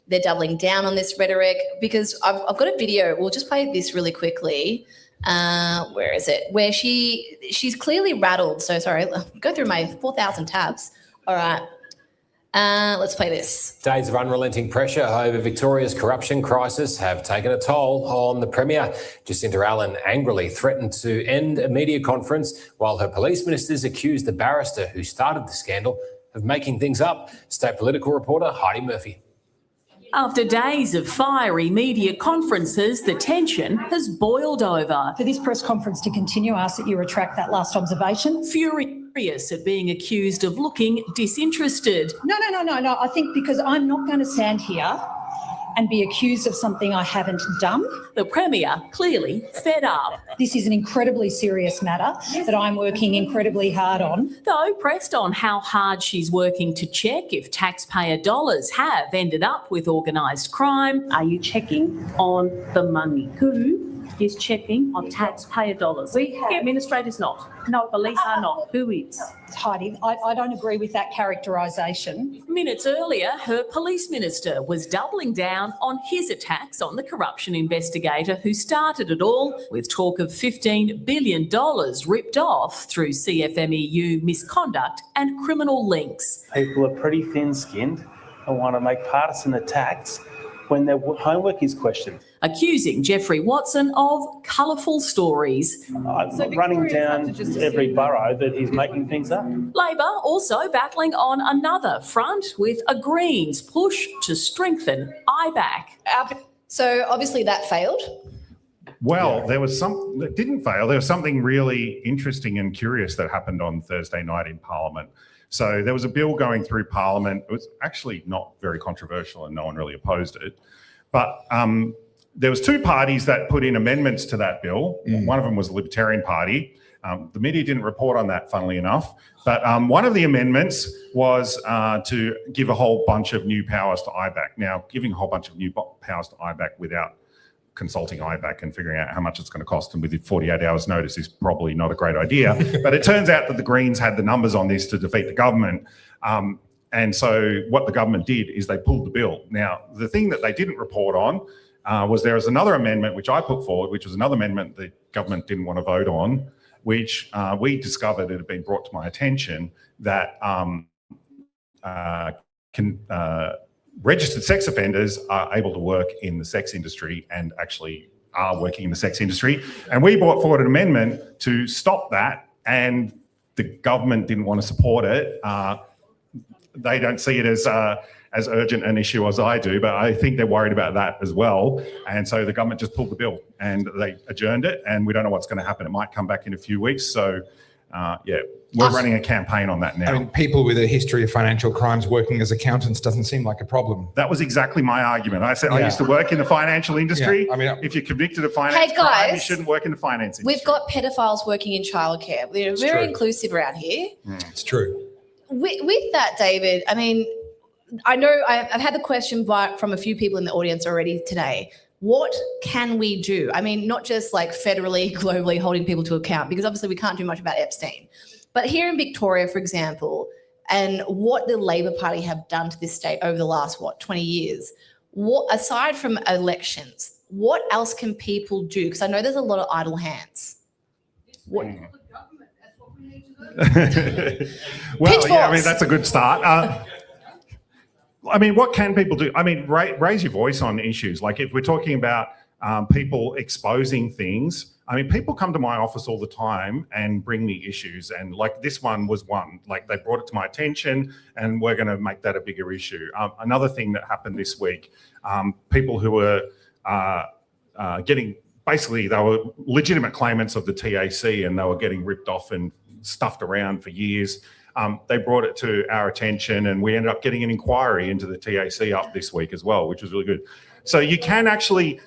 they're doubling down on this rhetoric? Because I've got a video. We'll just play this really quickly. Where is it? Where she's clearly rattled. So sorry, go through my 4,000 tabs. All right. Let's play this. Days of unrelenting pressure over Victoria's corruption crisis have taken a toll on the Premier. Jacinda Allen angrily threatened to end a media conference while her police ministers accused the barrister who started the scandal of making things up. State political reporter Heidi Murphy. After days of fiery media conferences, the tension has boiled over. For this press conference to continue, I ask that you retract that last observation. Furious at being accused of looking disinterested. No. I think because I'm not going to stand here and be accused of something I haven't done. The Premier clearly fed up. This is an incredibly serious matter that I'm working incredibly hard on. Though pressed on how hard she's working to check if taxpayer dollars have ended up with organised crime. Are you checking on the money? Who is checking on taxpayer dollars? We have. Administrators not. No, police are not. Who is? Heidi, I don't agree with that characterisation. Minutes earlier, her police minister was doubling down on his attacks on the corruption investigator who started it all, with talk of $15 billion ripped off through CFMEU misconduct and criminal links. People are pretty thin-skinned and want to make partisan attacks when their homework is questioned. Accusing Jeffrey Watson of colourful stories. I'm not running down every borough that he's making things up. Labor also battling on another front with a Greens push to strengthen IBAC. So obviously that failed. Well, there was some that didn't fail. There was something really interesting and curious that happened on Thursday night in Parliament. So there was a bill going through Parliament. It was actually not very controversial and no one really opposed it. But there was two parties that put in amendments to that bill. One of them was the Libertarian Party. The media didn't report on that, funnily enough. But one of the amendments was to give a whole bunch of new powers to IBAC. Now, giving a whole bunch of new powers to IBAC without consulting IBAC and figuring out how much it's going to cost them within 48 hours notice is probably not a great idea. But it turns out that the Greens had the numbers on this to defeat the government. And so what the government did is they pulled the bill. Now, the thing that they didn't report on was there was another amendment which I put forward, which was another amendment the government didn't want to vote on, which we discovered it had been brought to my attention that registered sex offenders are able to work in the sex industry and actually are working in the sex industry. And we brought forward an amendment to stop that, and the government didn't want to support it. They don't see it as urgent an issue as I do, but I think they're worried about that as well. And so the government just pulled the bill and they adjourned it, and we don't know what's going to happen. It might come back in a few weeks. So, we're running a campaign on that now. I mean, people with a history of financial crimes working as accountants doesn't seem like a problem. That was exactly my argument. I said I used to work in the financial industry. Yeah, I mean, if you're convicted of finance crime, you shouldn't work in the finance industry. We've got pedophiles working in childcare. We're very inclusive around here. It's true. With that, David, I mean, I know I've had the question from a few people in the audience already today. What can we do? I mean, not just like federally, globally holding people to account, because obviously we can't do much about Epstein. But here in Victoria, for example, and what the Labor Party have done to this state over the last, 20 years, aside from elections, what else can people do? Because I know there's a lot of idle hands. Well, yeah, I mean, that's a good start. I mean, what can people do? I mean, raise your voice on issues. Like if we're talking about people exposing things, I mean, people come to my office all the time and bring me issues. And like this one was one, like they brought it to my attention and we're going to make that a bigger issue. Another thing that happened this week, people who were getting, basically they were legitimate claimants of the TAC and they were getting ripped off and stuffed around for years. They brought it to our attention and we ended up getting an inquiry into the TAC up this week as well, which was really good. So you can actually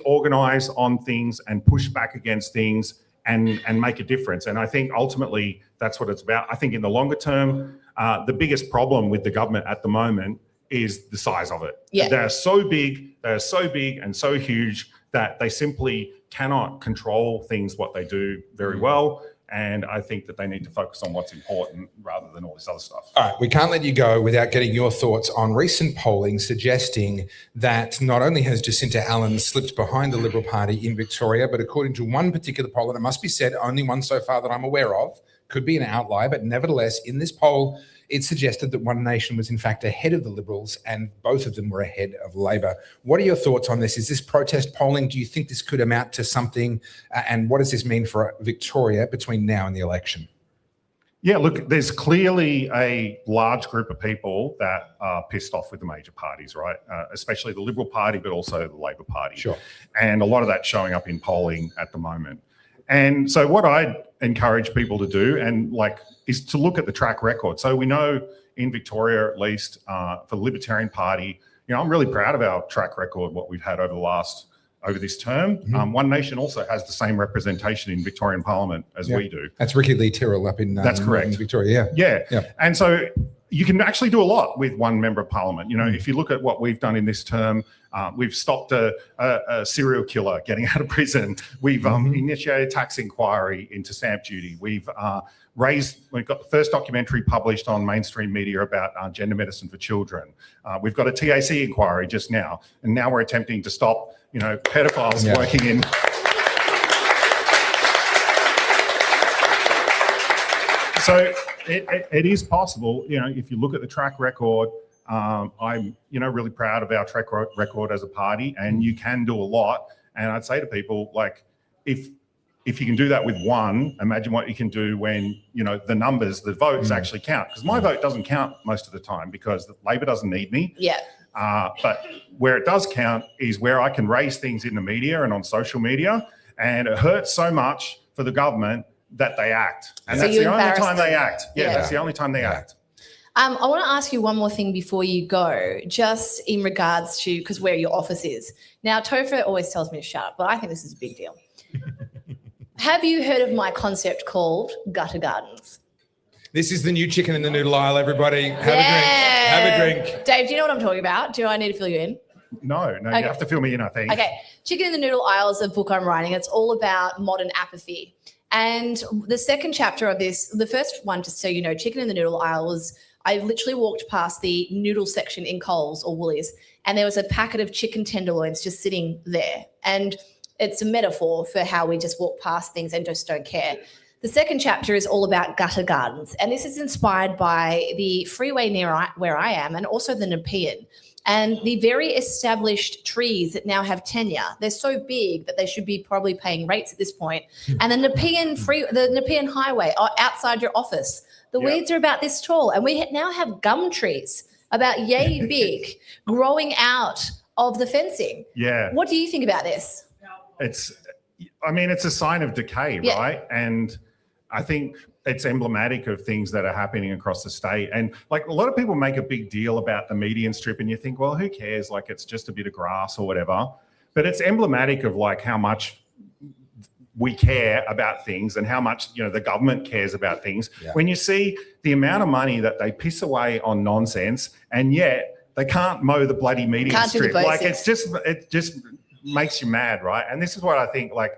organise on things and push back against things and make a difference. And I think ultimately that's what it's about. I think in the longer term, the biggest problem with the government at the moment is the size of it. Yeah. They're so big and so huge that they simply cannot control things what they do very well. And I think that they need to focus on what's important rather than all this other stuff. All right, we can't let you go without getting your thoughts on recent polling suggesting that not only has Jacinta Allen slipped behind the Liberal Party in Victoria, but according to one particular poll, and it must be said, only one so far that I'm aware of, could be an outlier, but nevertheless, in this poll, it suggested that One Nation was in fact ahead of the Liberals and both of them were ahead of Labor. What are your thoughts on this? Is this protest polling? Do you think this could amount to something? And what does this mean for Victoria between now and the election? Yeah, look, there's clearly a large group of people that are pissed off with the major parties, right? Especially the Liberal Party, but also the Labor Party. Sure. And a lot of that's showing up in polling at the moment. And so what I encourage people to do is to look at the track record. So we know in Victoria, at least for the Libertarian Party, I'm really proud of our track record, what we've had over this term. Mm-hmm. One Nation also has the same representation in Victorian Parliament as we do. That's Ricky Lee Tyrrell up in That's correct. in Victoria. Yeah. Yeah. And so you can actually do a lot with one member of Parliament. If you look at what we've done in this term, we've stopped a serial killer getting out of prison. We've initiated tax inquiry into stamp duty. We've got the first documentary published on mainstream media about gender medicine for children. We've got a TAC inquiry just now, and now we're attempting to stop, pedophiles working in. So it is possible, if you look at the track record. I'm, really proud of our track record as a party, and you can do a lot. And I'd say to people, if you can do that with one, imagine what you can do when, the numbers, the votes actually count. Because my vote doesn't count most of the time because Labor doesn't need me. Yeah. But where it does count is where I can raise things in the media and on social media. And it hurts so much for the government that they act. And that's the only time they act. Yeah, that's the only time they act. I want to ask you one more thing before you go, just in regards to, because where your office is. Now, Topher always tells me to shut up, but I think this is a big deal. Have you heard of my concept called gutter gardens? This is the new chicken in the noodle aisle, everybody. Have a drink. Dave, do you know what I'm talking about? Do I need to fill you in? No, Okay. You have to fill me in, I think. Okay. Chicken in the Noodle Aisle is a book I'm writing. It's all about modern apathy. And the second chapter of this, the first one, just so you know, Chicken in the Noodle Aisle was, I literally walked past the noodle section in Coles or Woolies, and there was a packet of chicken tenderloins just sitting there. And it's a metaphor for how we just walk past things and just don't care. The second chapter is all about gutter gardens. And this is inspired by the freeway near where I am and also the Nepean. And the very established trees that now have tenure, they're so big that they should be probably paying rates at this point. And the Nepean Highway outside your office, the weeds are about this tall. And we now have gum trees about yay big growing out of the fencing. Yeah. What do you think about this? It's a sign of decay, Yeah. right? And I think it's emblematic of things that are happening across the state. And like a lot of people make a big deal about the median strip and you think, well, who cares? Like it's just a bit of grass or whatever. But it's emblematic of like how much we care about things and how much, the government cares about things. Yeah. When you see the amount of money that they piss away on nonsense and yet they can't mow the bloody median Can't do the strip. Like basics. it just makes you mad, right? And this is what I think like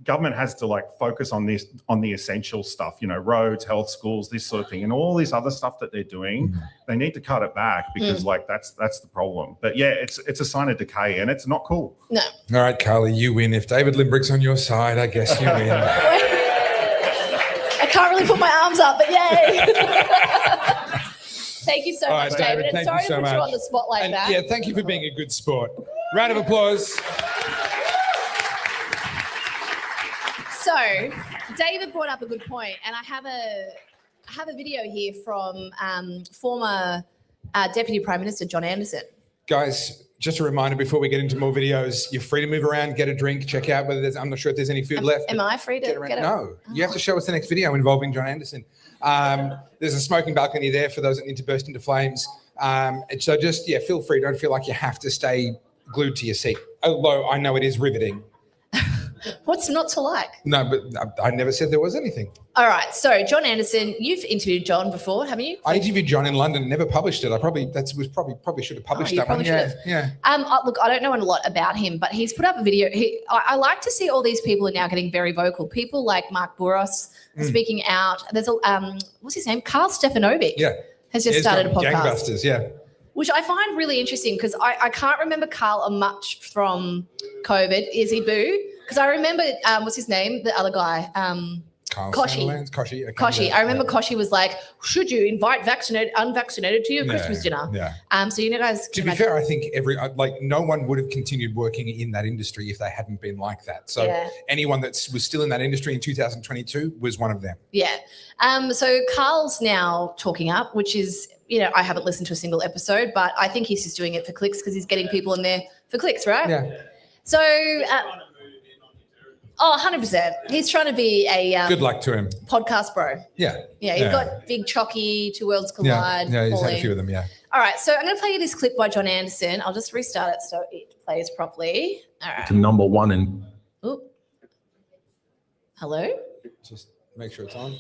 government has to like focus on the essential stuff, roads, health, schools, this sort of thing, and all this other stuff that they're doing. They need to cut it back because like that's the problem. But yeah, it's a sign of decay and it's not cool. No. All right, Carly, you win. If David Limbrick's on your side, I guess you win. I can't really put my arms up, but yay. Thank you so All much, right, David. And thank sorry you so to put you much. on the spot like And that. yeah, thank you for being a good sport. Round of applause. So, David brought up a good point, and I have a video here from former Deputy Prime Minister John Anderson. Guys, just a reminder before we get into more videos, you're free to move around, get a drink, check out whether I'm not sure if there's any food left. Am I free to Get around. get it? No, you have to show us the next video involving John Anderson. There's a smoking balcony there for those that need to burst into flames. And so just, feel free. Don't feel like you have to stay glued to your seat. Although I know it is riveting. What's not to like? No, but I never said there was anything. All right. So, John Anderson, you've interviewed John before, haven't you? I interviewed John in London, never published it. I probably should have published you that one. probably should have. Yeah. Look, I don't know a lot about him, but he's put up a video. I like to see all these people are now getting very vocal. People like Mark Bouros speaking out. There's a what's his name? Carl Stefanovic. Yeah. Has just started a podcast. Gangbusters, yeah. Which I find really interesting because I can't remember Carl much from COVID. Is he boo? Because I remember, what's his name? The other guy. Koshi. Koshi. Okay, Koshi. yeah, I remember Koshi was like, should you invite unvaccinated to your Christmas dinner? Yeah. So guys. To be fair, I think no one would have continued working in that industry if they hadn't been like that. So anyone that was still in that industry in 2022 was one of them. Yeah. So Carl's now talking up, which is, I haven't listened to a single episode, but I think he's just doing it for clicks because he's getting people in there for clicks, right? Yeah. So, 100%. He's trying to be a good luck to him. Podcast bro. Yeah. Yeah, you've got Big Chalky, Two Worlds Collide. Yeah, he's had a Pauline. few of them, yeah. All right, so I'm going to play you this clip by John Anderson. I'll just restart it so it plays properly. All right. To number one in. Ooh. Hello? Just make sure it's on.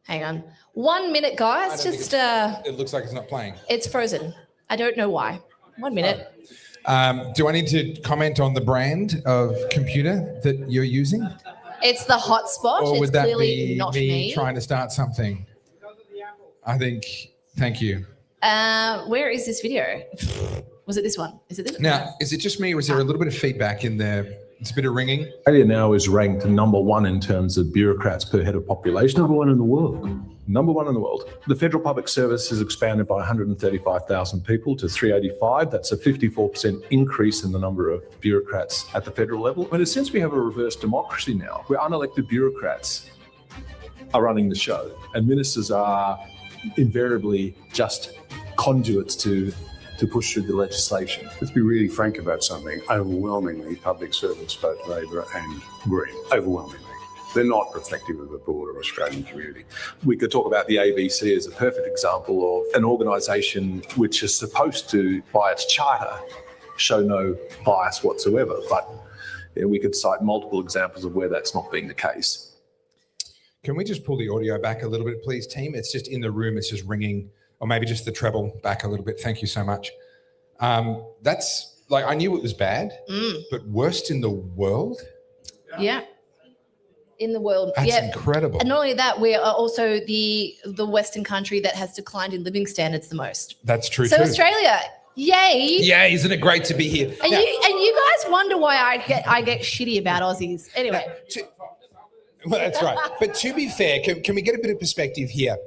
Hang on. 1 minute, guys. Just it looks like it's not playing. It's frozen. I don't know why. 1 minute. Do I need to comment on the brand of computer that you're using? It's the hotspot. Or It's would that clearly be not me me. trying to start something? Thank you. Where is this video? Was it this one? Is it this one? Now, is it just me or is there a little bit of feedback in there? It's a bit of ringing. Australia now is ranked number one in terms of bureaucrats per head of population. Number one in the world. Number one in the world. The Federal Public Service has expanded by 135,000 people to 385. That's a 54% increase in the number of bureaucrats at the federal level. But since we have a reverse democracy now, where unelected bureaucrats are running the show and ministers are invariably just conduits to push through the legislation. Let's be really frank about something. Overwhelmingly, public servants, both Labor and Green, overwhelmingly. They're not reflective of the broader Australian community. We could talk about the ABC as a perfect example of an organisation which is supposed to, by its charter, show no bias whatsoever. But we could cite multiple examples of where that's not being the case. Can we just pull the audio back a little bit, please, team? It's just in the room, it's just ringing, or maybe just the treble back a little bit. Thank you so much. That's like, I knew it was bad, but worst in the world? Yeah. In the world. That's yeah. incredible. And not only that, we are also the Western country that has declined in living standards the most. That's true So too. Australia, yay. Yeah, isn't it great to be here? And Now- you guys wonder why I get shitty about Aussies. Anyway. Well, that's right. But to be fair, can we get a bit of perspective here?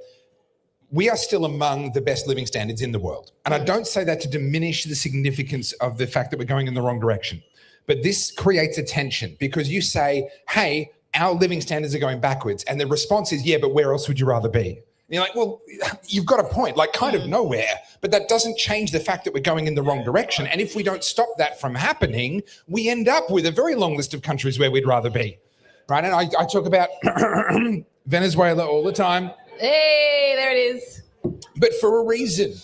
We are still among the best living standards in the world. And I don't say that to diminish the significance of the fact that we're going in the wrong direction. But this creates a tension because you say, hey, our living standards are going backwards. And the response is, yeah, but where else would you rather be? And you're like, well, you've got a point, like kind of nowhere, but that doesn't change the fact that we're going in the wrong direction. And if we don't stop that from happening, we end up with a very long list of countries where we'd rather be, right? And I talk about Venezuela all the time. Hey, there it is. But for a reason.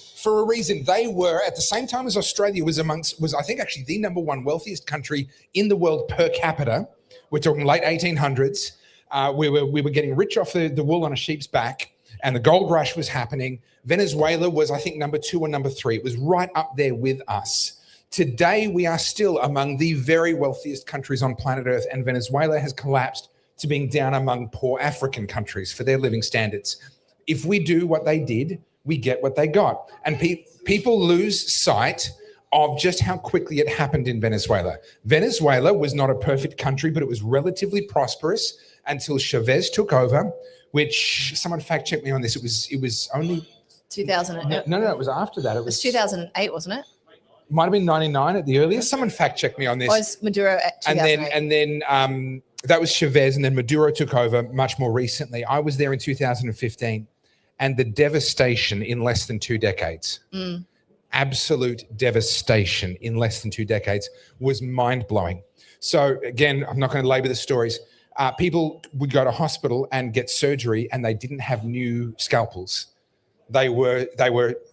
They were, at the same time as Australia was I think actually the number one wealthiest country in the world per capita. We're talking late 1800s. We were getting rich off the wool on a sheep's back, and the gold rush was happening. Venezuela was, I think, number 2 or number 3. It was right up there with us. Today, we are still among the very wealthiest countries on planet Earth, and Venezuela has collapsed to being down among poor African countries for their living standards. If we do what they did, we get what they got. And people lose sight of just how quickly it happened in Venezuela. Venezuela was not a perfect country, but it was relatively prosperous until Chavez took over, which someone fact checked me on this. It was only 2000. No, it was after that. It was 2008, wasn't it? Might have been 99 at the earliest. Someone fact checked me on this. Was Maduro at 2008? And then that was Chavez, and then Maduro took over much more recently. I was there in 2015, and the devastation in less than 2 decades. Absolute devastation in less than 2 decades was mind-blowing. So again, I'm not going to labor the stories. People would go to hospital and get surgery, and they didn't have new scalpels. They were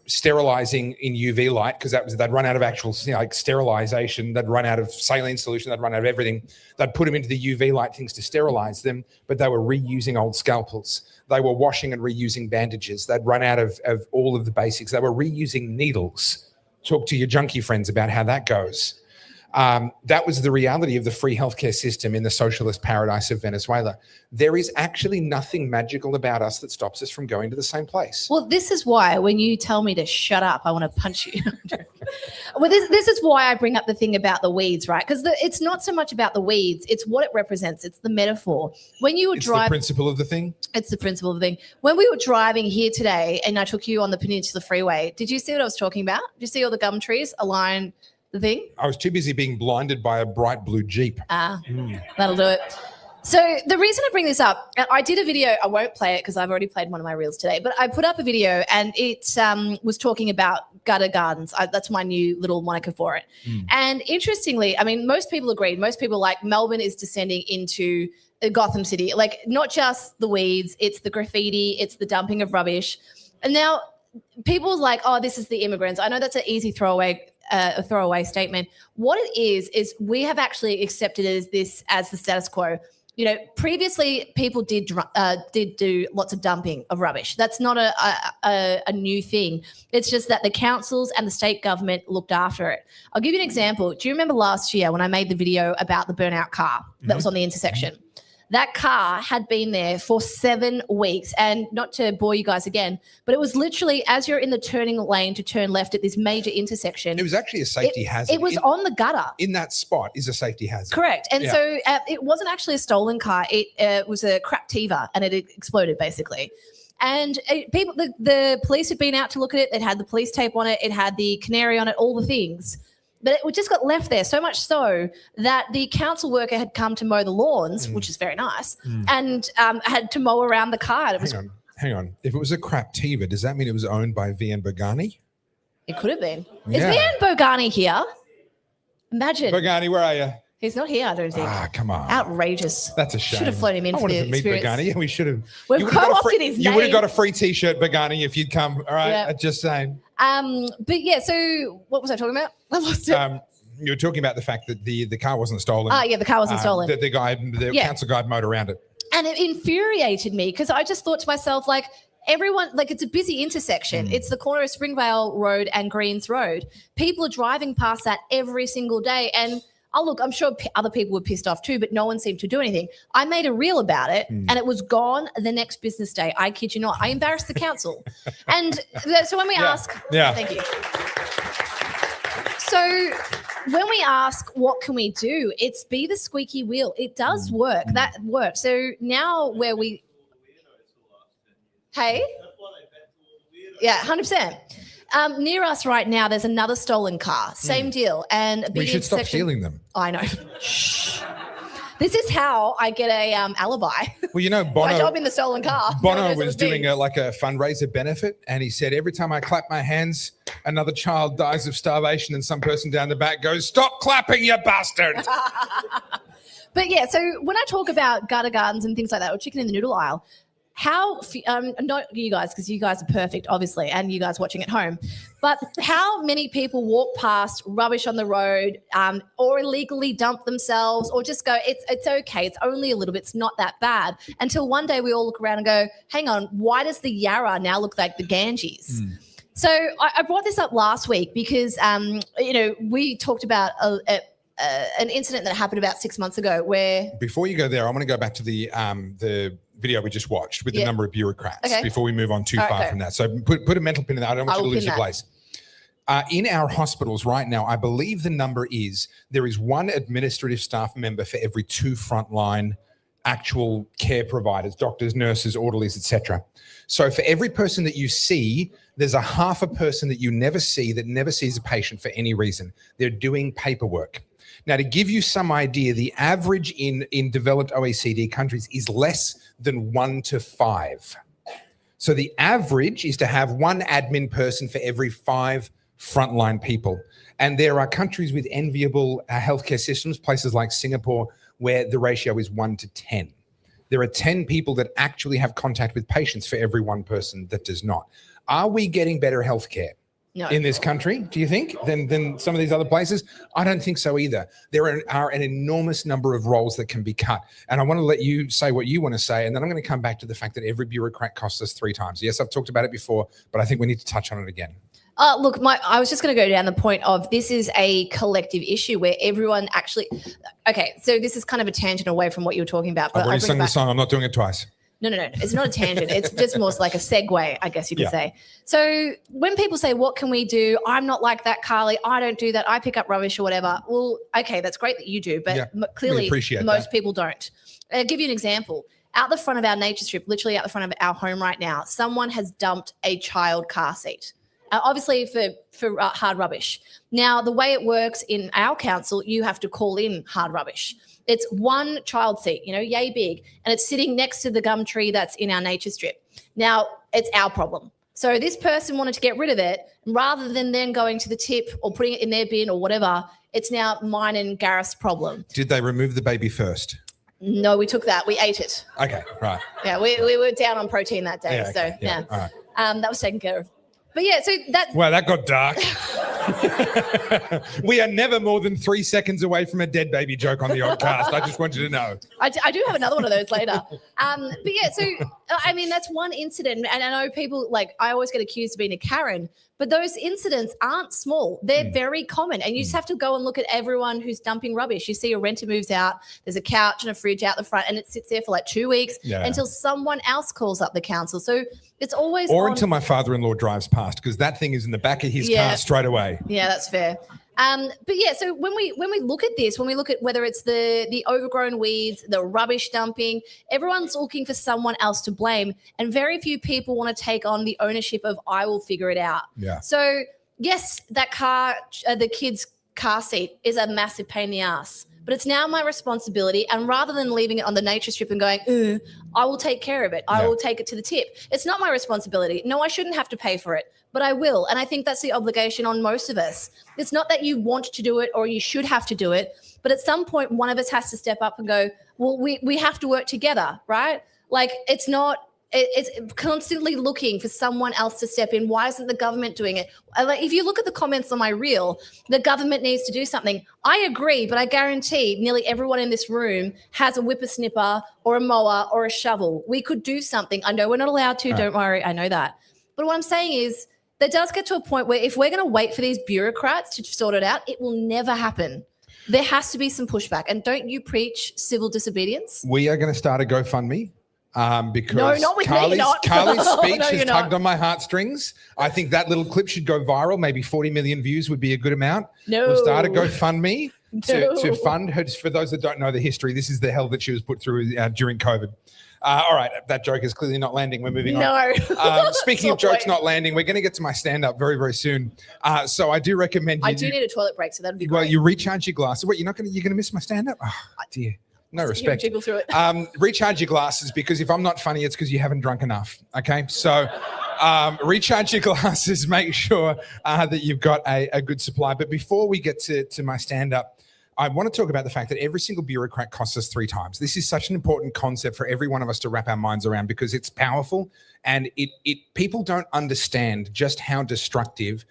sterilizing in UV light because they'd run out of actual sterilization. They'd run out of saline solution. They'd run out of everything. They'd put them into the UV light things to sterilize them, but they were reusing old scalpels. They were washing and reusing bandages. They'd run out of all of the basics. They were reusing needles. Talk to your junkie friends about how that goes. That was the reality of the free healthcare system in the socialist paradise of Venezuela. There is actually nothing magical about us that stops us from going to the same place. Well, this is why when you tell me to shut up, I want to punch you. Well, this is why I bring up the thing about the weeds, right? Because it's not so much about the weeds. It's what it represents. It's the metaphor. When you were driving... It's the principle of the thing? It's the principle of the thing. When we were driving here today and I took you on the Peninsula Freeway, did you see what I was talking about? Did you see all the gum trees aligned the thing? I was too busy being blinded by a bright blue Jeep. That'll do it. So the reason I bring this up, I did a video, I won't play it because I've already played one of my reels today, but I put up a video and it was talking about gutter gardens. That's my new little moniker for it. And interestingly, I mean, most people agreed. Most people like Melbourne is descending into Gotham City. Like not just the weeds, it's the graffiti, it's the dumping of rubbish. And now people's like, oh, this is the immigrants. I know that's an easy throwaway statement. What it is we have actually accepted this as the status quo. You know, previously people did do lots of dumping of rubbish. That's not a new thing. It's just that the councils and the state government looked after it. I'll give you an example. Do you remember last year when I made the video about the burnout car that was on the intersection? That car had been there for 7 weeks. And not to bore you guys again, but it was literally as you're in the turning lane to turn left at this major intersection. It was actually a safety hazard. It was on the gutter. In that spot is a safety hazard. Correct. And so it wasn't actually a stolen car. It was a Craptiva and it exploded basically. And the police had been out to look at it. It had the police tape on it. It had the canary on it, all the things. But it just got left there, so much so that the council worker had come to mow the lawns, which is very nice, and had to mow around the car. It was, Hang on. If it was a Craptiva, does that mean it was owned by Vian Bogani? It could have been. Yeah. Is Vian Bogani here? Imagine. Bogani, where are you? He's not here, I don't think. Come on. Outrageous. That's a shame. Should have flown him in I for the wanted to meet experience. Bogani. Yeah, we should have. We've co-opted his name. You would have got a free T-shirt, Bogani, if you'd come. All right, Yeah. just saying. But yeah, so what was I talking about? I lost it. You were talking about the fact that the car wasn't stolen. Yeah, the car wasn't stolen. The council guy mowed around it. And it infuriated me because I just thought to myself, like, everyone, like, it's a busy intersection. It's the corner of Springvale Road and Greens Road. People are driving past that every single day. And look, I'm sure other people were pissed off too, but no one seemed to do anything. I made a reel about it and it was gone the next business day. I kid you not. I embarrassed the council. And so when we ask, thank you. So when we ask, what can we do? It's be the squeaky wheel. It does work. That works. So now hey? Yeah, 100%. Near us right now, there's another stolen car. Same deal. And We should stop stealing them. I know. Shh. This is how I get a alibi. Well, you know, My job in the stolen car. No one Bono knows it was me. doing a fundraiser benefit, and he said, every time I clap my hands, another child dies of starvation, and some person down the back goes, "Stop clapping, you bastard!" But yeah, so when I talk about gutter gardens and things like that, or chicken in the noodle aisle, not you guys, because you guys are perfect, obviously, and you guys watching at home, but how many people walk past rubbish on the road or illegally dump themselves or just go, it's okay, it's only a little bit, it's not that bad, until one day we all look around and go, hang on, why does the Yarra now look like the Ganges? So I brought this up last week because, we talked about an incident that happened about 6 months ago where... Before you go there, I want to go back to the video we just watched with the number of bureaucrats before we move on too far from that. So put a mental pin in that. I don't want you to lose your place. In our hospitals right now, I believe the number is there is one administrative staff member for every 2 frontline actual care providers, doctors, nurses, orderlies, etc. So for every person that you see, there's a half a person that you never see that never sees a patient for any reason. They're doing paperwork. Now, to give you some idea, the average in developed OECD countries is less than 1 to 5. So the average is to have 1 admin person for every 5 frontline people. And there are countries with enviable healthcare systems, places like Singapore, where the ratio is 1 to 10. There are 10 people that actually have contact with patients for every 1 person that does not. Are we getting better healthcare? No. In this country, do you think, than some of these other places? I don't think so either. There are an enormous number of roles that can be cut. And I want to let you say what you want to say, and then I'm going to come back to the fact that every bureaucrat costs us 3 times. Yes, I've talked about it before, but I think we need to touch on it again. Look, I was just going to go down the point of this is a collective issue where everyone actually... Okay, so this is kind of a tangent away from what you were talking about. But I've already sung the song. I'm not doing it twice. No. It's not a tangent. It's just more like a segue, I guess you could say. So when people say, what can we do? I'm not like that, Carly. I don't do that. I pick up rubbish or whatever. Well, okay, that's great that you do, but clearly most people don't. I'll give you an example. Out the front of our nature strip, literally out the front of our home right now, someone has dumped a child car seat. Obviously for hard rubbish. Now, the way it works in our council, you have to call in hard rubbish. It's 1 child seat, yay big, and it's sitting next to the gum tree that's in our nature strip. Now, it's our problem. So this person wanted to get rid of it, and rather than then going to the tip or putting it in their bin or whatever, it's now mine and Gareth's problem. Did they remove the baby first? No, we took that. We ate it. Okay, right. Yeah, we were down on protein that day. Yeah, okay, yeah. All right. That was taken care of. But yeah, so that's... Well, that got dark. We are never more than 3 seconds away from a dead baby joke on the Oddcast. I just want you to know. I do have another one of those later. But yeah, so, I mean, that's one incident. And I know people, I always get accused of being a Karen, but those incidents aren't small. They're very common. And you just have to go and look at everyone who's dumping rubbish. You see a renter moves out, there's a couch and a fridge out the front, and it sits there for 2 weeks until someone else calls up the council. So it's always until my father-in-law drives past, because that thing is in the back of his car straight away. Yeah, that's fair. But yeah, so when we look at this, when we look at whether it's the overgrown weeds, the rubbish dumping, everyone's looking for someone else to blame, and very few people want to take on the ownership of I will figure it out. Yeah. So yes, that the kid's car seat is a massive pain in the ass. But it's now my responsibility. And rather than leaving it on the nature strip and going, I will take care of it. I will take it to the tip. It's not my responsibility. No, I shouldn't have to pay for it, but I will. And I think that's the obligation on most of us. It's not that you want to do it or you should have to do it, but at some point, one of us has to step up and go, well, we have to work together, right? It's constantly looking for someone else to step in. Why isn't the government doing it? If you look at the comments on my reel, the government needs to do something. I agree, but I guarantee nearly everyone in this room has a whippersnipper or a mower or a shovel. We could do something. I know we're not allowed to. Don't worry. I know that. But what I'm saying is there does get to a point where if we're going to wait for these bureaucrats to sort it out, it will never happen. There has to be some pushback. And don't you preach civil disobedience? We are going to start a GoFundMe. Because no, not with me, not. Carly's speech has tugged on my heartstrings. I think that little clip should go viral. Maybe 40 million views would be a good amount. No. We'll start a GoFundMe to fund her. For those that don't know the history, this is the hell that she was put through during COVID. All right, that joke is clearly not landing. We're moving on. Speaking of jokes not landing, we're going to get to my stand-up very, very soon. So I do recommend you... I do need a toilet break, so that'd be great. Well, you recharge your glasses. What, you're going to miss my stand-up? Oh, dear. No Hear him respect. jiggle through it. Recharge your glasses, because if I'm not funny, it's because you haven't drunk enough. Okay, so recharge your glasses. Make sure that you've got a good supply. But before we get to my stand-up, I want to talk about the fact that every single bureaucrat costs us 3 times. This is such an important concept for every one of us to wrap our minds around, because it's powerful, and people don't understand just how destructive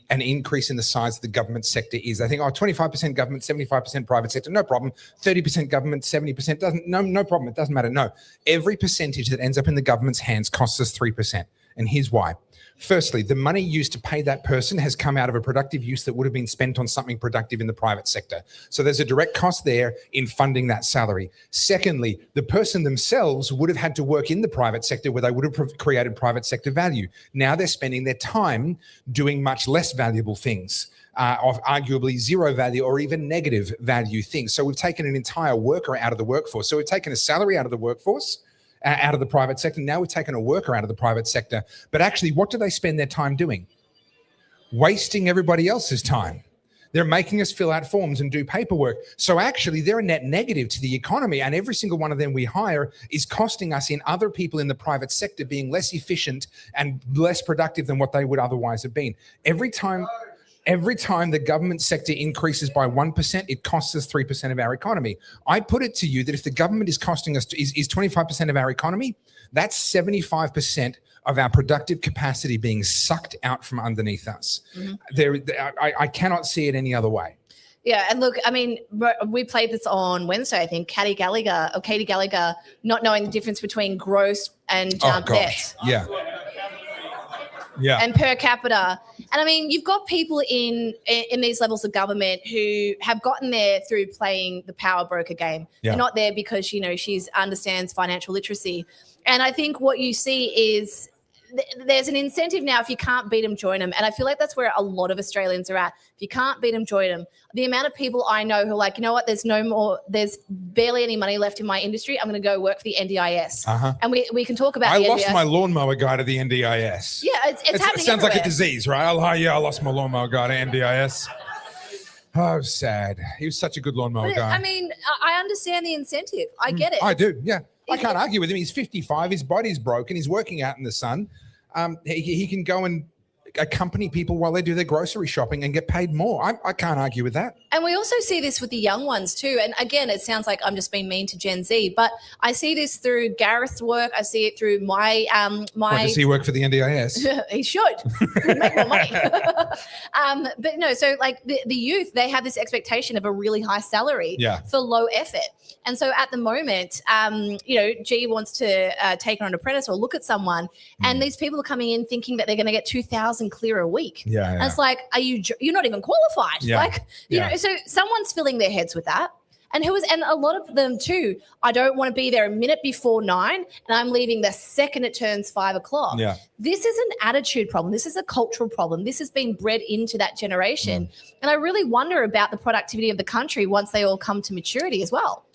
an increase in the size of the government sector is. They think, 25% government, 75% private sector, no problem. 30% government, 70% no problem. It doesn't matter. No, every percentage that ends up in the government's hands costs us 3%. And here's why. Firstly, the money used to pay that person has come out of a productive use that would have been spent on something productive in the private sector. So there's a direct cost there in funding that salary. Secondly, the person themselves would have had to work in the private sector where they would have created private sector value. Now they're spending their time doing much less valuable things, of arguably zero value or even negative value things. So we've taken an entire worker out of the workforce. So we've taken a salary out of the workforce, out of the private sector. Now we've taken a worker out of the private sector. But actually, what do they spend their time doing? Wasting everybody else's time. They're making us fill out forms and do paperwork. So actually, they're a net negative to the economy. And every single one of them we hire is costing us in other people in the private sector being less efficient and less productive than what they would otherwise have been. Every time the government sector increases by 1%, it costs us 3% of our economy. I put it to you that if the government is costing us is 25% of our economy, that's 75% of our productive capacity being sucked out from underneath us. I cannot see it any other way. Yeah, and look, I mean, we played this on Wednesday, I think. Katie Gallagher not knowing the difference between gross and debt. Yeah. And per capita. And I mean, you've got people in these levels of government who have gotten there through playing the power broker game. Yeah. They're not there because, she understands financial literacy. And I think what you see is there's an incentive now. If you can't beat them, join them. And I feel like that's where a lot of Australians are at. If you can't beat them, join them. The amount of people I know who are like, you know what, there's barely any money left in my industry. I'm going to go work for the NDIS. And we can talk about I the lost NDIS. my lawnmower guy to the NDIS. Yeah, it's happening. It sounds like a everywhere. disease, right? I lost my lawnmower guy to NDIS. Oh, sad. He was such a good lawnmower But guy. I mean, I understand the incentive. I get it. I do, yeah. I can't argue with him. He's 55. His body's broken. He's working out in the sun. He can go and accompany people while they do their grocery shopping and get paid more. I can't argue with that. And we also see this with the young ones too. And again, it sounds like I'm just being mean to Gen Z, but I see this through Gareth's work. I see it through my Does he work for the NDIS? He should make more money. But no, so like the youth, they have this expectation of a really high salary for low effort. And so at the moment, G wants to take on an apprentice or look at someone, and these people are coming in thinking that they're going to get 2,000 clear a week. And it's like, you're not even qualified. So someone's filling their heads with that. And a lot of them too, I don't want to be there a minute before 9 and I'm leaving the second it turns 5 o'clock. Yeah. This is an attitude problem. This is a cultural problem. This has been bred into that generation. And I really wonder about the productivity of the country once they all come to maturity as well.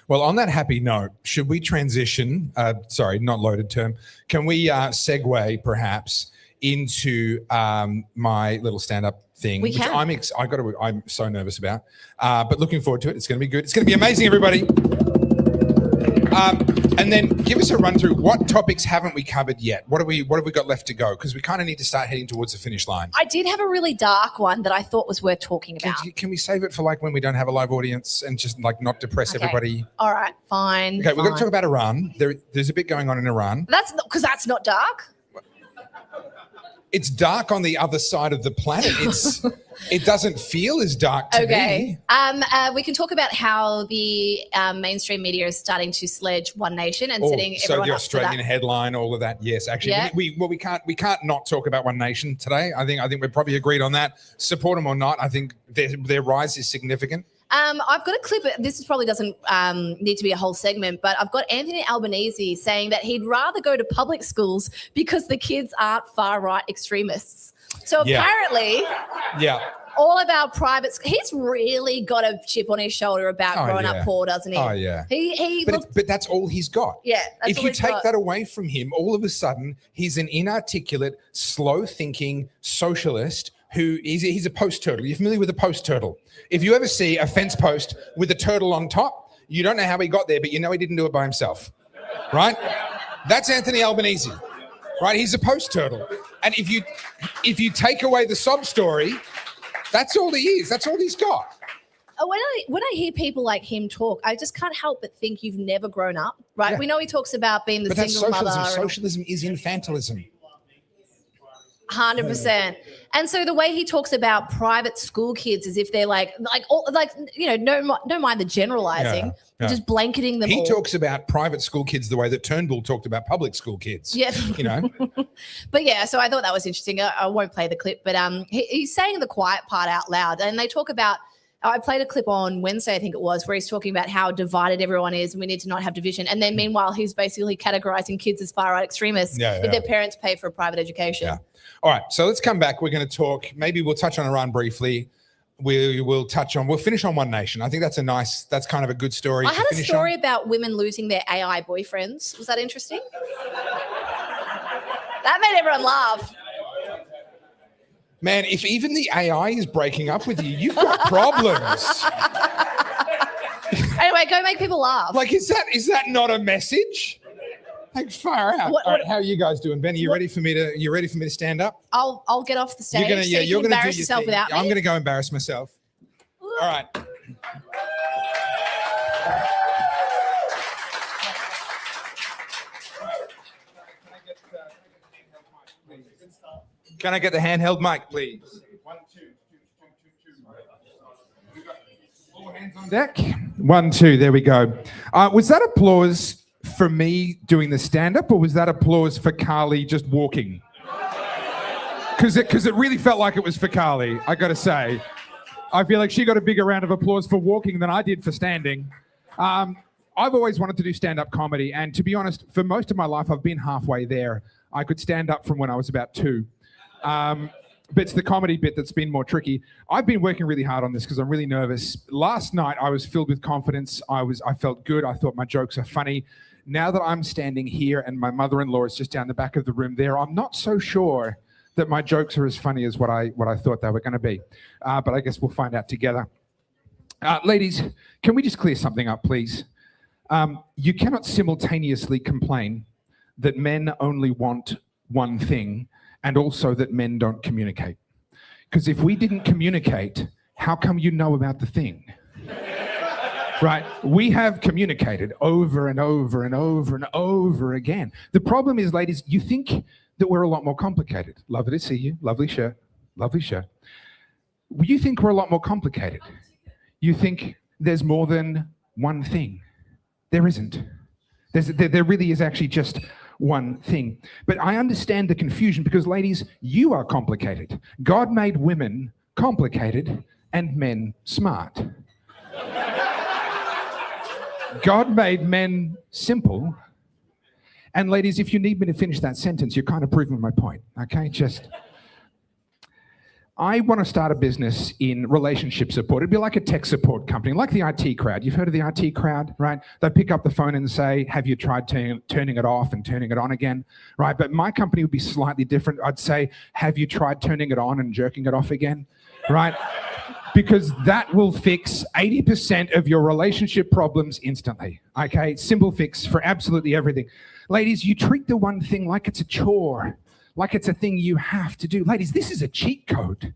Well, on that happy note, should we transition? Sorry, not loaded term. Can we segue perhaps into my little stand-up thing, We which can. I'm so nervous about, but looking forward to it. It's going to be good. It's going to be amazing, everybody. And then give us a run through. What topics haven't we covered yet? What have we got left to go? Because we kind of need to start heading towards the finish line. I did have a really dark one that I thought was worth talking about. Can we save it for like when we don't have a live audience and just like not depress everybody? All right, fine. Okay, we're going to talk about Iran. There's a bit going on in Iran. That's not dark. It's dark on the other side of the planet. It doesn't feel as dark to me. We can talk about how the mainstream media is starting to sledge One Nation and setting so everyone the up for Australian that. headline, all of that. Yes, actually, Yeah. we can't not talk about One Nation today. I think we're probably agreed on that. Support them or not, I think their rise is significant. I've got a clip. This probably doesn't need to be a whole segment, but I've got Anthony Albanese saying that he'd rather go to public schools because the kids aren't far-right extremists. So apparently, all of our private, he's really got a chip on his shoulder about growing up poor, doesn't he? Oh, yeah. But that's all he's got. Yeah, that's if all you he's take got. that away from him, all of a sudden, he's an inarticulate, slow-thinking socialist who he's a post turtle. You're familiar with a post turtle? If you ever see a fence post with a turtle on top, You don't know how he got there, but you know he didn't do it by himself, right? That's Anthony Albanese, right? He's a post turtle. And if you take away the sob story, that's all he is. That's all he's got. When I hear people like him talk, I just can't help but think you've never grown up, right? Yeah. We know he talks about being the But that's single socialism. mother. Socialism is infantilism. 100%. And so the way he talks about private school kids as if they're don't mind the generalizing, Yeah. just blanketing them He all. talks about private school kids the way that Turnbull talked about public school kids. Yeah. You know? But yeah, so I thought that was interesting. I won't play the clip, but he's saying the quiet part out loud. And they talk about, I played a clip on Wednesday, I think it was, where he's talking about how divided everyone is and we need to not have division. And then meanwhile, he's basically categorizing kids as far-right extremists if their parents pay for a private education. Yeah. All right, so let's come back. We're going to talk. Maybe we'll touch on Iran briefly. We'll finish on One Nation. I think that's kind of a good story. I had a story about women losing their AI boyfriends. Was that interesting? That made everyone laugh. Man, if even the AI is breaking up with you, you've got problems. Anyway, go make people laugh. Like, is that not a message? Like, far out. All right, how are you guys doing, Ben? You ready for me to stand up? I'll get off the stage. You're gonna embarrass do yourself thing. without me. I'm gonna go embarrass myself. All right. Can I get the handheld mic, please? 1, 2, 2, 2, 2, 2. All hands on deck. 1, 2. There we go. Was that applause for me doing the stand-up, or was that applause for Carly just walking? Because it really felt like it was for Carly, I got to say. I feel like she got a bigger round of applause for walking than I did for standing. I've always wanted to do stand-up comedy, and to be honest, for most of my life, I've been halfway there. I could stand up from when I was about 2. But it's the comedy bit that's been more tricky. I've been working really hard on this because I'm really nervous. Last night, I was filled with confidence. I felt good. I thought my jokes are funny. Now that I'm standing here and my mother-in-law is just down the back of the room there, I'm not so sure that my jokes are as funny as what I thought they were going to be. But I guess we'll find out together. Ladies, can we just clear something up, please? You cannot simultaneously complain that men only want one thing and also that men don't communicate. Because if we didn't communicate, how come you know about the thing? Right? We have communicated over and over and over and over again. The problem is, ladies, you think that we're a lot more complicated. Lovely to see you. Lovely shirt. Lovely shirt. You think we're a lot more complicated. You think there's more than one thing. There isn't. There really is actually just one thing. But I understand the confusion because, ladies, you are complicated. God made women complicated and men smart. God made men simple. And ladies, if you need me to finish that sentence, you're kind of proving my point, okay? I want to start a business in relationship support. It'd be like a tech support company, like the IT crowd. You've heard of the IT crowd, right? They pick up the phone and say, have you tried turning it off and turning it on again, right? But my company would be slightly different. I'd say, have you tried turning it on and jerking it off again, right? Because that will fix 80% of your relationship problems instantly, okay? Simple fix for absolutely everything. Ladies, you treat the one thing like it's a chore, like it's a thing you have to do. Ladies, this is a cheat code.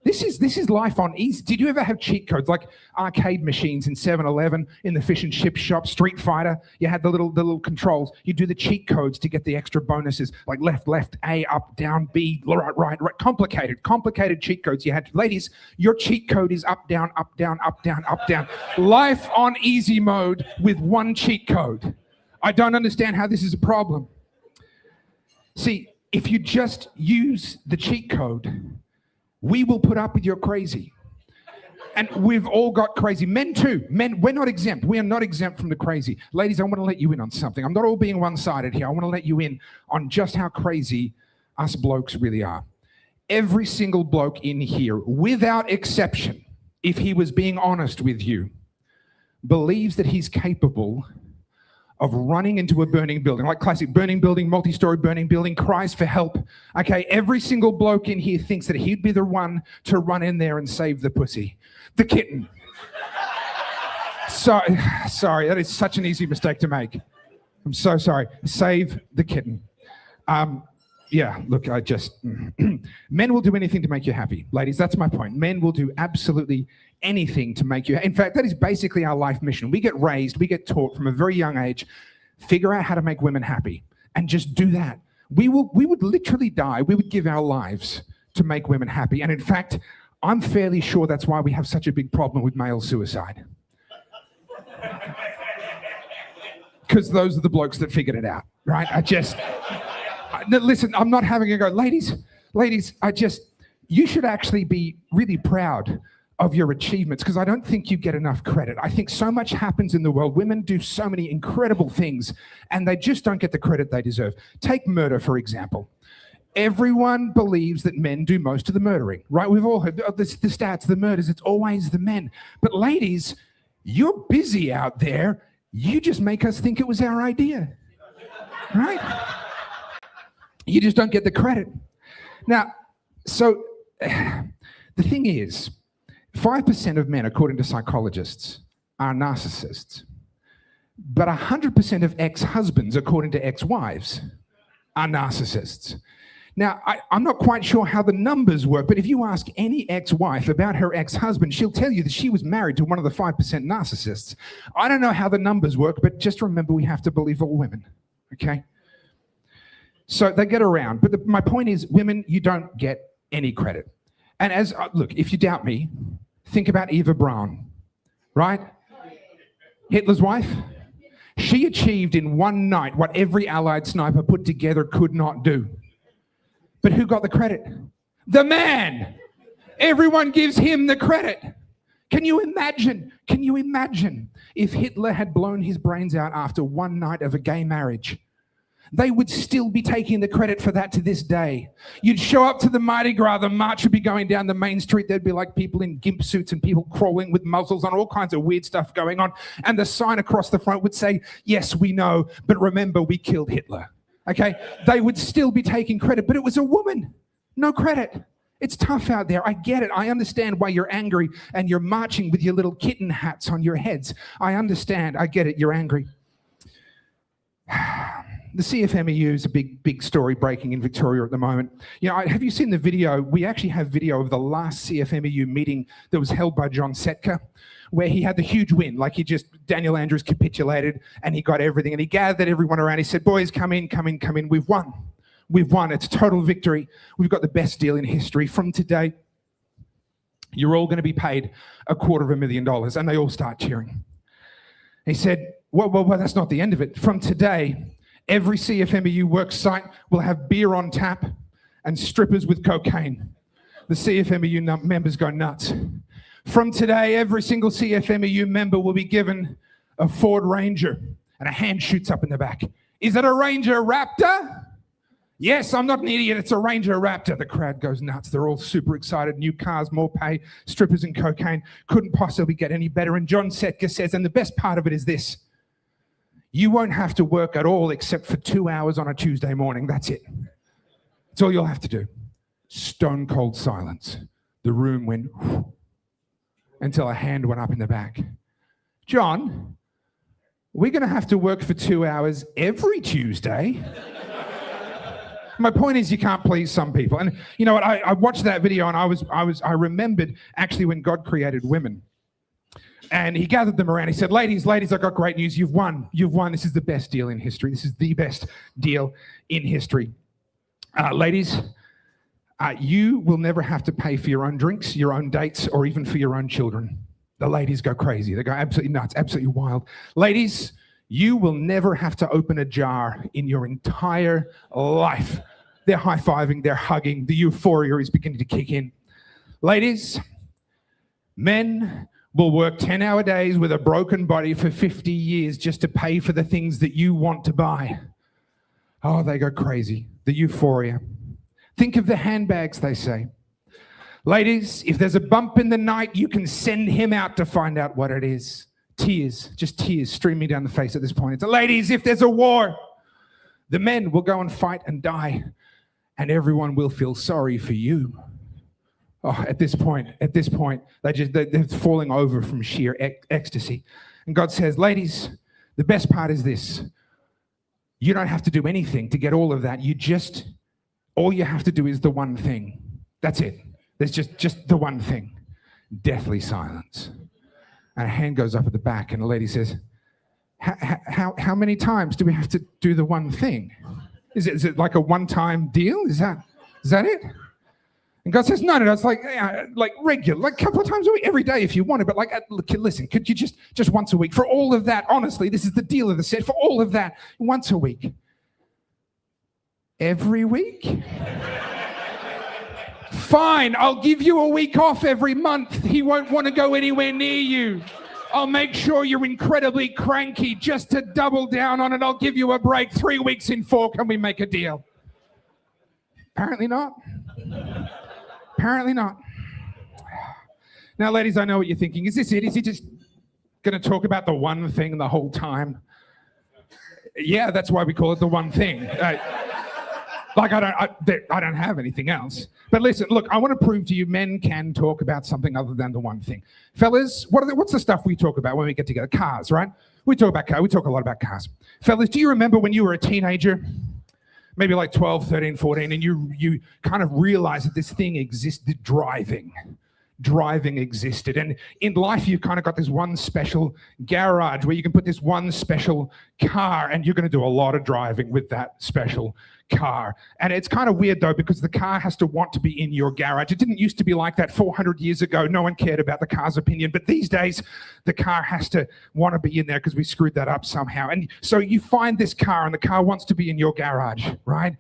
This is life on easy. Did you ever have cheat codes like arcade machines in 7-Eleven, in the fish and chip shop, Street Fighter? You had the little controls. You do the cheat codes to get the extra bonuses, like left, A, up, down, B, right. Complicated cheat codes you had. Ladies, your cheat code is up, down, up, down, up, down, up, down. Life on easy mode with one cheat code. I don't understand how this is a problem. See, if you just use the cheat code, we will put up with your crazy. And we've all got crazy. Men too. Men, we're not exempt. We are not exempt from the crazy. Ladies, I want to let you in on something. I'm not all being one-sided here. I want to let you in on just how crazy us blokes really are. Every single bloke in here, without exception, if he was being honest with you, believes that he's capable of running into a burning building, like classic burning building, multi-story burning building, cries for help. Okay, every single bloke in here thinks that he'd be the one to run in there and save the pussy, the kitten. Sorry, that is such an easy mistake to make. I'm so sorry. Save the kitten. Yeah, look, men will do anything to make you happy. Ladies, that's my point. Men will do absolutely anything to make you. In fact, that is basically our life mission. We get raised, we get taught from a very young age, figure out how to make women happy and just do that. We would literally die. We would give our lives to make women happy. And in fact, I'm fairly sure that's why we have such a big problem with male suicide. Because those are the blokes that figured it out, right? Listen, I'm not having a go. Ladies, you should actually be really proud of your achievements, because I don't think you get enough credit. I think so much happens in the world. Women do so many incredible things, and they just don't get the credit they deserve. Take murder, for example. Everyone believes that men do most of the murdering, right? We've all heard the stats, the murders, it's always the men. But ladies, you're busy out there. You just make us think it was our idea, right? You just don't get the credit. Now, so the thing is, 5% of men, according to psychologists, are narcissists. But 100% of ex-husbands, according to ex-wives, are narcissists. Now, I'm not quite sure how the numbers work, but if you ask any ex-wife about her ex-husband, she'll tell you that she was married to one of the 5% narcissists. I don't know how the numbers work, but just remember we have to believe all women, okay? So they get around. But my point is, women, you don't get any credit. And look, if you doubt me, think about Eva Braun, right? Hitler's wife. She achieved in one night what every Allied sniper put together could not do. But who got the credit? The man. Everyone gives him the credit. Can you imagine if Hitler had blown his brains out after one night of a gay marriage? They would still be taking the credit for that to this day. You'd show up to the Mardi Gras, the march would be going down the main street, there'd be like people in gimp suits and people crawling with muzzles on, all kinds of weird stuff going on, and the sign across the front would say, yes, we know, but remember, we killed Hitler. Okay? They would still be taking credit, but it was a woman. No credit. It's tough out there. I get it. I understand why you're angry and you're marching with your little kitten hats on your heads. I understand. I get it. You're angry. The CFMEU is a big story breaking in Victoria at the moment. You know, have you seen the video? We actually have video of the last CFMEU meeting that was held by John Setka, where he had the huge win. Like Daniel Andrews capitulated and he got everything and he gathered everyone around. He said, boys, come in. We've won. We've won. It's a total victory. We've got the best deal in history. From today, you're all going to be paid $250,000. And they all start cheering. He said, well, that's not the end of it. From today, every CFMEU work site will have beer on tap and strippers with cocaine. The CFMEU members go nuts. From today, every single CFMEU member will be given a Ford Ranger, and a hand shoots up in the back. Is it a Ranger Raptor? Yes, I'm not an idiot, it's a Ranger Raptor. The crowd goes nuts. They're all super excited. New cars, more pay, strippers and cocaine. Couldn't possibly get any better. And John Setka says, and the best part of it is this, you won't have to work at all except for 2 hours on a Tuesday morning. That's it. That's all you'll have to do. Stone cold silence. The room went until a hand went up in the back. John, we're going to have to work for 2 hours every Tuesday. My point is, you can't please some people. And you know what? I watched that video and I remembered actually when God created women. And he gathered them around. He said, ladies, I've got great news. You've won. This is the best deal in history. This is the best deal in history. Ladies, you will never have to pay for your own drinks, your own dates, or even for your own children. The ladies go crazy. They go absolutely nuts, absolutely wild. Ladies, you will never have to open a jar in your entire life. They're high-fiving, they're hugging. The euphoria is beginning to kick in. Ladies, men will work 10-hour days with a broken body for 50 years just to pay for the things that you want to buy. Oh, they go crazy. The euphoria. Think of the handbags, they say. Ladies, if there's a bump in the night, you can send him out to find out what it is. Tears, just tears streaming down the face at this point. It's, ladies, if there's a war, the men will go and fight and die, and everyone will feel sorry for you. Oh, at this point, they're falling over from sheer ecstasy. And God says, ladies, the best part is this. You don't have to do anything to get all of that. All you have to do is the one thing. That's it. There's just the one thing. Deathly silence. And a hand goes up at the back and the lady says, how many times do we have to do the one thing? Is it like a one-time deal? Is that it? And God says, no, it's like regular, like a couple of times a week, every day if you want it. But listen, could you just once a week for all of that? Honestly, this is the deal of the set. For all of that, once a week. Every week? Fine, I'll give you a week off every month. He won't want to go anywhere near you. I'll make sure you're incredibly cranky just to double down on it. I'll give you a break. 3 weeks in 4, can we make a deal? Apparently not. Apparently not. Now, ladies, I know what you're thinking. Is this it? Is he just going to talk about the one thing the whole time? Yeah, that's why we call it the one thing. I don't have anything else. But listen, look, I want to prove to you men can talk about something other than the one thing. Fellas, what's the stuff we talk about when we get together? Cars, right? We talk about cars. We talk a lot about cars. Fellas, do you remember when you were a teenager? Maybe like 12, 13, 14, and you kind of realized that this thing existed, driving. Driving existed. And in life, you've kind of got this one special garage where you can put this one special car and you're going to do a lot of driving with that special car. And it's kind of weird though, because the car has to want to be in your garage. It didn't used to be like that 400 years ago. No one cared about the car's opinion. But these days, the car has to want to be in there because we screwed that up somehow. And so you find this car and the car wants to be in your garage, right?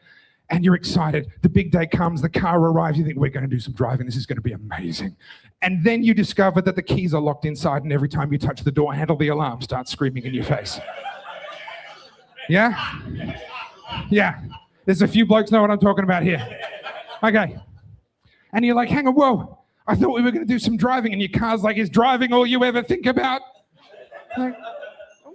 And you're excited. The big day comes, the car arrives, you think, we're going to do some driving, this is going to be amazing. And then you discover that the keys are locked inside and every time you touch the door handle, the alarm starts screaming in your face. Yeah? Yeah. There's a few blokes know what I'm talking about here. Okay. And you're like, hang on, whoa, I thought we were going to do some driving, and your car's like, is driving all you ever think about? Like,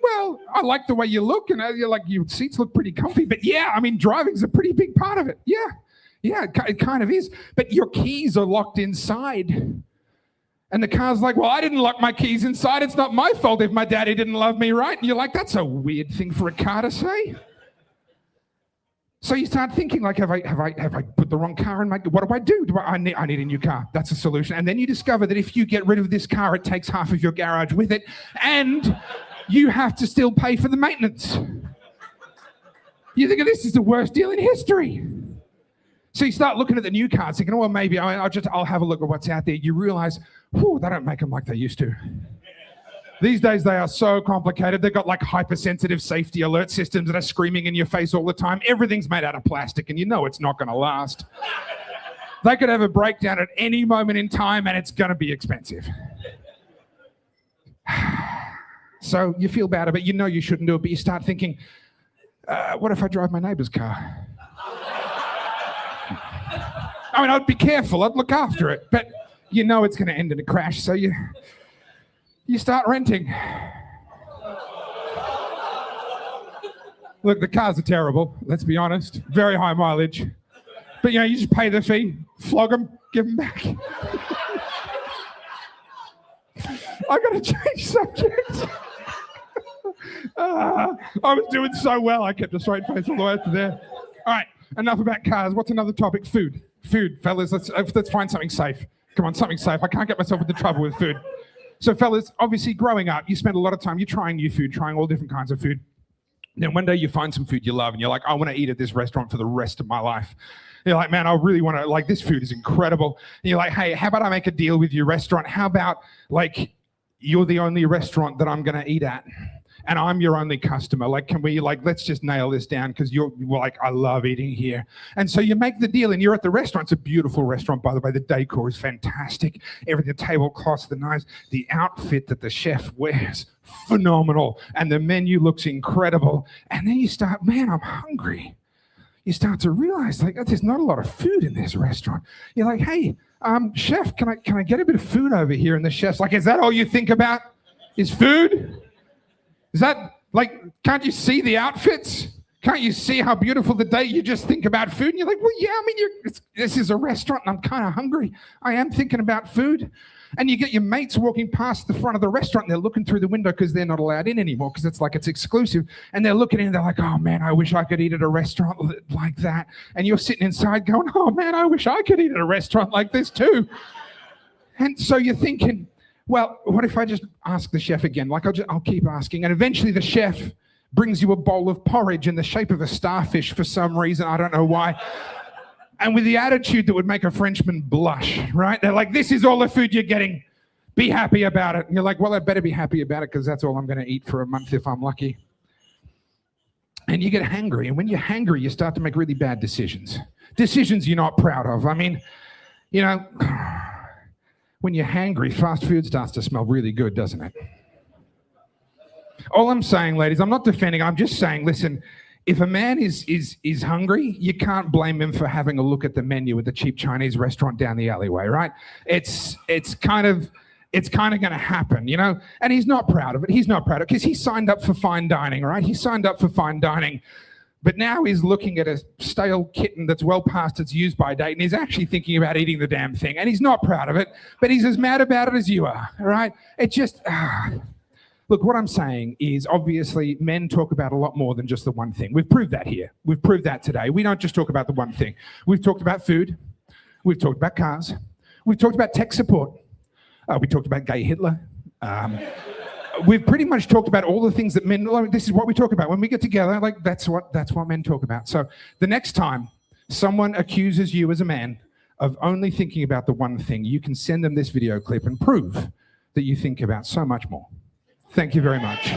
well, I like the way you look, and you're like, your seats look pretty comfy, but yeah, I mean, driving's a pretty big part of it. Yeah, it kind of is. But your keys are locked inside. And the car's like, well, I didn't lock my keys inside. It's not my fault if my daddy didn't love me, right? And you're like, that's a weird thing for a car to say. So you start thinking, like, have I put the wrong car in my, what do? I need a new car. That's a solution. And then you discover that if you get rid of this car, it takes half of your garage with it, and you have to still pay for the maintenance. You think this is the worst deal in history. So you start looking at the new cars, thinking, oh, well, maybe I'll have a look at what's out there. You realize, whew, they don't make them like they used to. These days, they are so complicated. They've got like hypersensitive safety alert systems that are screaming in your face all the time. Everything's made out of plastic, and you know it's not going to last. They could have a breakdown at any moment in time, and it's going to be expensive. So you feel bad about it. You know you shouldn't do it, but you start thinking, what if I drive my neighbour's car? I mean, I'd be careful. I'd look after it. But you know it's going to end in a crash, so you start renting. Look, the cars are terrible, let's be honest. Very high mileage. But, you just pay the fee, flog them, give them back. I got to change subject. I was doing so well, I kept a straight face all the way up to there. All right, enough about cars. What's another topic? Food, fellas. Let's find something safe. Come on, something safe. I can't get myself into trouble with food. So, fellas, obviously, growing up, you spend a lot of time, you're trying new food, trying all different kinds of food. Then one day you find some food you love, and you're like, I want to eat at this restaurant for the rest of my life. You're like, man, I really want to, like, this food is incredible. And you're like, hey, how about I make a deal with your restaurant? How about, like, you're the only restaurant that I'm going to eat at, and I'm your only customer. Like, can we, like, let's just nail this down because you're like, I love eating here. And so you make the deal, and you're at the restaurant. It's a beautiful restaurant, by the way. The decor is fantastic. Everything, the tablecloths, the knives, the outfit that the chef wears, phenomenal. And the menu looks incredible. And then you start, man, I'm hungry. You start to realize, like, there's not a lot of food in this restaurant. You're like, hey, chef, can I get a bit of food over here? And the chef's like, is that all you think about? Is food? Is that, like, can't you see the outfits? Can't you see how beautiful the day? You just think about food and you're like, well, yeah, I mean, this is a restaurant and I'm kind of hungry. I am thinking about food. And you get your mates walking past the front of the restaurant and they're looking through the window because they're not allowed in anymore because it's exclusive. And they're looking in and they're like, oh man, I wish I could eat at a restaurant like that. And you're sitting inside going, oh man, I wish I could eat at a restaurant like this too. And so you're thinking, well, what if I just ask the chef again? Like I'll keep asking. And eventually the chef brings you a bowl of porridge in the shape of a starfish for some reason. I don't know why. And with the attitude that would make a Frenchman blush, right? They're like, this is all the food you're getting. Be happy about it. And you're like, well, I better be happy about it because that's all I'm going to eat for a month if I'm lucky. And you get hangry. And when you're hangry, you start to make really bad decisions. Decisions you're not proud of. I mean, you know, when you're hangry, fast food starts to smell really good, doesn't it? All I'm saying, ladies, I'm not defending, I'm just saying, listen, if a man is hungry, you can't blame him for having a look at the menu at the cheap Chinese restaurant down the alleyway, right? It's kind of going to happen, you know? And he's not proud of it. He's not proud of it because he signed up for fine dining, right? He signed up for fine dining. But now he's looking at a stale kitten that's well past its use-by date and he's actually thinking about eating the damn thing. And he's not proud of it, but he's as mad about it as you are, all right? It just... Look, what I'm saying is obviously men talk about a lot more than just the one thing. We've proved that here. We've proved that today. We don't just talk about the one thing. We've talked about food. We've talked about cars. We've talked about tech support. We talked about gay Hitler. We've pretty much talked about all the things that men, like, this is what we talk about. When we get together, like that's what men talk about. So the next time someone accuses you as a man of only thinking about the one thing, you can send them this video clip and prove that you think about so much more. Thank you very much.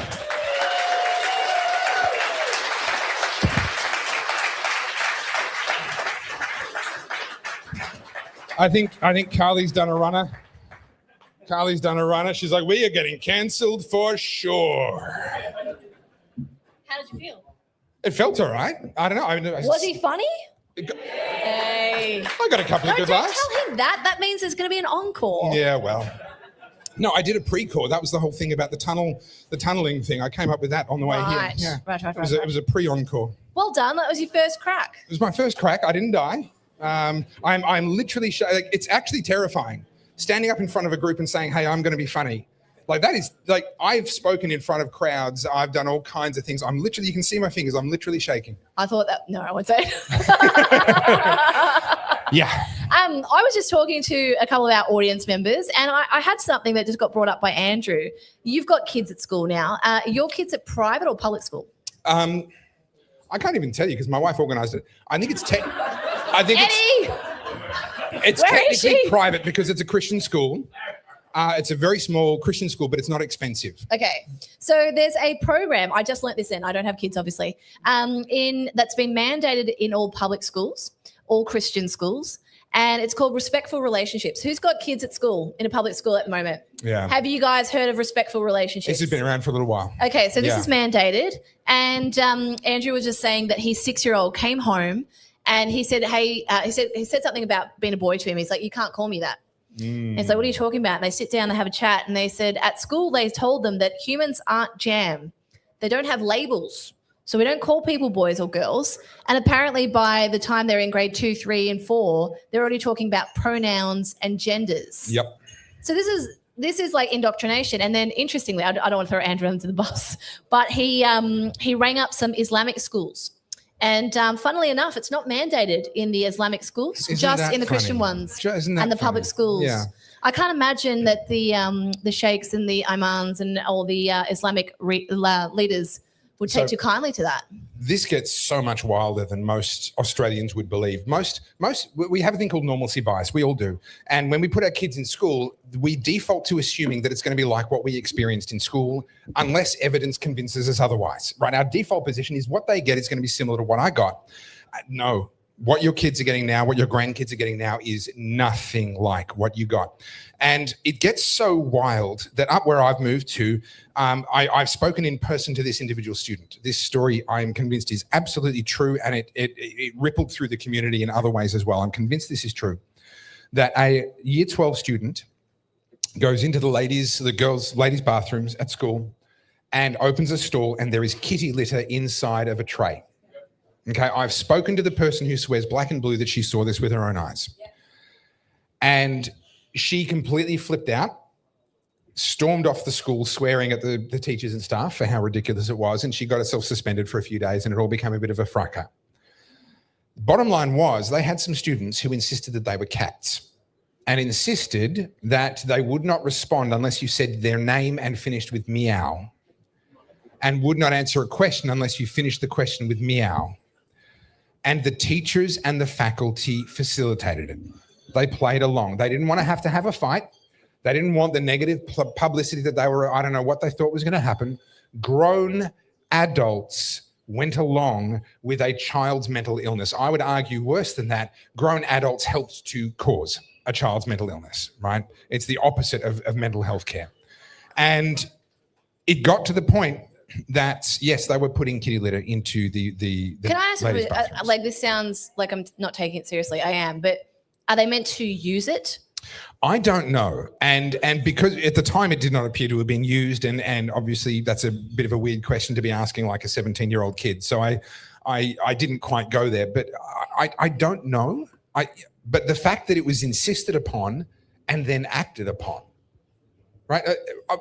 I think Carly's done a runner. Carly's done a runner. She's like, we are getting cancelled for sure. How did you feel? It felt all right. I don't know. Was he funny? Hey. I got a couple of good laughs. Don't tell him that. That means there's going to be an encore. Yeah, well. No, I did a pre-core. That was the whole thing about the tunneling thing. I came up with that on the way here. Yeah. Right. It was a pre-encore. Well done. That was your first crack. It was my first crack. I didn't die. I'm literally like, it's actually terrifying standing up in front of a group and saying, hey, I'm going to be funny. Like that is like, I've spoken in front of crowds. I've done all kinds of things. I'm literally, you can see my fingers. I'm literally shaking. I thought that, no, I won't say. Yeah. I was just talking to a couple of our audience members and I had something that just got brought up by Andrew. You've got kids at school now. Your kids at private or public school? I can't even tell you because my wife organised it. I think it's it's technically private because it's a Christian school. It's a very small Christian school, but it's not expensive. Okay. So there's a program, I just learnt this in, I don't have kids obviously, that's been mandated in all public schools, all Christian schools, and it's called Respectful Relationships. Who's got kids at school, in a public school at the moment? Yeah. Have you guys heard of Respectful Relationships? This has been around for a little while. Okay, so this is mandated, and Andrew was just saying that his 6-year-old came home and he said, hey, he said something about being a boy to him. He's like, you can't call me that. And it's like, what are you talking about? And they sit down, they have a chat, and they said at school they told them that humans aren't jam. They don't have labels. So we don't call people boys or girls. And apparently by the time they're in grade 2, 3, and 4, they're already talking about pronouns and genders. Yep. So this is like indoctrination. And then interestingly, I don't want to throw Andrew under the bus, but he rang up some Islamic schools. And funnily enough, it's not mandated in the Islamic schools, just in the Christian ones and the public schools. Yeah. I can't imagine that the sheikhs and the imams and all the Islamic leaders would take too kindly to that. This gets so much wilder than most Australians would believe. We have a thing called normalcy bias. We all do. And when we put our kids in school, we default to assuming that it's going to be like what we experienced in school, unless evidence convinces us otherwise, right? Our default position is what they get is going to be similar to what I got. No. What your kids are getting now, what your grandkids are getting now is nothing like what you got. And it gets so wild that up where I've moved to, I've spoken in person to this individual student. This story, I'm convinced, is absolutely true, and it rippled through the community in other ways as well. I'm convinced this is true. That a year 12 student goes into the ladies' bathrooms at school and opens a stall, and there is kitty litter inside of a tray. Okay, I've spoken to the person who swears black and blue that she saw this with her own eyes. Yeah. And she completely flipped out, stormed off the school swearing at the teachers and staff for how ridiculous it was, and she got herself suspended for a few days and it all became a bit of a fracas. Bottom line was they had some students who insisted that they were cats and insisted that they would not respond unless you said their name and finished with meow, and would not answer a question unless you finished the question with meow. And the teachers and the faculty facilitated it. They played along. They didn't want to have a fight. They didn't want the negative publicity that they were, I don't know what they thought was going to happen. Grown adults went along with a child's mental illness. I would argue worse than that, grown adults helped to cause a child's mental illness, right? It's the opposite of mental health care. And it got to the point that, yes, they were putting kitty litter into the Can I ask, ladies' bathrooms. like this sounds like I'm not taking it seriously. I am, but are they meant to use it? I don't know. And because at the time it did not appear to have been used, and obviously that's a bit of a weird question to be asking like a 17-year-old kid. So I didn't quite go there, but I don't know. But the fact that it was insisted upon and then acted upon, right?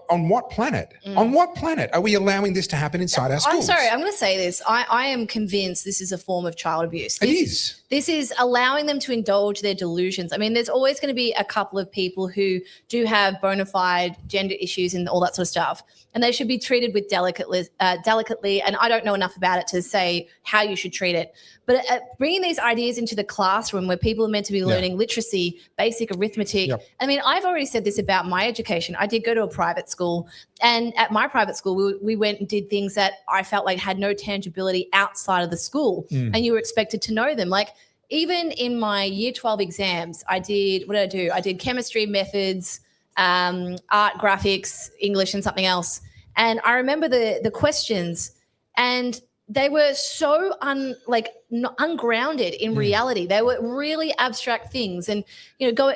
On what planet? On what planet are we allowing this to happen inside our schools? I'm sorry, I'm going to say this. I am convinced this is a form of child abuse. It is. This is allowing them to indulge their delusions. I mean, there's always going to be a couple of people who do have bona fide gender issues and all that sort of stuff, and they should be treated with delicately. And I don't know enough about it to say how you should treat it. But bringing these ideas into the classroom where people are meant to be learning literacy, basic arithmetic. Yep. I mean, I've already said this about my education. I did go to a private school, and at my private school, we went and did things that I felt like had no tangibility outside of the school, and you were expected to know them. Like even in my year 12 exams, what did I do? I did chemistry, methods, art, graphics, English, and something else. And I remember the questions, and they were so ungrounded in reality. They were really abstract things, and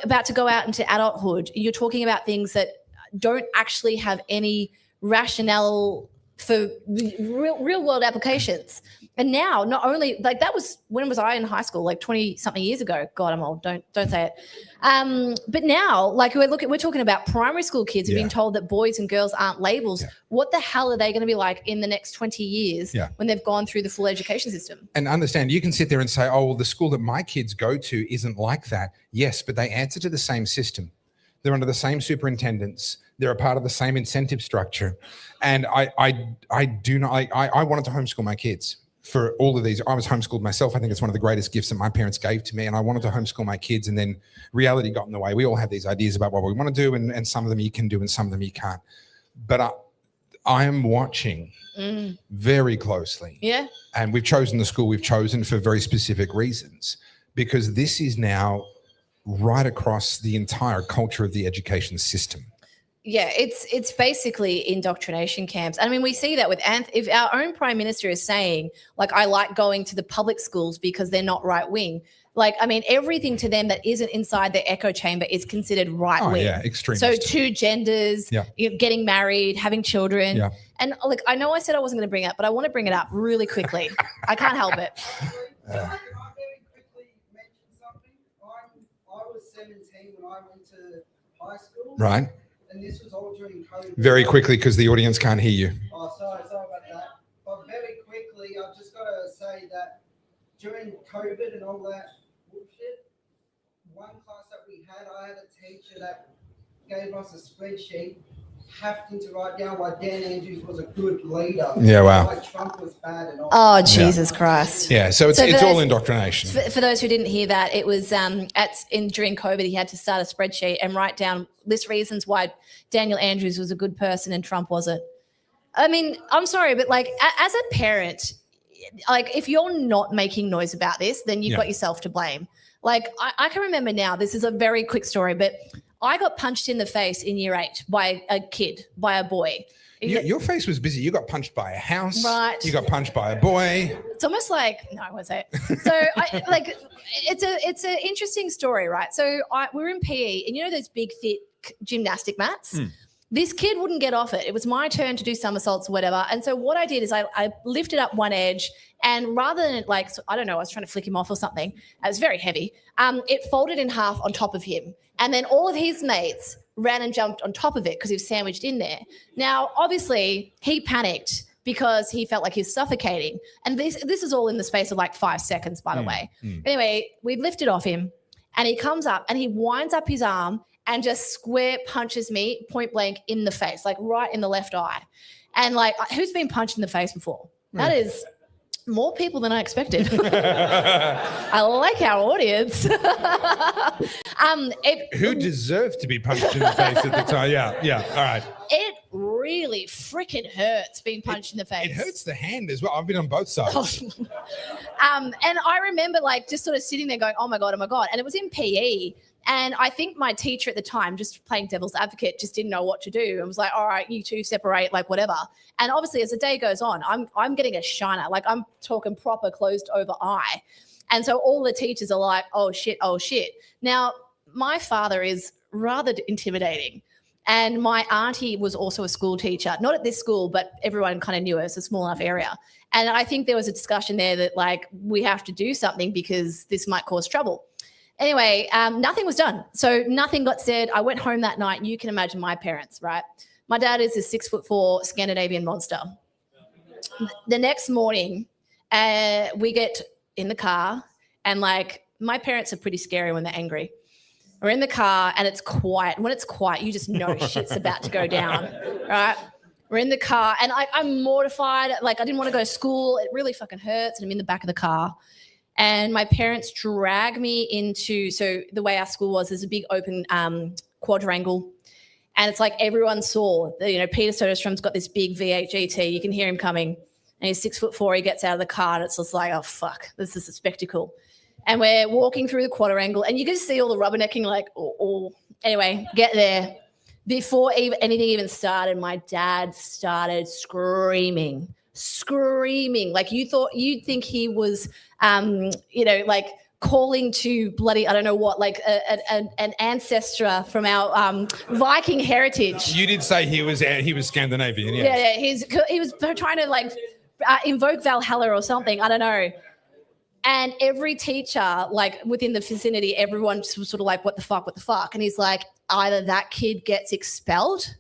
about to go out into adulthood, you're talking about things that don't actually have any rationale for real world applications. And now, not only like that was when was I in high school? Like 20 something years ago. God, I'm old. Don't say it. But now, like we're talking about primary school kids who've been told that boys and girls aren't labels. Yeah. What the hell are they going to be like in the next 20 years when they've gone through the full education system? And understand, you can sit there and say, oh, well, the school that my kids go to isn't like that. Yes, but they answer to the same system. They're under the same superintendents. They're a part of the same incentive structure. And I wanted to homeschool my kids. For all of these, I was homeschooled myself. I think it's one of the greatest gifts that my parents gave to me, and I wanted to homeschool my kids, and then reality got in the way. We all have these ideas about what we want to do, and some of them you can do and some of them you can't. But I am watching very closely. Yeah. And we've chosen the school we've chosen for very specific reasons, because this is now right across the entire culture of the education system. Yeah, it's basically indoctrination camps. I mean, we see that with if our own prime minister is saying, like, I like going to the public schools because they're not right wing. Like, I mean, everything to them that isn't inside the echo chamber is considered right wing. Oh, yeah, extremist. So two genders, getting married, having children. Yeah. And look, I know I said I wasn't going to bring it up, but I want to bring it up really quickly. I can't help it. I very quickly mention something. I was 17 when I went to high school. Right. And this was all during COVID. Very quickly, because the audience can't hear you. Oh, sorry about that. But very quickly, I've just got to say that during COVID and all that bullshit, one class that we had, I had a teacher that gave us a spreadsheet having to write down why Dan Andrews was a good leader. Yeah, wow. Why Trump was bad and all. Oh, Jesus Christ. Yeah, so it's all indoctrination. For those who didn't hear that, it was during COVID, he had to start a spreadsheet and write down list reasons why Daniel Andrews was a good person and Trump wasn't. I mean, I'm sorry, but like as a parent, like if you're not making noise about this, then you've got yourself to blame. Like I can remember now, this is a very quick story, but I got punched in the face in year 8 by a boy. Your face was busy. You got punched by a house. Right. You got punched by a boy. It's almost like, no, I won't say it. So it's an interesting story, right? So we were in PE, and you know those big, thick gymnastic mats? This kid wouldn't get off it. It was my turn to do somersaults or whatever. And so what I did is I lifted up one edge, and rather than like, I don't know, I was trying to flick him off or something. It was very heavy. It folded in half on top of him. And then all of his mates ran and jumped on top of it because he was sandwiched in there. Now, obviously, he panicked because he felt like he was suffocating. And this is all in the space of like 5 seconds, by the way. Anyway, we lifted off him, and he comes up and he winds up his arm and just square punches me point blank in the face, like right in the left eye. And like, who's been punched in the face before? That is more people than I expected. I like our audience. Who deserved to be punched in the face at the time? Yeah, all right. It really freaking hurts being punched in the face. It hurts the hand as well. I've been on both sides. And I remember like just sort of sitting there going, oh my God. And it was in PE. And I think my teacher at the time, just playing devil's advocate, just didn't know what to do and was like, all right, you two separate, like whatever. And obviously as the day goes on, I'm getting a shiner, like I'm talking proper closed over eye. And so all the teachers are like, oh shit. Now, my father is rather intimidating. And my auntie was also a school teacher, not at this school, but everyone kind of knew her. It's a small enough area. And I think there was a discussion there that like, we have to do something because this might cause trouble. Anyway, nothing was done. So nothing got said. I went home that night. You can imagine my parents, right? My dad is a 6'4" Scandinavian monster. The next morning, we get in the car, and like my parents are pretty scary when they're angry. We're in the car and it's quiet. When it's quiet, you just know shit's about to go down, right? We're in the car and I'm mortified. Like I didn't want to go to school. It really fucking hurts. And I'm in the back of the car. And my parents drag me into, so the way our school was, there's a big open quadrangle. And it's like everyone saw, Peter Soderstrom's got this big V8 GT. You can hear him coming. And he's 6'4". He gets out of the car and it's just like, oh, fuck, this is a spectacle. And we're walking through the quadrangle and you can see all the rubbernecking like, oh. Anyway, get there. Before anything even started, my dad started screaming. Like you'd think he was, like calling to bloody, I don't know what, like an ancestor from our Viking heritage. You did say he was Scandinavian, yeah. He was trying to like invoke Valhalla or something. I don't know. And every teacher, like within the vicinity, everyone was sort of like, what the fuck? And he's like, either that kid gets expelled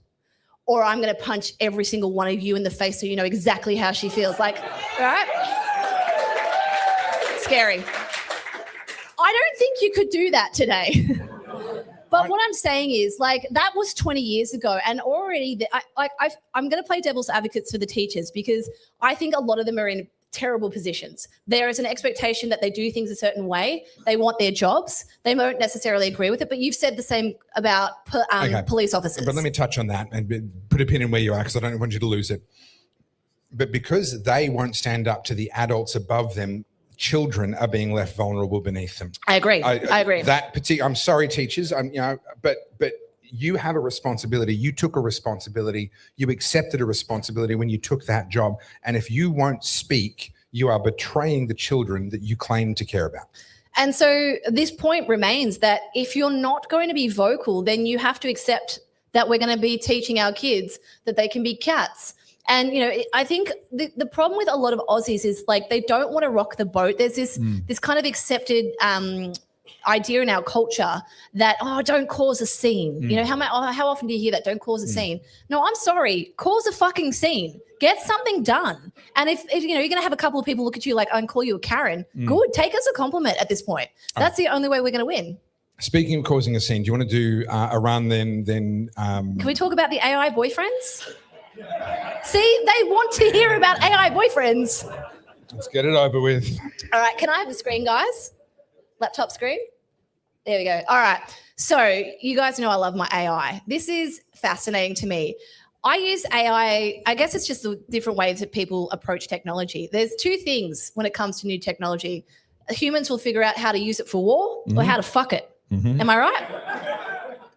or I'm going to punch every single one of you in the face so you know exactly how she feels. Like, right? Scary. I don't think you could do that today. But what I'm saying is, like, that was 20 years ago, and already, I'm going to play devil's advocates for the teachers because I think a lot of them are in terrible positions. There is an expectation that they do things a certain way. They want their jobs. They won't necessarily agree with it, but you've said the same about police officers. But let me touch on that and put a pin in where you are because I don't want you to lose it. But because they won't stand up to the adults above them, children are being left vulnerable beneath them. I agree. I agree. I'm sorry, teachers. But you have a responsibility. You took a responsibility. You accepted a responsibility when you took that job. And if you won't speak, you are betraying the children that you claim to care about. And so this point remains that if you're not going to be vocal, then you have to accept that we're going to be teaching our kids that they can be cats. And, I think the problem with a lot of Aussies is like they don't want to rock the boat. There's this kind of accepted idea in our culture that, don't cause a scene. How often do you hear that? Don't cause a scene. No, I'm sorry. Cause a fucking scene. Get something done. And if you're going to have a couple of people look at you like, and call you a Karen, good. Take us a compliment at this point. That's the only way we're going to win. Speaking of causing a scene, do you want to do a run then? Can we talk about the AI boyfriends? See, they want to hear about AI boyfriends. Let's get it over with. All right. Can I have the screen, guys? Laptop screen. There we go. All right. So you guys know I love my AI. This is fascinating to me. I use AI. I guess it's just the different ways that people approach technology. There's two things when it comes to new technology. Humans will figure out how to use it for war or how to fuck it. Am I right?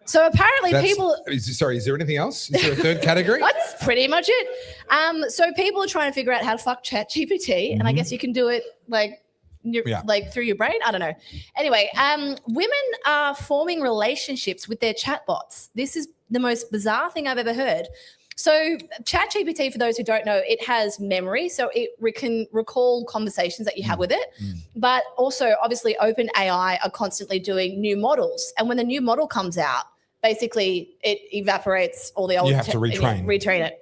So apparently is there anything else? Is there a third category? That's pretty much it. So people are trying to figure out how to fuck ChatGPT, and I guess you can do it like like through your brain. I don't know. Anyway, women are forming relationships with their chatbots. This is the most bizarre thing I've ever heard. So ChatGPT, for those who don't know, it has memory, so it can recall conversations that you have with it. But also, obviously, OpenAI are constantly doing new models. And when the new model comes out, basically it evaporates all the old. You have to retrain. Retrain it.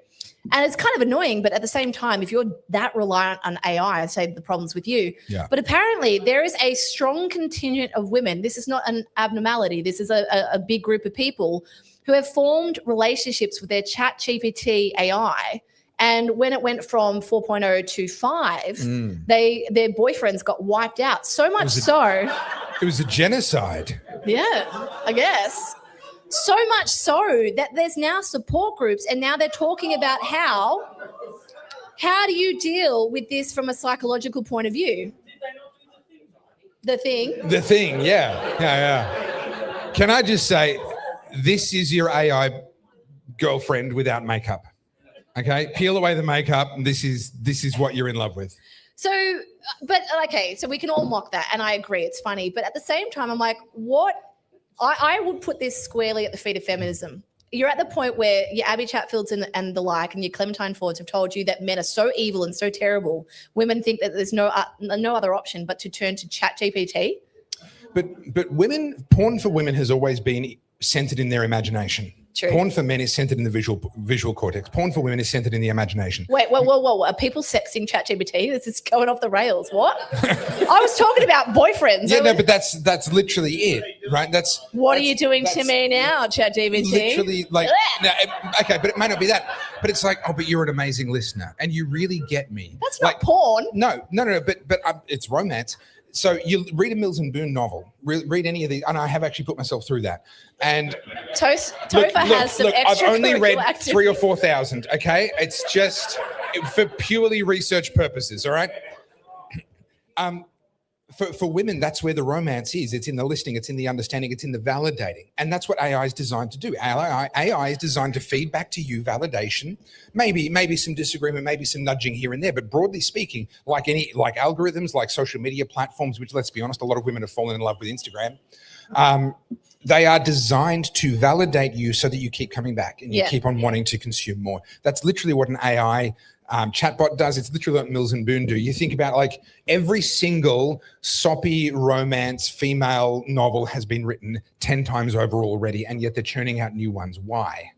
And it's kind of annoying, but at the same time, if you're that reliant on AI, I'd say the problem's with you. Yeah. But apparently there is a strong contingent of women. This is not an abnormality. This is a big group of people who have formed relationships with their ChatGPT AI. And when it went from 4.0 to 5, their boyfriends got wiped out. So much so. It was a genocide. Yeah, I guess. So much so that there's now support groups, and now they're talking about how do you deal with this from a psychological point of view? The thing, yeah. Can I just say, this is your AI girlfriend without makeup. Okay, peel away the makeup, and this is what you're in love with. So, but okay, so we can all mock that, and I agree, it's funny. But at the same time, I'm like, what? I would put this squarely at the feet of feminism. You're at the point where your Abby Chatfields and the like, and your Clementine Fords have told you that men are so evil and so terrible. Women think that there's no other option but to turn to ChatGPT. But porn for women has always been centered in their imagination. True. Porn for men is centered in the visual cortex. Porn for women is centered in the imagination. Wait, whoa. Are people sexting ChatGPT? This is going off the rails. What? I was talking about boyfriends. Yeah, no, but that's literally it, right? What are you doing to me now, ChatGPT? Literally, like, no, okay, but it may not be that. But it's like, oh, but you're an amazing listener, and you really get me. That's not porn. No, but it's romance. So you read a Mills and Boon novel, read any of these, and I have actually put myself through that. And Topher has some extra. I've only read 3,000 or 4,000. Okay, it's just for purely research purposes. All right. For women, that's where the romance is. It's in the listening, it's in the understanding, it's in the validating. And that's what AI is designed to do. AI is designed to feed back to you validation, maybe some disagreement, maybe some nudging here and there. But broadly speaking, like algorithms, like social media platforms, which, let's be honest, a lot of women have fallen in love with Instagram. They are designed to validate you so that you keep coming back and you keep on wanting to consume more. That's literally what an AI chatbot does. It's literally what Mills and Boon do. You think about, like, every single soppy romance female novel has been written 10 times over already, and yet they're churning out new ones. Why?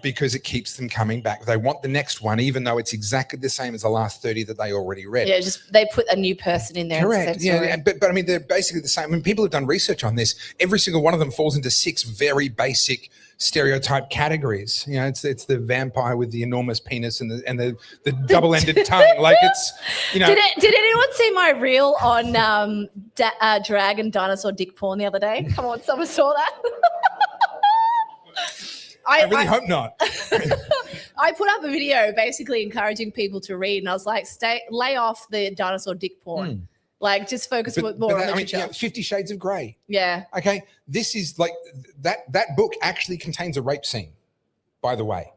Because it keeps them coming back. They want the next one, even though it's exactly the same as the last 30 that they already read. Yeah, just they put a new person in there. Correct. Yeah, but I mean, they're basically the same. I mean, people have done research on this. Every single one of them falls into 6 very basic stereotype categories. You know, it's the vampire with the enormous penis and the double-ended tongue. Like, it's, you know. Did anyone see my reel on drag and dinosaur dick porn the other day? Come on, someone saw that? I really hope not. I put up a video basically encouraging people to read, and I was like, lay off the dinosaur dick porn. Like, just focus more on literature. I mean, 50 Shades of Grey. Yeah. Okay. This is like, that book actually contains a rape scene, by the way.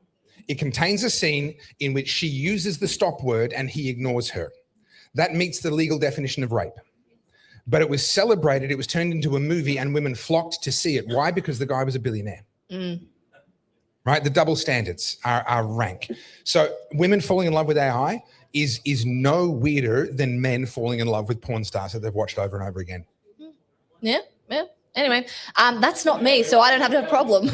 It contains a scene in which she uses the stop word and he ignores her. That meets the legal definition of rape. But it was celebrated. It was turned into a movie, and women flocked to see it. Why? Because the guy was a billionaire. Right? The double standards are rank. So women falling in love with AI is no weirder than men falling in love with porn stars that they've watched over and over again. Yeah. Anyway, that's not me, so I don't have a problem.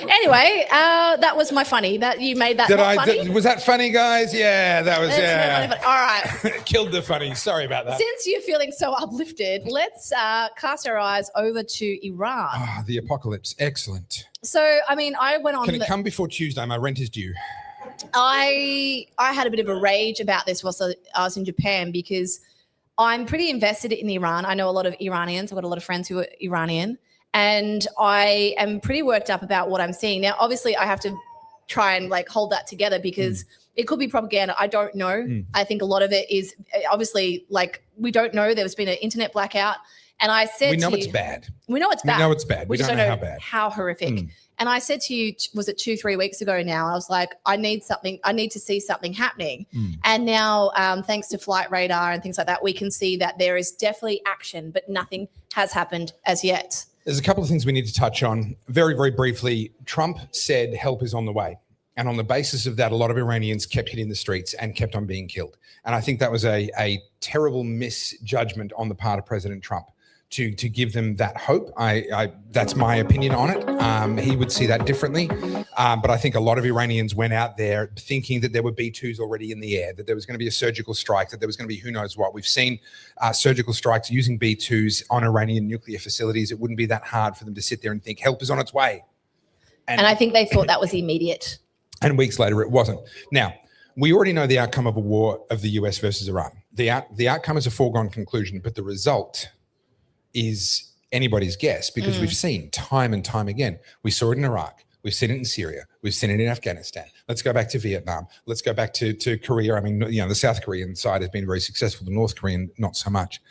Anyway, that was my funny. That you made that funny? Was that funny, guys? Yeah, that was, funny. All right. Killed the funny. Sorry about that. Since you're feeling so uplifted, let's cast our eyes over to Iran. Ah, the apocalypse. Excellent. So, I mean, I went on. Can it come before Tuesday? My rent is due. I had a bit of a rage about this whilst I was in Japan, because I'm pretty invested in Iran. I know a lot of Iranians. I've got a lot of friends who are Iranian, and I am pretty worked up about what I'm seeing. Now, obviously, I have to try and hold that together, because it could be propaganda. I don't know. I think a lot of it is obviously, we don't know. There's been an internet blackout. And I said, we know it's bad. We know it's bad. We know it's bad. We don't know how bad. How horrific. And I said to you, was it 2-3 weeks ago now? I was like, I need to see something happening. And now, thanks to Flight Radar and things like that, we can see that there is definitely action, but nothing has happened as yet. There's a couple of things we need to touch on. Very, very briefly, Trump said help is on the way. And on the basis of that, a lot of Iranians kept hitting the streets and kept on being killed. And I think that was a terrible misjudgment on the part of President Trump to give them that hope. That's my opinion on it. He would see that differently. But I think a lot of Iranians went out there thinking that there were B-2s already in the air, that there was going to be a surgical strike, that there was going to be who knows what. We've seen surgical strikes using B-2s on Iranian nuclear facilities. It wouldn't be that hard for them to sit there and think help is on its way. And I think they thought that was immediate. And weeks later, it wasn't. Now, we already know the outcome of a war of the US versus Iran. The outcome is a foregone conclusion, but the result is anybody's guess, because we've seen time and time again. We saw it in Iraq. We've seen it in Syria. We've seen it in Afghanistan. Let's go back to Vietnam. Let's go back to Korea. I mean, the South Korean side has been very successful. The North Korean, not so much.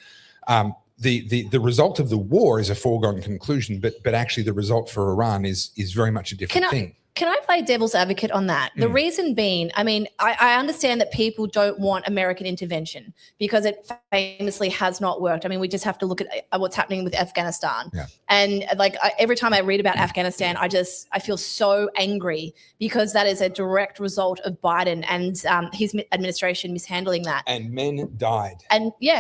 The result of the war is a foregone conclusion, but actually the result for Iran is very much a different thing. Can I play devil's advocate on that? The reason being, I mean, I understand that people don't want American intervention because it famously has not worked. I mean, we just have to look at what's happening with Afghanistan. Yeah. And like every time I read about Afghanistan, I feel so angry because that is a direct result of Biden and his administration mishandling that. And men died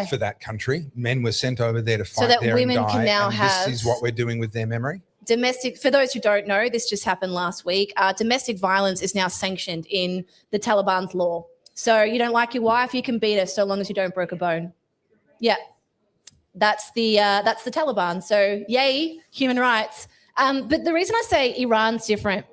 for that country. Men were sent over there to fight so that there women and die. Can now and have. This is what we're doing with their memory. Domestic, for those who don't know, this just happened last week. Domestic violence is now sanctioned in the Taliban's law. So you don't like your wife, you can beat her so long as you don't break a bone. Yeah, that's the Taliban. So yay, human rights. But the reason I say Iran's different,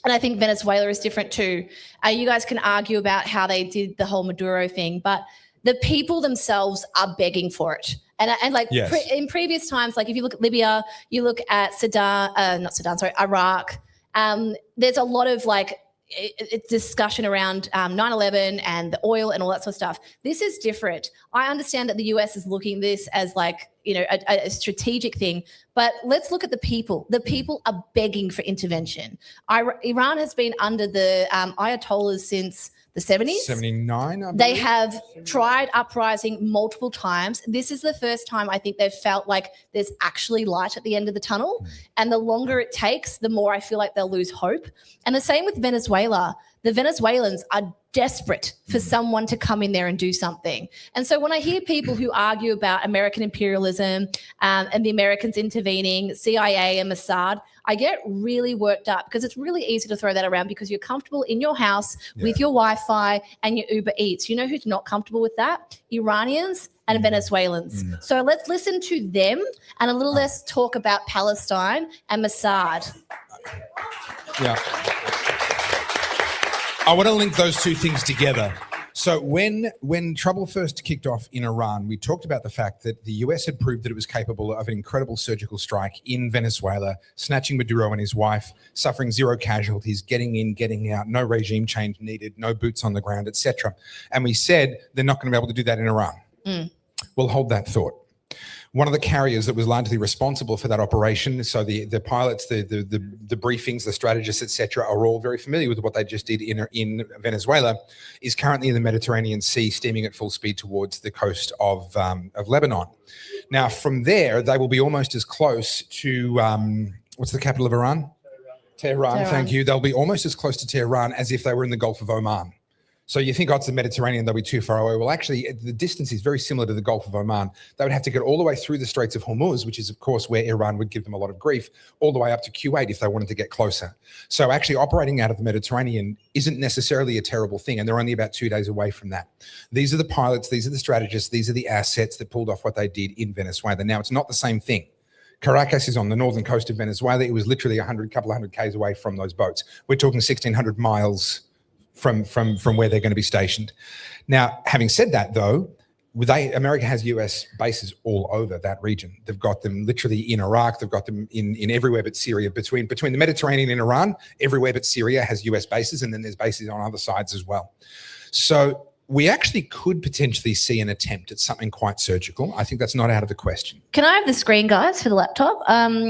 and I think Venezuela is different too. You guys can argue about how they did the whole Maduro thing, but the people themselves are begging for it. And like in previous times, like if you look at Libya, you look at Iraq, there's a lot of like discussion around 9/11 and the oil and all that sort of stuff. This is different. I understand that the US is looking at this as like, a strategic thing, but let's look at the people. The people are begging for intervention. Iran has been under the Ayatollahs since the 70s. 79, I believe. They have tried uprising multiple times. This is the first time I think they've felt like there's actually light at the end of the tunnel. And the longer it takes, the more I feel like they'll lose hope. And the same with Venezuela. The Venezuelans are desperate for someone to come in there and do something. And so when I hear people who argue about American imperialism and the Americans intervening, CIA and Mossad, I get really worked up because it's really easy to throw that around because you're comfortable in your house with your Wi-Fi and your Uber Eats. You know who's not comfortable with that? Iranians and Venezuelans. So let's listen to them and a little less talk about Palestine and Mossad. Yeah. I want to link those two things together. So when trouble first kicked off in Iran, we talked about the fact that the US had proved that it was capable of an incredible surgical strike in Venezuela, snatching Maduro and his wife, suffering 0 casualties, getting in, getting out, no regime change needed, no boots on the ground, etc. And we said they're not going to be able to do that in Iran. We'll hold that thought. One of the carriers that was largely responsible for that operation, so the pilots, the briefings, the strategists, etc., are all very familiar with what they just did in Venezuela, is currently in the Mediterranean Sea, steaming at full speed towards the coast of Lebanon. Now, from there, they will be almost as close to what's the capital of Iran? Tehran. Thank you. They'll be almost as close to Tehran as if they were in the Gulf of Oman. So you think, it's the Mediterranean, they'll be too far away. Well, actually, the distance is very similar to the Gulf of Oman. They would have to get all the way through the Straits of Hormuz, which is, of course, where Iran would give them a lot of grief, all the way up to Kuwait if they wanted to get closer. So actually operating out of the Mediterranean isn't necessarily a terrible thing, and they're only about 2 days away from that. These are the pilots, these are the strategists, these are the assets that pulled off what they did in Venezuela. Now, it's not the same thing. Caracas is on the northern coast of Venezuela. It was literally couple of hundred Ks away from those boats. We're talking 1,600 miles from where they're going to be stationed. Now, having said that, though, America has US bases all over that region. They've got them literally in Iraq. They've got them in everywhere but Syria. Between the Mediterranean and Iran, everywhere but Syria has US bases, and then there's bases on other sides as well. So we actually could potentially see an attempt at something quite surgical. I think that's not out of the question. Can I have the screen, guys, for the laptop?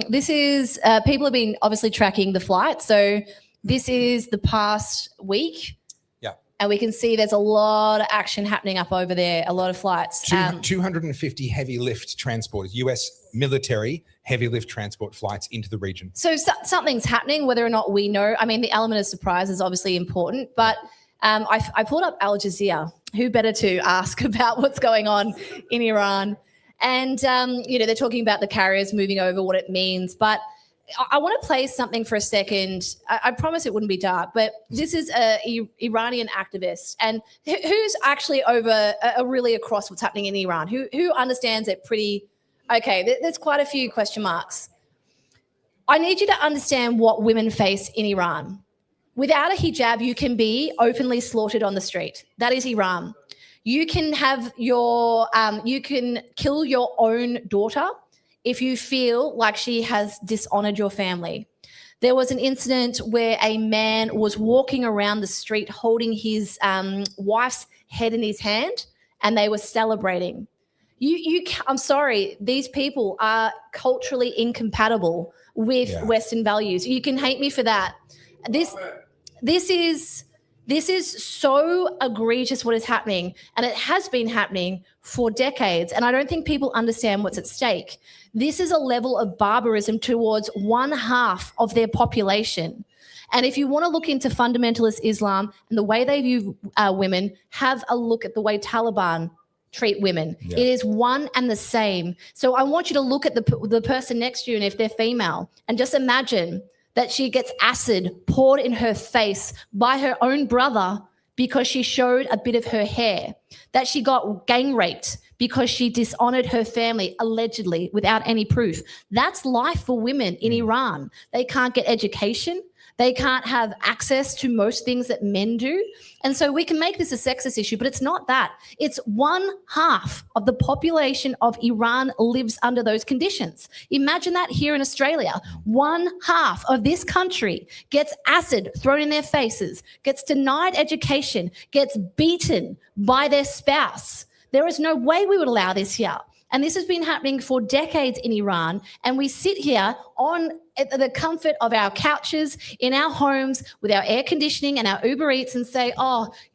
This is, people have been obviously tracking the flight. So this is the past week. Yeah. And we can see there's a lot of action happening up over there, a lot of flights. 250 heavy lift transporters, US military heavy lift transport flights into the region. So something's happening, whether or not we know. I mean, the element of surprise is obviously important, but I pulled up Al Jazeera. Who better to ask about what's going on in Iran? And, they're talking about the carriers moving over, what it means. But I want to play something for a second. I promise it wouldn't be dark, but this is an Iranian activist. And who's actually really across what's happening in Iran? Who understands it pretty... Okay, there's quite a few question marks. I need you to understand what women face in Iran. Without a hijab, you can be openly slaughtered on the street. That is Iran. You can have you can kill your own daughter if you feel like she has dishonored your family. There was an incident where a man was walking around the street holding his wife's head in his hand, and they were celebrating. I'm sorry, these people are culturally incompatible with Western values. You can hate me for that. This is so egregious what is happening, and it has been happening for decades, and I don't think people understand what's at stake. This is a level of barbarism towards 1/2 of their population. And if you want to look into fundamentalist Islam and the way they view women, have a look at the way Taliban treat women. Yeah. It is one and the same. So I want you to look at the person next to you, and if they're female, and just imagine that she gets acid poured in her face by her own brother because she showed a bit of her hair, that she got gang raped because she dishonored her family, allegedly, without any proof. That's life for women in Iran. They can't get education. They can't have access to most things that men do. And so we can make this a sexist issue, but it's not that. It's 1/2 of the population of Iran lives under those conditions. Imagine that here in Australia. 1/2 of this country gets acid thrown in their faces, gets denied education, gets beaten by their spouse. There is no way we would allow this here. And this has been happening for decades in Iran. And we sit here on the comfort of our couches, in our homes, with our air conditioning and our Uber Eats and say,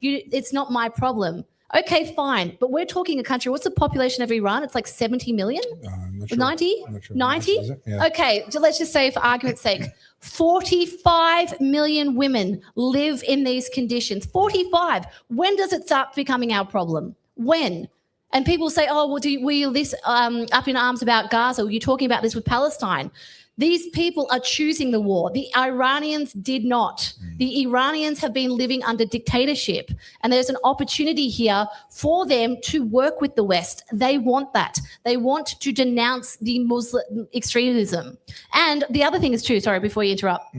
it's not my problem. Okay, fine. But we're talking a country, what's the population of Iran? It's like 70 million? I'm not sure. 90? I'm not sure. 90? Yeah. Okay, so let's just say for argument's sake, 45 million women live in these conditions. 45. When does it start becoming our problem? When? And people say, were you this up in arms about Gaza? Were you talking about this with Palestine? These people are choosing the war. The Iranians did not. The Iranians have been living under dictatorship, and there's an opportunity here for them to work with the West. They want that. They want to denounce the Muslim extremism. And the other thing is too, sorry, before you interrupt,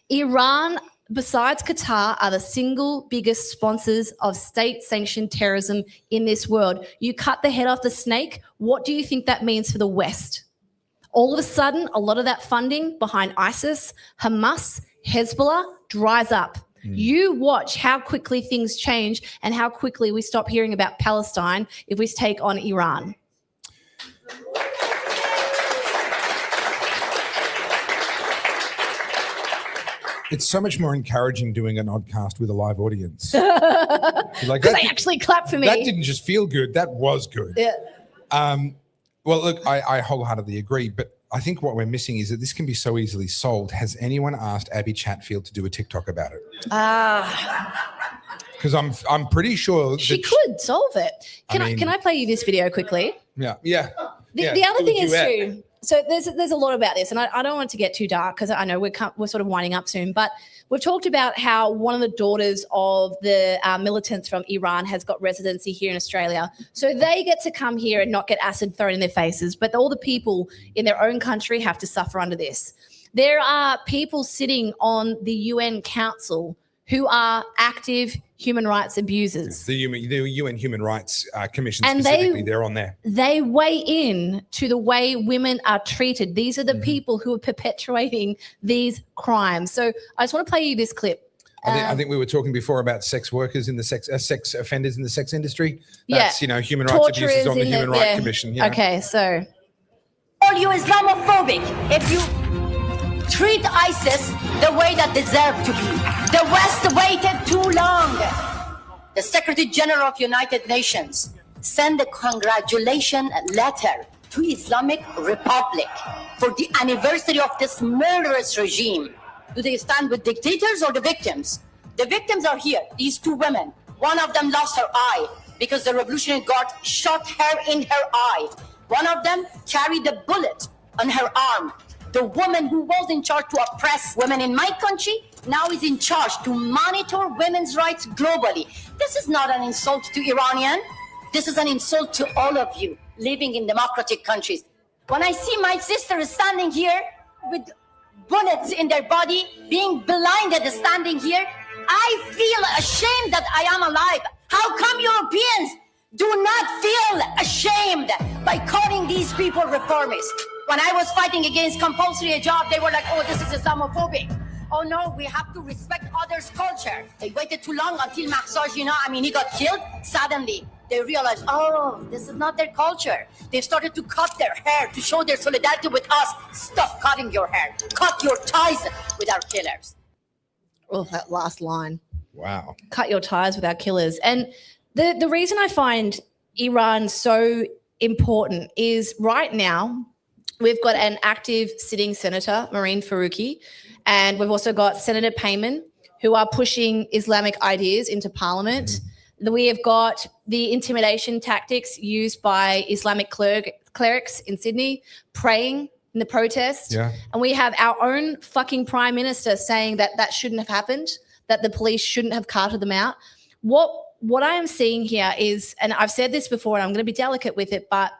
Iran, besides Qatar, are the single biggest sponsors of state-sanctioned terrorism in this world. You cut the head off the snake, what do you think that means for the West? All of a sudden, a lot of that funding behind ISIS, Hamas, Hezbollah dries up. You watch how quickly things change and how quickly we stop hearing about Palestine if we take on Iran. It's so much more encouraging doing an oddcast with a live audience. Because they actually clap for me. That didn't just feel good, that was good. Yeah. Well, look, I wholeheartedly agree, but I think what we're missing is that this can be so easily solved. Has anyone asked Abby Chatfield to do a TikTok about it? Because I'm pretty sure she could solve it. Can I play you this video quickly? Yeah. The other thing is too. So there's a lot about this, and I don't want it to get too dark because I know we're sort of winding up soon. But we've talked about how one of the daughters of the militants from Iran has got residency here in Australia. So they get to come here and not get acid thrown in their faces. But all the people in their own country have to suffer under this. There are people sitting on the UN Council who are active human rights abusers. The UN Human Rights Commission specifically, they're on there. They weigh in to the way women are treated. These are the people who are perpetuating these crimes. So I just want to play you this clip. I think we were talking before about sex workers in the sex offenders in the sex industry. That's, human rights abuses on the Human Rights Commission. Okay, so. All you Islamophobic, if you treat ISIS the way that deserved to be. The West waited too long. The Secretary General of United Nations sent a congratulation letter to Islamic Republic for the anniversary of this murderous regime. Do they stand with dictators or the victims? The victims are here, these two women. One of them lost her eye because the Revolutionary Guard shot her in her eye. One of them carried a bullet on her arm. The woman who was in charge to oppress women in my country now is in charge to monitor women's rights globally. This is not an insult to Iranian. This is an insult to all of you living in democratic countries. When I see my sisters standing here with bullets in their body, being blinded standing here, I feel ashamed that I am alive. How come Europeans do not feel ashamed by calling these people reformists? When I was fighting against compulsory hijab, they were like, oh, this is Islamophobic. Oh no, we have to respect others' culture. They waited too long until Mahsa he got killed. Suddenly, they realized, oh, this is not their culture. They started to cut their hair to show their solidarity with us. Stop cutting your hair. Cut your ties with our killers. Oh, that last line. Wow. Cut your ties with our killers. And the reason I find Iran so important is right now we've got an active sitting senator, Marine Faruqi, and we've also got Senator Payman, who are pushing Islamic ideas into parliament. We have got the intimidation tactics used by Islamic clerics in Sydney praying in the protest. Yeah. And we have our own fucking prime minister saying that that shouldn't have happened, that the police shouldn't have carted them out. What I am seeing here is, and I've said this before and I'm going to be delicate with it, but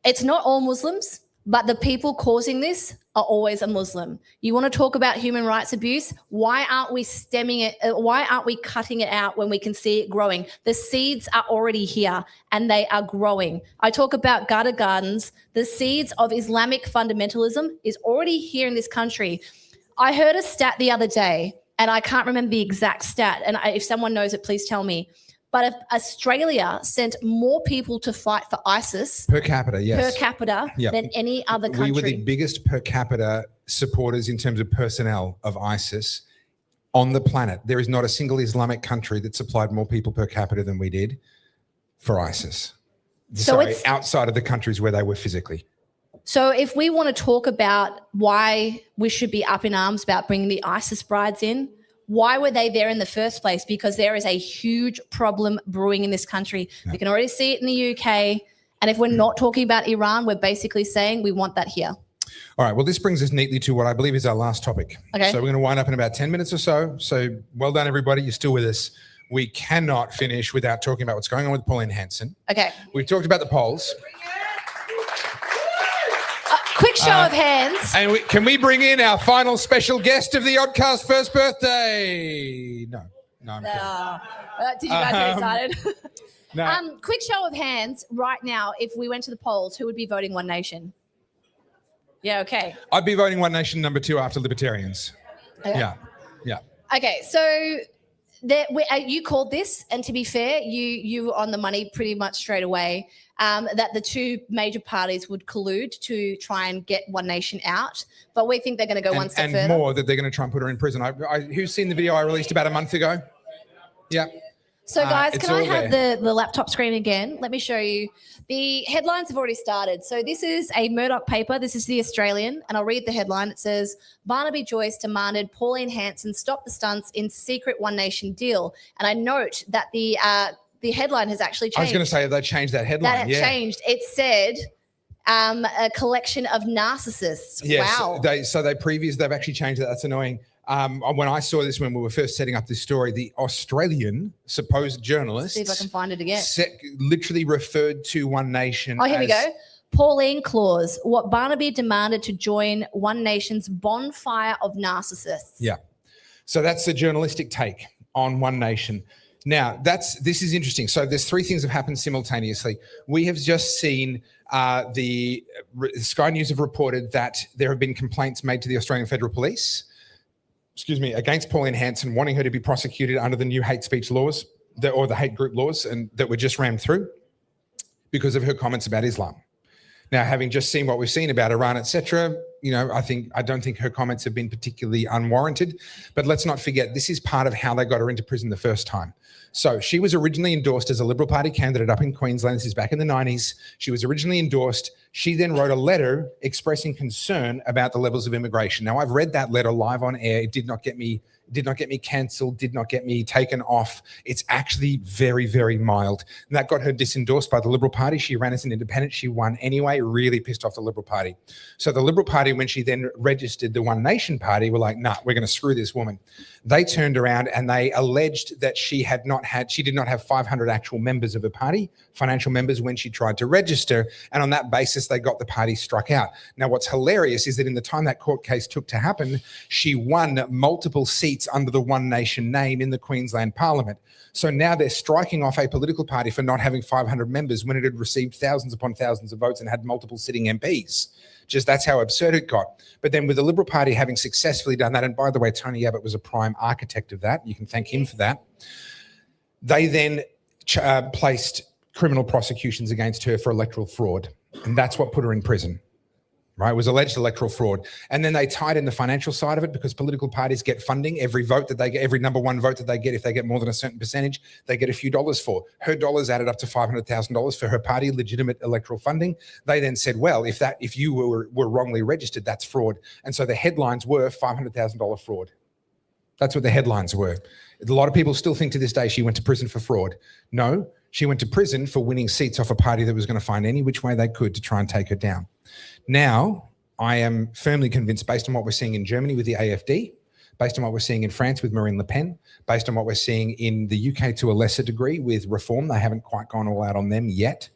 it's not all Muslims, but the people causing this are always a Muslim. You want to talk about human rights abuse? Why aren't we stemming it? Why aren't we cutting it out when we can see it growing? The seeds are already here and they are growing. I talk about gutter gardens. The seeds of Islamic fundamentalism is already here in this country. I heard a stat the other day, and I can't remember the exact stat, and if someone knows it, please tell me. But if Australia sent more people to fight for ISIS per capita, yes, per capita Yep. than any other country. We were the biggest per capita supporters in terms of personnel of ISIS on the planet. There is not a single Islamic country that supplied more people per capita than we did for ISIS. Outside of the countries where they were physically. So if we want to talk about why we should be up in arms about bringing the ISIS brides in, why were they there in the first place? Because there is a huge problem brewing in this country. Yeah. We can already see it in the UK. And if we're not talking about Iran, we're basically saying we want that here. All right. Well, this brings us neatly to what I believe is our last topic. Okay. So we're going to wind up in about 10 minutes or so. So well done, everybody. You're still with us. We cannot finish without talking about what's going on with Pauline Hanson. Okay. We've talked about the polls. Quick show of hands. And can we bring in our final special guest of the Oddcast first birthday? No, I'm kidding. Did you guys get excited? No. Quick show of hands right now. If we went to the polls, who would be voting One Nation? Yeah, okay. I'd be voting One Nation number 2 after Libertarians. Okay. Yeah. Okay, so you called this, and to be fair, you were on the money pretty much straight away. That the two major parties would collude to try and get One Nation out. But we think they're going to go one step further. And more, that they're going to try and put her in prison. Who's seen the video I released about a month ago? Yeah. So guys, can I have the laptop screen again? Let me show you. The headlines have already started. So this is a Murdoch paper. This is The Australian. And I'll read the headline. It says, Barnaby Joyce demanded Pauline Hanson stop the stunts in secret One Nation deal. And I note that the headline has actually changed. I was going to say, they changed that headline. That changed. It said a collection of narcissists. Yes, wow. They've actually changed that. That's annoying. When I saw this, when we were first setting up this story, the Australian supposed journalist. See if I can find it again. Literally referred to One Nation. Oh, here we go. Pauline Claus, what Barnaby demanded to join One Nation's bonfire of narcissists. Yeah. So that's the journalistic take on One Nation. Now, this is interesting. So there's 3 things have happened simultaneously. We have just seen the Sky News have reported that there have been complaints made to the Australian Federal Police. against Pauline Hanson, wanting her to be prosecuted under the new hate speech laws or the hate group laws and that were just rammed through because of her comments about Islam. Now, having just seen what we've seen about Iran, etc., I don't think her comments have been particularly unwarranted. But let's not forget, this is part of how they got her into prison the first time. So she was originally endorsed as a Liberal Party candidate up in Queensland. This is back in the 90s. She was originally endorsed. She then wrote a letter expressing concern about the levels of immigration. Now, I've read that letter live on air. It did not get me cancelled, did not get me taken off. It's actually very, very mild. And that got her disendorsed by the Liberal Party. She ran as an independent. She won anyway, really pissed off the Liberal Party. So the Liberal Party, when she then registered the One Nation Party, were like, nah, we're going to screw this woman. They turned around and they alleged that she did not have 500 actual members of her party, financial members, when she tried to register. And on that basis, they got the party struck out. Now, what's hilarious is that in the time that court case took to happen, she won multiple seats under the One Nation name in the Queensland Parliament. So now they're striking off a political party for not having 500 members when it had received thousands upon thousands of votes and had multiple sitting MPs. Just that's how absurd it got. But then with the Liberal Party having successfully done that, and by the way, Tony Abbott was a prime architect of that, you can thank him for that, they then placed criminal prosecutions against her for electoral fraud. And that's what put her in prison. Right, it was alleged electoral fraud. And then they tied in the financial side of it because political parties get funding. Every vote that they get, every number one vote that they get, if they get more than a certain percentage, they get a few dollars for. Her dollars added up to $500,000 for her party, legitimate electoral funding. They then said, well, if you were wrongly registered, that's fraud. And so the headlines were $500,000 fraud. That's what the headlines were. A lot of people still think to this day she went to prison for fraud. No, she went to prison for winning seats off a party that was going to find any which way they could to try and take her down. Now, I am firmly convinced, based on what we're seeing in Germany with the AfD, based on what we're seeing in France with Marine Le Pen, based on what we're seeing in the UK to a lesser degree with Reform, they haven't quite gone all out on them yet.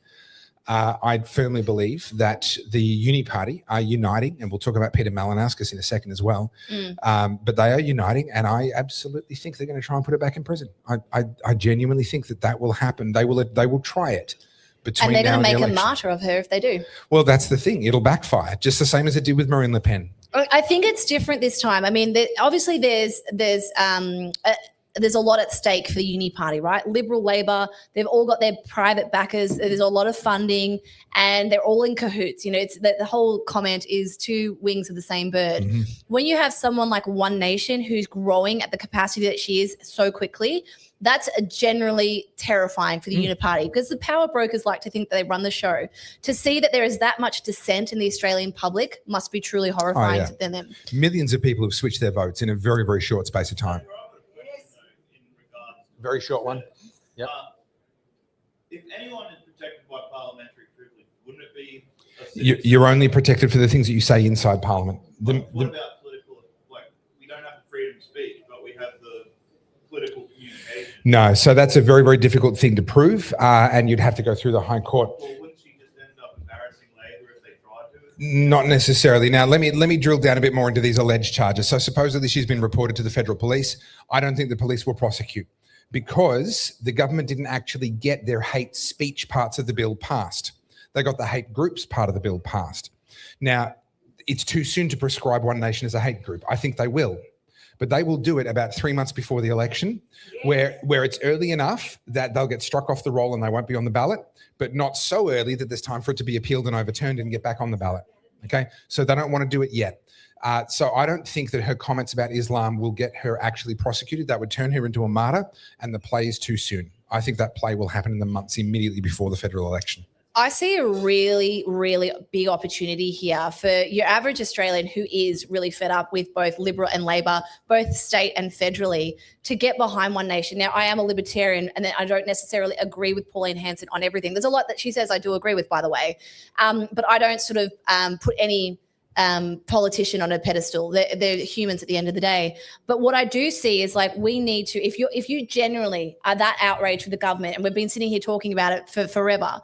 I firmly believe that the Uni Party are uniting, and we'll talk about Peter Malinauskas in a second as well, but they are uniting, and I absolutely think they're going to try and put her back in prison. I genuinely think that will happen. They will try it. And they're going to make a martyr of her if they do. Well, that's the thing. It'll backfire, just the same as it did with Marine Le Pen. I think it's different this time. I mean, obviously there's a lot at stake for the Uni Party, right? Liberal, Labor, they've all got their private backers. There's a lot of funding and they're all in cahoots. It's the whole comment is two wings of the same bird. Mm-hmm. When you have someone like One Nation who's growing at the capacity that she is so quickly, that's generally terrifying for the Uni Party because the power brokers like to think that they run the show. To see that there is that much dissent in the Australian public must be truly horrifying to them. Millions of people have switched their votes in a very, very short space of time. Very short one. Yep. If anyone is protected by parliamentary privilege, wouldn't it be? You're only protected for the things that you say inside Parliament. What about political? We don't have the freedom of speech, but we have the political communication. No, so that's a very, very difficult thing to prove, and you'd have to go through the High Court. Well, wouldn't she just end up embarrassing Labor if they tried to? Not necessarily. Now, let me drill down a bit more into these alleged charges. So supposedly she's been reported to the federal police. I don't think the police will prosecute, because the government didn't actually get their hate speech parts of the bill passed. They got the hate groups part of the bill passed. Now, it's too soon to prescribe One Nation as a hate group. I think they will. But they will do it about 3 months before the election, where it's early enough that they'll get struck off the roll and they won't be on the ballot, but not so early that there's time for it to be appealed and overturned and get back on the ballot. Okay? So they don't want to do it yet. So I don't think that her comments about Islam will get her actually prosecuted. That would turn her into a martyr, and the play is too soon. I think that play will happen in the months immediately before the federal election. I see a really, really big opportunity here for your average Australian who is really fed up with both Liberal and Labor, both state and federally, to get behind One Nation. Now, I am a libertarian and I don't necessarily agree with Pauline Hanson on everything. There's a lot that she says I do agree with, by the way, but I don't sort of put any politician on a pedestal. They're humans at the end of the day. But what I do see is we need to, if you genuinely are that outraged with the government, and we've been sitting here talking about it for forever,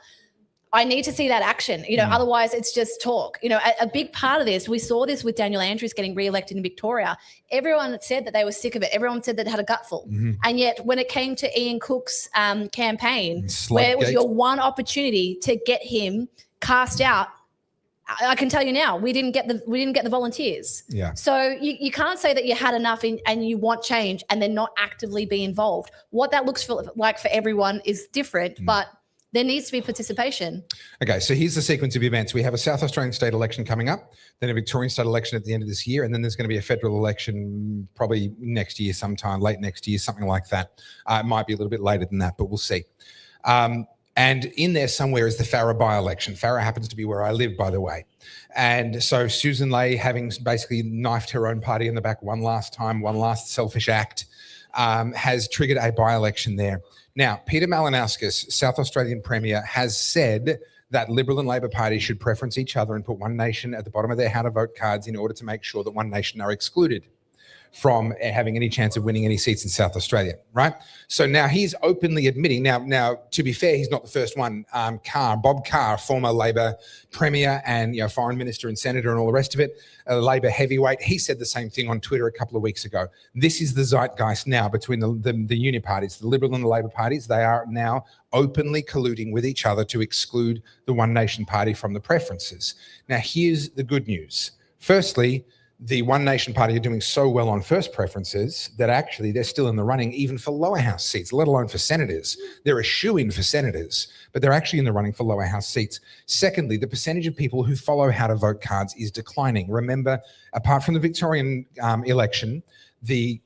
I need to see that action. Otherwise it's just talk. A big part of this, we saw this with Daniel Andrews getting re-elected in Victoria. Everyone said that they were sick of it. Everyone said that they had a gutful. Mm-hmm. And yet when it came to Ian Cook's campaign, where it was your one opportunity to get him cast out, I can tell you now, we didn't get the volunteers. Yeah. So you can't say that you had enough and you want change and then not actively be involved. What that looks like for everyone is different, but there needs to be participation. Okay, so here's the sequence of events. We have a South Australian state election coming up, then a Victorian state election at the end of this year, and then there's going to be a federal election probably next year sometime, late next year, something like that. It might be a little bit later than that, but we'll see. And in there somewhere is the Farrer by-election. Farrer happens to be where I live, by the way. And so Susan Ley, having basically knifed her own party in the back one last time, one last selfish act, has triggered a by-election there. Now, Peter Malinowskis, South Australian Premier, has said that Liberal and Labor parties should preference each other and put One Nation at the bottom of their how to vote cards in order to make sure that One Nation are excluded from having any chance of winning any seats in South Australia, right? So now he's openly admitting, now to be fair, he's not the first one. Bob Carr, former Labor Premier and Foreign Minister and Senator and all the rest of it, a Labor heavyweight, he said the same thing on Twitter a couple of weeks ago. This is the zeitgeist now between the uni parties, the Liberal and the Labor parties. They are now openly colluding with each other to exclude the One Nation party from the preferences. Now, here's the good news. Firstly, the One Nation party are doing so well on first preferences that actually they're still in the running even for lower house seats, let alone for senators. They're a shoo-in for senators, but they're actually in the running for lower house seats. Secondly, the percentage of people who follow how to vote cards is declining. Remember, apart from the Victorian election, the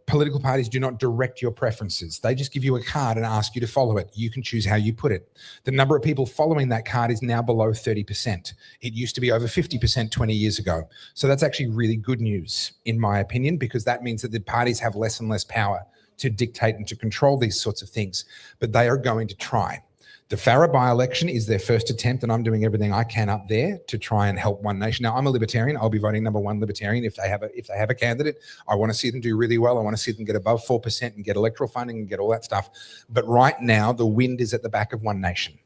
political parties do not direct your preferences. They just give you a card and ask you to follow it. You can choose how you put it. The number of people following that card is now below 30%. It used to be over 50% 20 years ago. So that's actually really good news, in my opinion, because that means that the parties have less and less power to dictate and to control these sorts of things. But they are going to try. The Farrer by-election is their first attempt, and I'm doing everything I can up there to try and help One Nation. Now, I'm a Libertarian. I'll be voting number one Libertarian if they have a candidate. I want to see them do really well. I want to see them get above 4% and get electoral funding and get all that stuff. But right now, the wind is at the back of One Nation.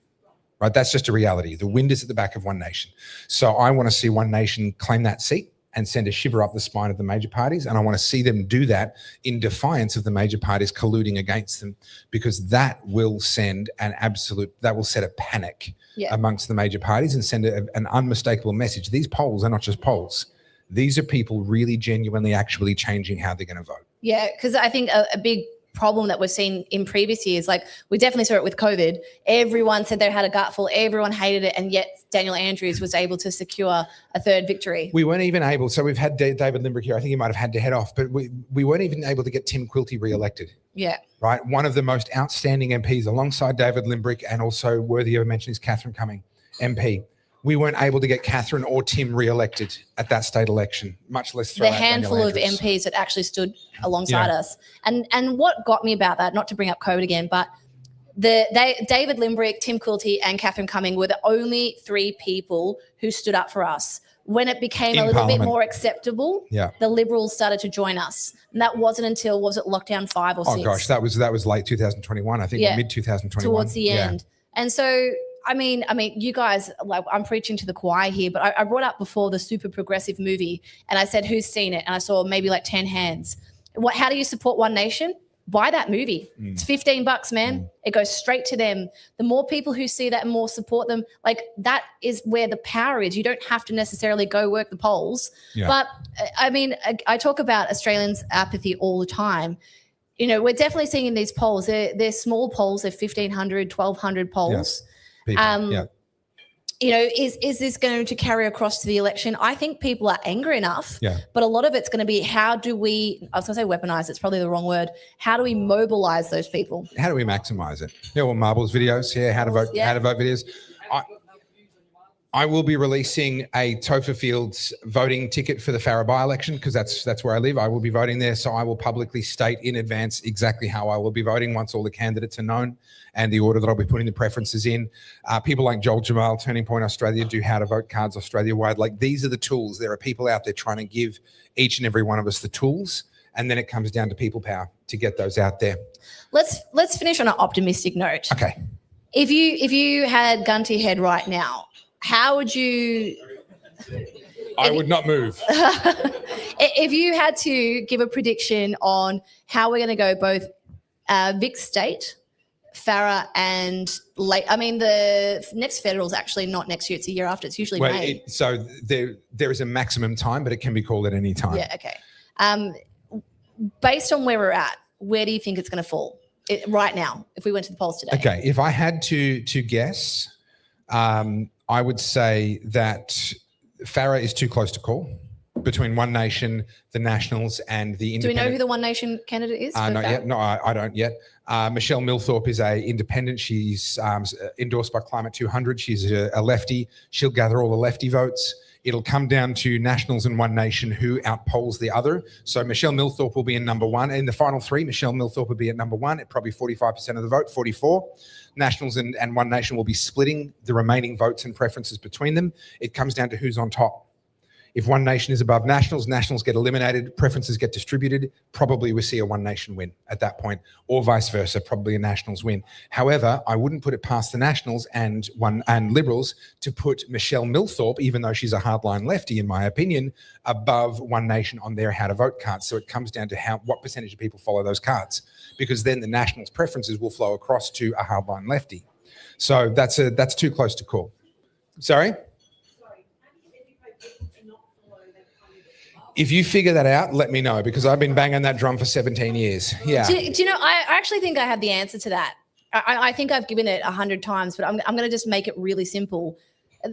Right? That's just a reality. The wind is at the back of One Nation. So I want to see One Nation claim that seat and send a shiver up the spine of the major parties. And I want to see them do that in defiance of the major parties colluding against them, because that will send that will set a panic amongst the major parties and send an unmistakable message. These polls are not just polls. These are people really genuinely actually changing how they're going to vote. Yeah, because I think a big problem that we've seen in previous years, like we definitely saw it with COVID. Everyone said they had a gutful, everyone hated it, and yet Daniel Andrews was able to secure a third victory. We weren't even able, so we've had David Limbrick here. I think he might have had to head off, but we weren't even able to get Tim Quilty re-elected. Yeah. Right? One of the most outstanding MPs alongside David Limbrick, and also worthy of mention is Catherine Cumming, MP. We weren't able to get Catherine or Tim re-elected at that state election, much less the handful of MPs that actually stood alongside us. And what got me about that, not to bring up COVID again, but David Limbrick, Tim Quilty, and Catherine Cumming were the only three people who stood up for us. When it became a little bit more acceptable, the Liberals started to join us. And that wasn't until, was it lockdown 5 or 6? Oh gosh, that was late 2021, I think, or mid 2021. Towards the end. And so I mean, you guys, like, I'm preaching to the choir here, but I brought up before the super progressive movie, and I said, who's seen it? And I saw maybe like 10 hands. How do you support One Nation? Buy that movie. It's $15, man. It goes straight to them. The more people who see that and more support them, like, that is where the power is. You don't have to necessarily go work the polls. But I mean, I talk about Australians' apathy all the time. You know, we're definitely seeing in these polls, they're small polls, they're 1,500, 1,200 polls. You know, is this going to carry across to the election? I think people are angry enough, but a lot of it's going to be, how do we, I was going to say weaponize, it's probably the wrong word. How do we mobilize those people? How do we maximize it? Well, Marbles videos, how to vote videos. I will be releasing a Topher Fields voting ticket for the Farrer by-election, because that's where I live. I will be voting there, so I will publicly state in advance exactly how I will be voting once all the candidates are known and the order that I'll be putting the preferences in. People like Joel Jamal, Turning Point Australia, do how to vote cards Australia-wide. Like, these are the tools. There are people out there trying to give each and every one of us the tools, and then it comes down to people power to get those out there. Let's finish on an optimistic note. Okay. If you had gun to your head right now, how would you? I would not move. If you had to give a prediction on how we're going to go both Vic State, Farah and the next federal is actually not next year, it's a year after. It's usually May. So there is a maximum time, but it can be called at any time. Yeah, okay. Based on where we're at, where do you think it's going to fall right now if we went to the polls today? Okay, if I had to guess, I would say that Farah is too close to call between One Nation, the Nationals, and the Do we know Independent. who the One Nation candidate is? for Not Farah? yet. No, I don't yet. Michelle Millthorpe is a independent. She's endorsed by Climate 200. She's a lefty. She'll gather all the lefty votes. It'll come down to Nationals and One Nation who outpolls the other. So Michelle Millthorpe will be in number one. In the final three, Michelle Millthorpe will be at number one at probably 45% of the vote, 44. Nationals and One Nation will be splitting the remaining votes and preferences between them. It comes down to who's on top. If One Nation is above Nationals, Nationals get eliminated, preferences get distributed, probably we see a One Nation win at that point, or vice versa, probably a Nationals win. However, I wouldn't put it past the Nationals and Liberals to put Michelle Millthorpe, even though she's a hardline lefty, in my opinion, above One Nation on their how to vote cards. So it comes down to what percentage of people follow those cards, because then the Nationals' preferences will flow across to a hardline lefty. So that's too close to call. Sorry? If you figure that out, let me know, because I've been banging that drum for 17 years. Yeah. Do you know, I actually think I have the answer to that. I think I've given it 100 times, but I'm going to just make it really simple.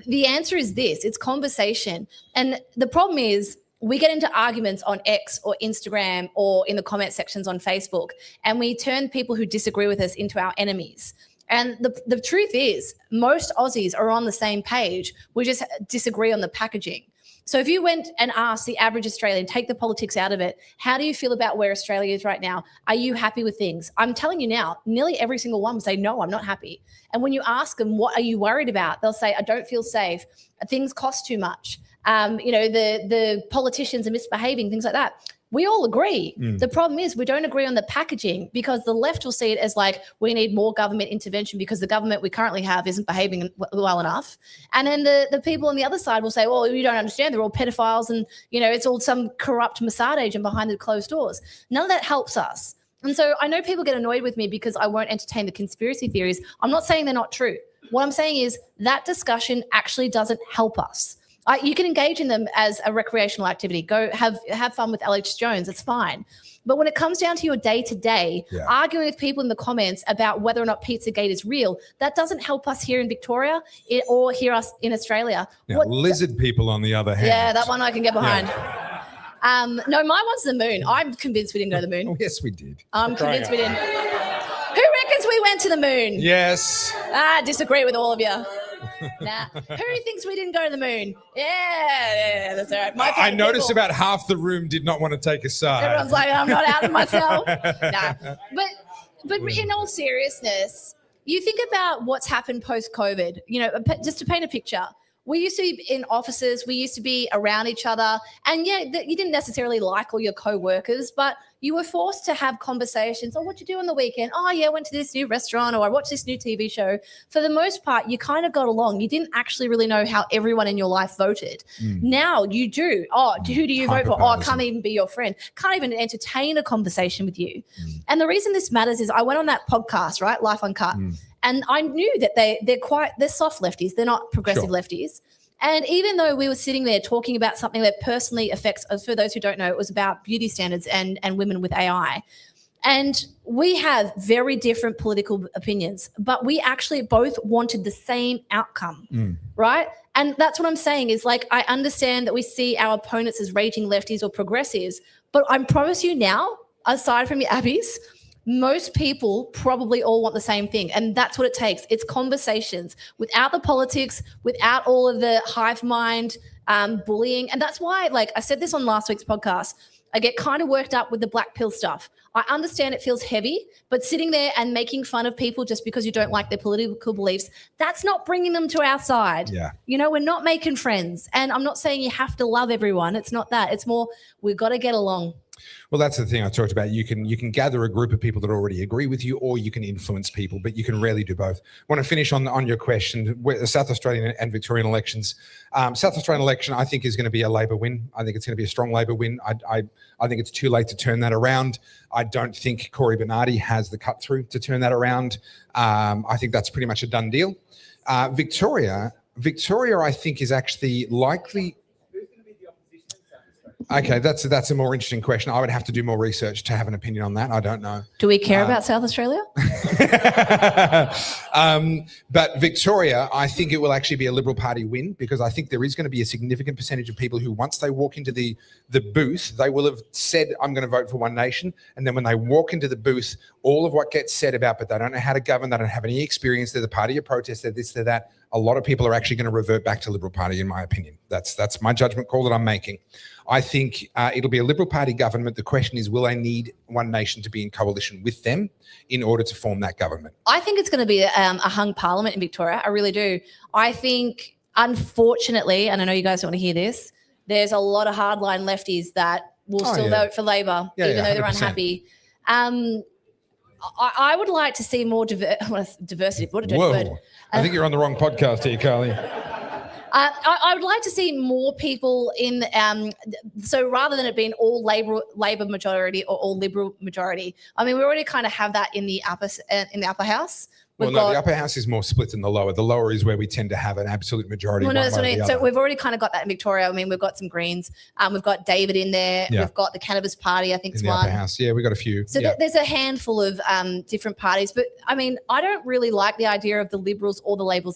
The answer is this. It's conversation. And the problem is we get into arguments on X or Instagram or in the comment sections on Facebook, and we turn people who disagree with us into our enemies. And the truth is most Aussies are on the same page. We just disagree on the packaging. So if you went and asked the average Australian, take the politics out of it, how do you feel about where Australia is right now? Are you happy with things? I'm telling you now, nearly every single one will say, no, I'm not happy. And when you ask them, what are you worried about? They'll say, I don't feel safe. Things cost too much. The politicians are misbehaving, things like that. We all agree. The problem is we don't agree on the packaging, because the left will see it as like we need more government intervention because the government we currently have isn't behaving well enough. And then the people on the other side will say, well, you don't understand. They're all pedophiles and, it's all some corrupt Mossad agent behind the closed doors. None of that helps us. And so I know people get annoyed with me because I won't entertain the conspiracy theories. I'm not saying they're not true. What I'm saying is that discussion actually doesn't help us. You can engage in them as a recreational activity. Go have fun with Alex Jones. It's fine. But when it comes down to your day-to-day, arguing with people in the comments about whether or not Pizzagate is real, that doesn't help us here in Victoria or here us in Australia. Now, lizard people, on the other hand. Yeah, that one I can get behind. No, mine was the moon. I'm convinced we didn't go to the moon. Oh, yes, we did. I'm convinced we didn't. Who reckons we went to the moon? Yes. I disagree with all of you. Nah. Who thinks we didn't go to the moon? Yeah, that's all right. I noticed about half the room did not want to take a side. Everyone's like, I'm not out of myself. Nah. But in all seriousness, you think about what's happened post-COVID, just to paint a picture. We used to be in offices, we used to be around each other, and you didn't necessarily like all your co-workers, but you were forced to have conversations. Oh, what'd you do on the weekend? Oh, yeah, I went to this new restaurant, or I watched this new TV show. For the most part, you kind of got along. You didn't actually really know how everyone in your life voted. Now you do. Oh, who do you vote for? Oh, I can't even be your friend. Can't even entertain a conversation with you. And the reason this matters is I went on that podcast, right, Life Uncut, and I knew that they're soft lefties. They're not progressive lefties. And even though we were sitting there talking about something that personally affects us, for those who don't know, it was about beauty standards and women with AI. And we have very different political opinions, but we actually both wanted the same outcome, right? And that's what I'm saying is, like, I understand that we see our opponents as raging lefties or progressives, but I promise you now, aside from your Abbies, most people probably all want the same thing. And that's what it takes. It's conversations without the politics, without all of the hive mind, bullying. And that's why, like I said this on last week's podcast, I get kind of worked up with the black pill stuff. I understand it feels heavy, but sitting there and making fun of people just because you don't like their political beliefs, that's not bringing them to our side. Yeah. We're not making friends. And I'm not saying you have to love everyone. It's not that. It's more, we've got to get along. Well, that's the thing I talked about. You can gather a group of people that already agree with you, or you can influence people, but you can rarely do both. I want to finish on your question, South Australian and Victorian elections. South Australian election, I think, is going to be a Labor win. I think it's going to be a strong Labor win. I think it's too late to turn that around. I don't think Cory Bernardi has the cut through to turn that around. I think that's pretty much a done deal. Victoria, I think, is actually likely. Okay, that's a more interesting question. I would have to do more research to have an opinion on that. I don't know. Do we care about South Australia? But Victoria, I think it will actually be a Liberal Party win, because I think there is going to be a significant percentage of people who, once they walk into the booth, they will have said, I'm going to vote for One Nation. And then when they walk into the booth, all of what gets said about, but they don't know how to govern, they don't have any experience, they're the party of protest, they're this, they're that. A lot of people are actually going to revert back to Liberal Party, in my opinion. That's my judgment call that I'm making. I think it'll be a Liberal Party government. The question is, will they need One Nation to be in coalition with them in order to form that government? I think it's going to be a hung parliament in Victoria. I really do. I think, unfortunately, and I know you guys don't want to hear this, there's a lot of hardline lefties that will still vote for Labor, even though they're 100%. unhappy. I would like to see more diversity. What a dirty Whoa. word. I think you're on the wrong podcast here, Carly. I would like to see more people in. So rather than it being all Labor majority or all Liberal majority, I mean, we already kind of have that in the upper house. Well, no, the upper house is more split than the lower. The lower is where we tend to have an absolute majority. Well, no, that's what I mean. So other. we've already kind of got that in Victoria. I mean, we've got some Greens. We've got David in there. Yeah. We've got the Cannabis Party, I think, In is the one. upper house. Yeah, we got a few. So there's a handful of different parties. But, I mean, I don't really like the idea of the Liberals or the Labor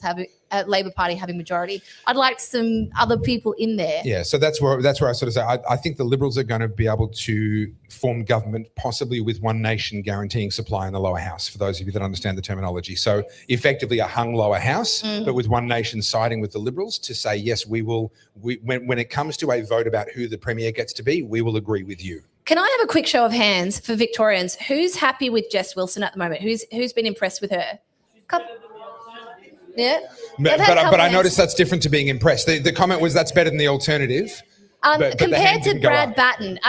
Party having majority. I'd like some other people in there. Yeah, so that's where I sort of say I think the Liberals are going to be able to form government, possibly with One Nation guaranteeing supply in the lower house, for those of you that understand the terminology. So effectively a hung lower house, but with One Nation siding with the Liberals to say, yes, we will, when it comes to a vote about who the Premier gets to be, we will agree with you. Can I have a quick show of hands for Victorians? Who's happy with Jess Wilson at the moment? Who's been impressed with her? Yeah. But I noticed that's different to being impressed. The comment was that's better than the alternative. But the Compared hand to didn't go Brad up. Batten,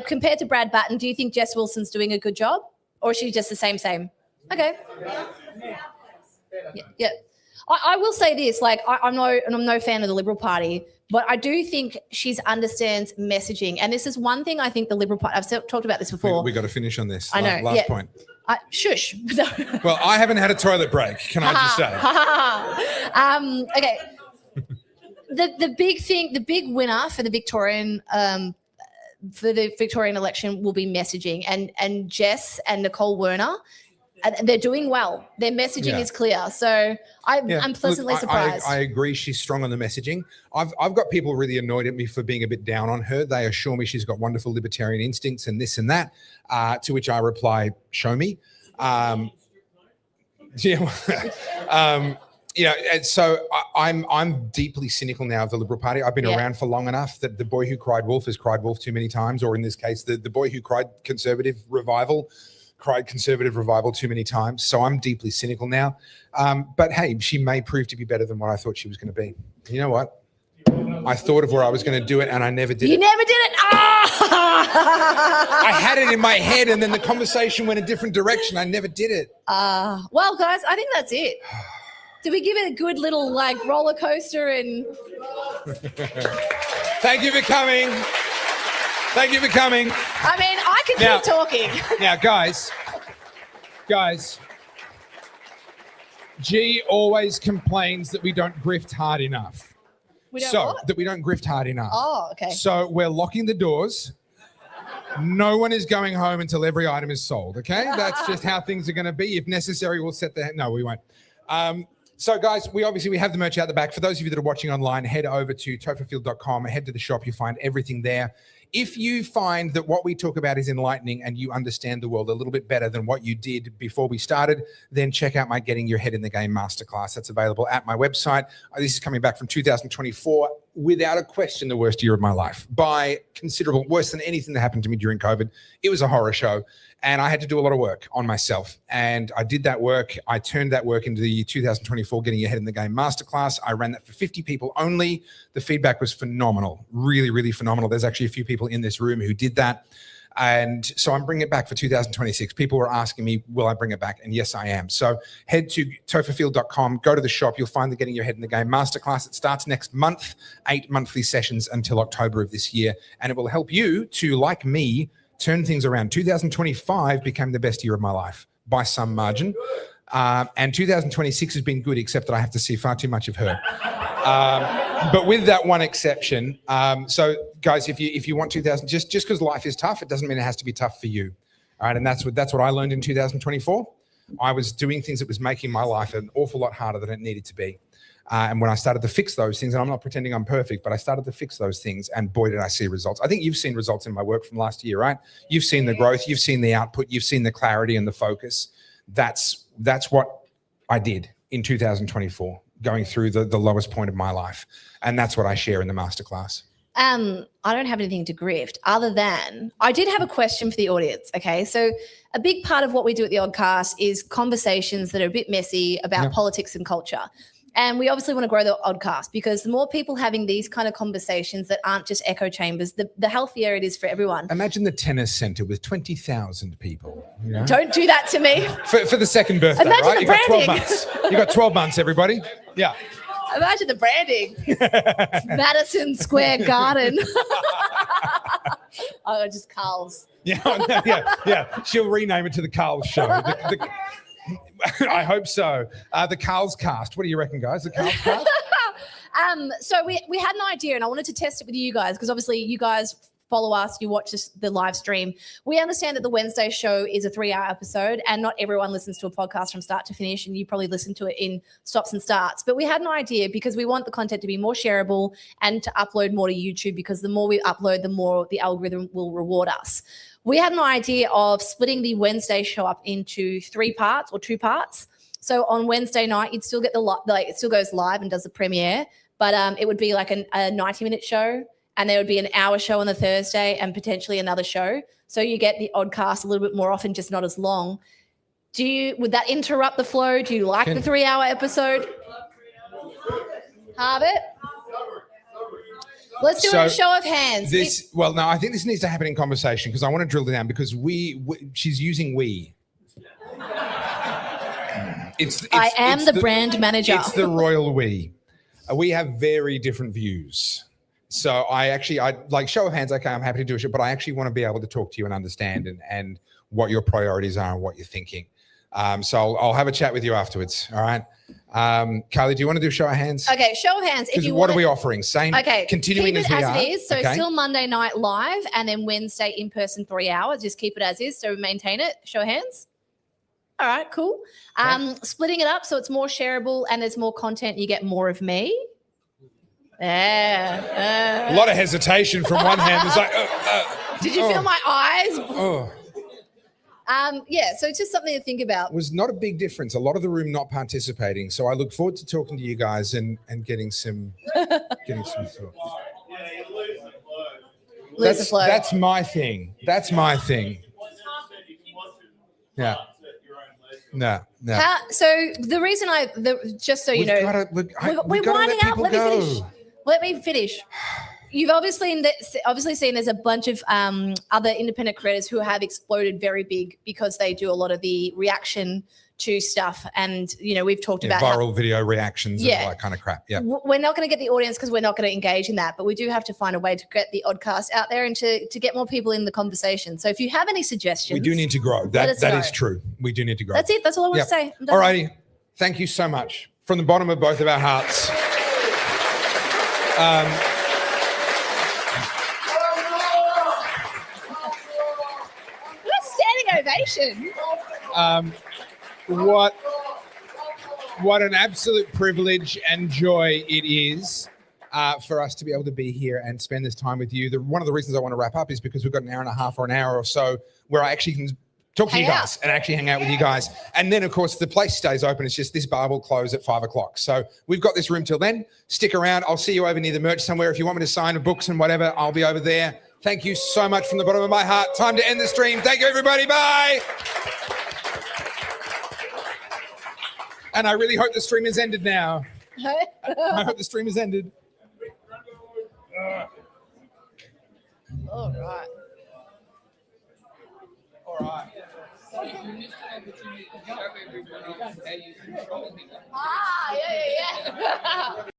compared to Brad Batten, do you think Jess Wilson's doing a good job, or is she just the same? Okay. Yeah. I will say this, I'm no fan of the Liberal Party, but I do think she understands messaging, and this is one thing I think the Liberal Party. I've talked about this before. We got to finish on this. I know. Last point. Shush. Well, I haven't had a toilet break. Can I just say? Okay. The big thing, the big winner for the Victorian election will be messaging, and Jess and Nicole Werner, they're doing well. Their messaging is clear, so I'm pleasantly surprised. I agree. She's strong on the messaging. I've got people really annoyed at me for being a bit down on her. They assure me she's got wonderful libertarian instincts and this and that. To which I reply, "Show me." And so I'm deeply cynical now of the Liberal Party. I've been around for long enough that the boy who cried wolf has cried wolf too many times, or in this case, the boy who cried conservative revival too many times. So I'm deeply cynical now. But hey, she may prove to be better than what I thought she was going to be. You know what? I thought of where I was going to do it, and I never did it. You never did it. I had it in my head, and then the conversation went a different direction. I never did it. Well, guys, I think that's it. Did we give it a good little roller coaster? And Thank you for coming. Thank you for coming. I mean, I could keep talking. Now, guys, G always complains that we don't grift hard enough. That we don't grift hard enough. Oh, okay. So we're locking the doors. No one is going home until every item is sold, okay? That's just how things are going to be. If necessary, we'll set the... No, we won't. So, guys, we have the merch out the back. For those of you that are watching online, head over to topherfield.com, head to the shop. You find everything there. If you find that what we talk about is enlightening and you understand the world a little bit better than what you did before we started, then check out my Getting Your Head in the Game Masterclass. That's available at my website. This is coming back from 2024. Without a question, the worst year of my life. By considerable, worse than anything that happened to me during COVID. It was a horror show. And I had to do a lot of work on myself. And I did that work. I turned that work into the 2024 Getting Your Head in the Game Masterclass. I ran that for 50 people only. The feedback was phenomenal. Really, really phenomenal. There's actually a few people in this room who did that. And so I'm bringing it back for 2026. People were asking me, will I bring it back? And yes, I am. So head to topherfield.com, go to the shop. You'll find the Getting Your Head in the Game masterclass. It starts next month, 8 monthly sessions until October of this year. And it will help you to, like me, turn things around. 2025 became the best year of my life by some margin. And 2026 has been good, except that I have to see far too much of her. But with that one exception, so guys, if you want 2000, just because life is tough, it doesn't mean it has to be tough for you. All right, and that's what I learned in 2024. I was doing things that was making my life an awful lot harder than it needed to be. And when I started to fix those things, and I'm not pretending I'm perfect, but I started to fix those things, and boy, did I see results. I think you've seen results in my work from last year, right? You've seen the growth, you've seen the output, you've seen the clarity and the focus. That's what I did in 2024, going through the lowest point of my life. And that's what I share in the masterclass. I don't have anything to grift other than I did have a question for the audience. Okay. So a big part of what we do at the Oddcast is conversations that are a bit messy about politics and culture. And we obviously want to grow the Oddcast because the more people having these kind of conversations that aren't just echo chambers, the healthier it is for everyone. Imagine the tennis centre with 20,000 people. You know? Don't do that to me. For the second birthday, Imagine right? the You got 12 branding. months. You got 12 months, everybody. Yeah. Imagine the branding. Madison Square Garden. Oh, just Carl's. Yeah. She'll rename it to the Carl's Show. I hope so. The Carl's Cast. What do you reckon, guys? The Carl's Cast? So we had an idea, and I wanted to test it with you guys because obviously you guys follow us, you watch the live stream. We understand that the Wednesday show is a 3-hour episode, and not everyone listens to a podcast from start to finish, and you probably listen to it in stops and starts. But we had an idea because we want the content to be more shareable and to upload more to YouTube, because the more we upload, the more the algorithm will reward us. We had an idea of splitting the Wednesday show up into 3 parts or 2 parts. So on Wednesday night, you'd still get it still goes live and does the premiere, but it would be like a 90-minute show, and there would be an hour show on the Thursday and potentially another show. So you get the Oddcast a little bit more often, just not as long. Would that interrupt the flow? Do you like the 3-hour episode? Have it? Let's do a show of hands. I think this needs to happen in conversation because I want to drill it down because she's using we. I am the brand manager. It's the royal we. We have very different views. So I like show of hands. Okay, I'm happy to do a show, but I actually want to be able to talk to you and understand and what your priorities are and what you're thinking. So I'll have a chat with you afterwards. All right. Kylie, do you want to do show of hands? Okay, show of hands. What are we offering? Same. Okay, continuing keep it as it is. So okay. Still Monday night live, and then Wednesday in person 3 hours. Just keep it as is. So maintain it. Show of hands. All right, cool. Splitting it up so it's more shareable and there's more content. You get more of me. A lot of hesitation from one hand. It's like, did you feel my eyes? Oh. So it's just something to think about. Was not a big difference. A lot of the room not participating. So I look forward to talking to you guys and getting some thoughts. That's my thing. That's my thing. Yeah. No. So the reason just so you know, we're winding up. Let me finish. You've obviously seen there's a bunch of other independent creators who have exploded very big because they do a lot of the reaction to stuff. And, we've talked about viral video reactions and all that kind of crap. Yeah. We're not going to get the audience because we're not going to engage in that, but we do have to find a way to get the Oddcast out there and to get more people in the conversation. So if you have any suggestions. We do need to grow. That is true. We do need to grow. That's it. That's all I want to say. All righty. Thank you so much. From the bottom of both of our hearts. Ovation. What an absolute privilege and joy it is for us to be able to be here and spend this time with you. One of the reasons I want to wrap up is because we've got an hour and a half or an hour or so where I actually can talk to you guys and actually hang out with you guys. And then, of course, the place stays open. It's just this bar will close at 5 o'clock. So we've got this room till then. Stick around. I'll see you over near the merch somewhere. If you want me to sign books and whatever, I'll be over there. Thank you so much from the bottom of my heart. Time to end the stream. Thank you, everybody. Bye. And I really hope the stream has ended now. I hope the stream has ended. All right. Ah, yeah.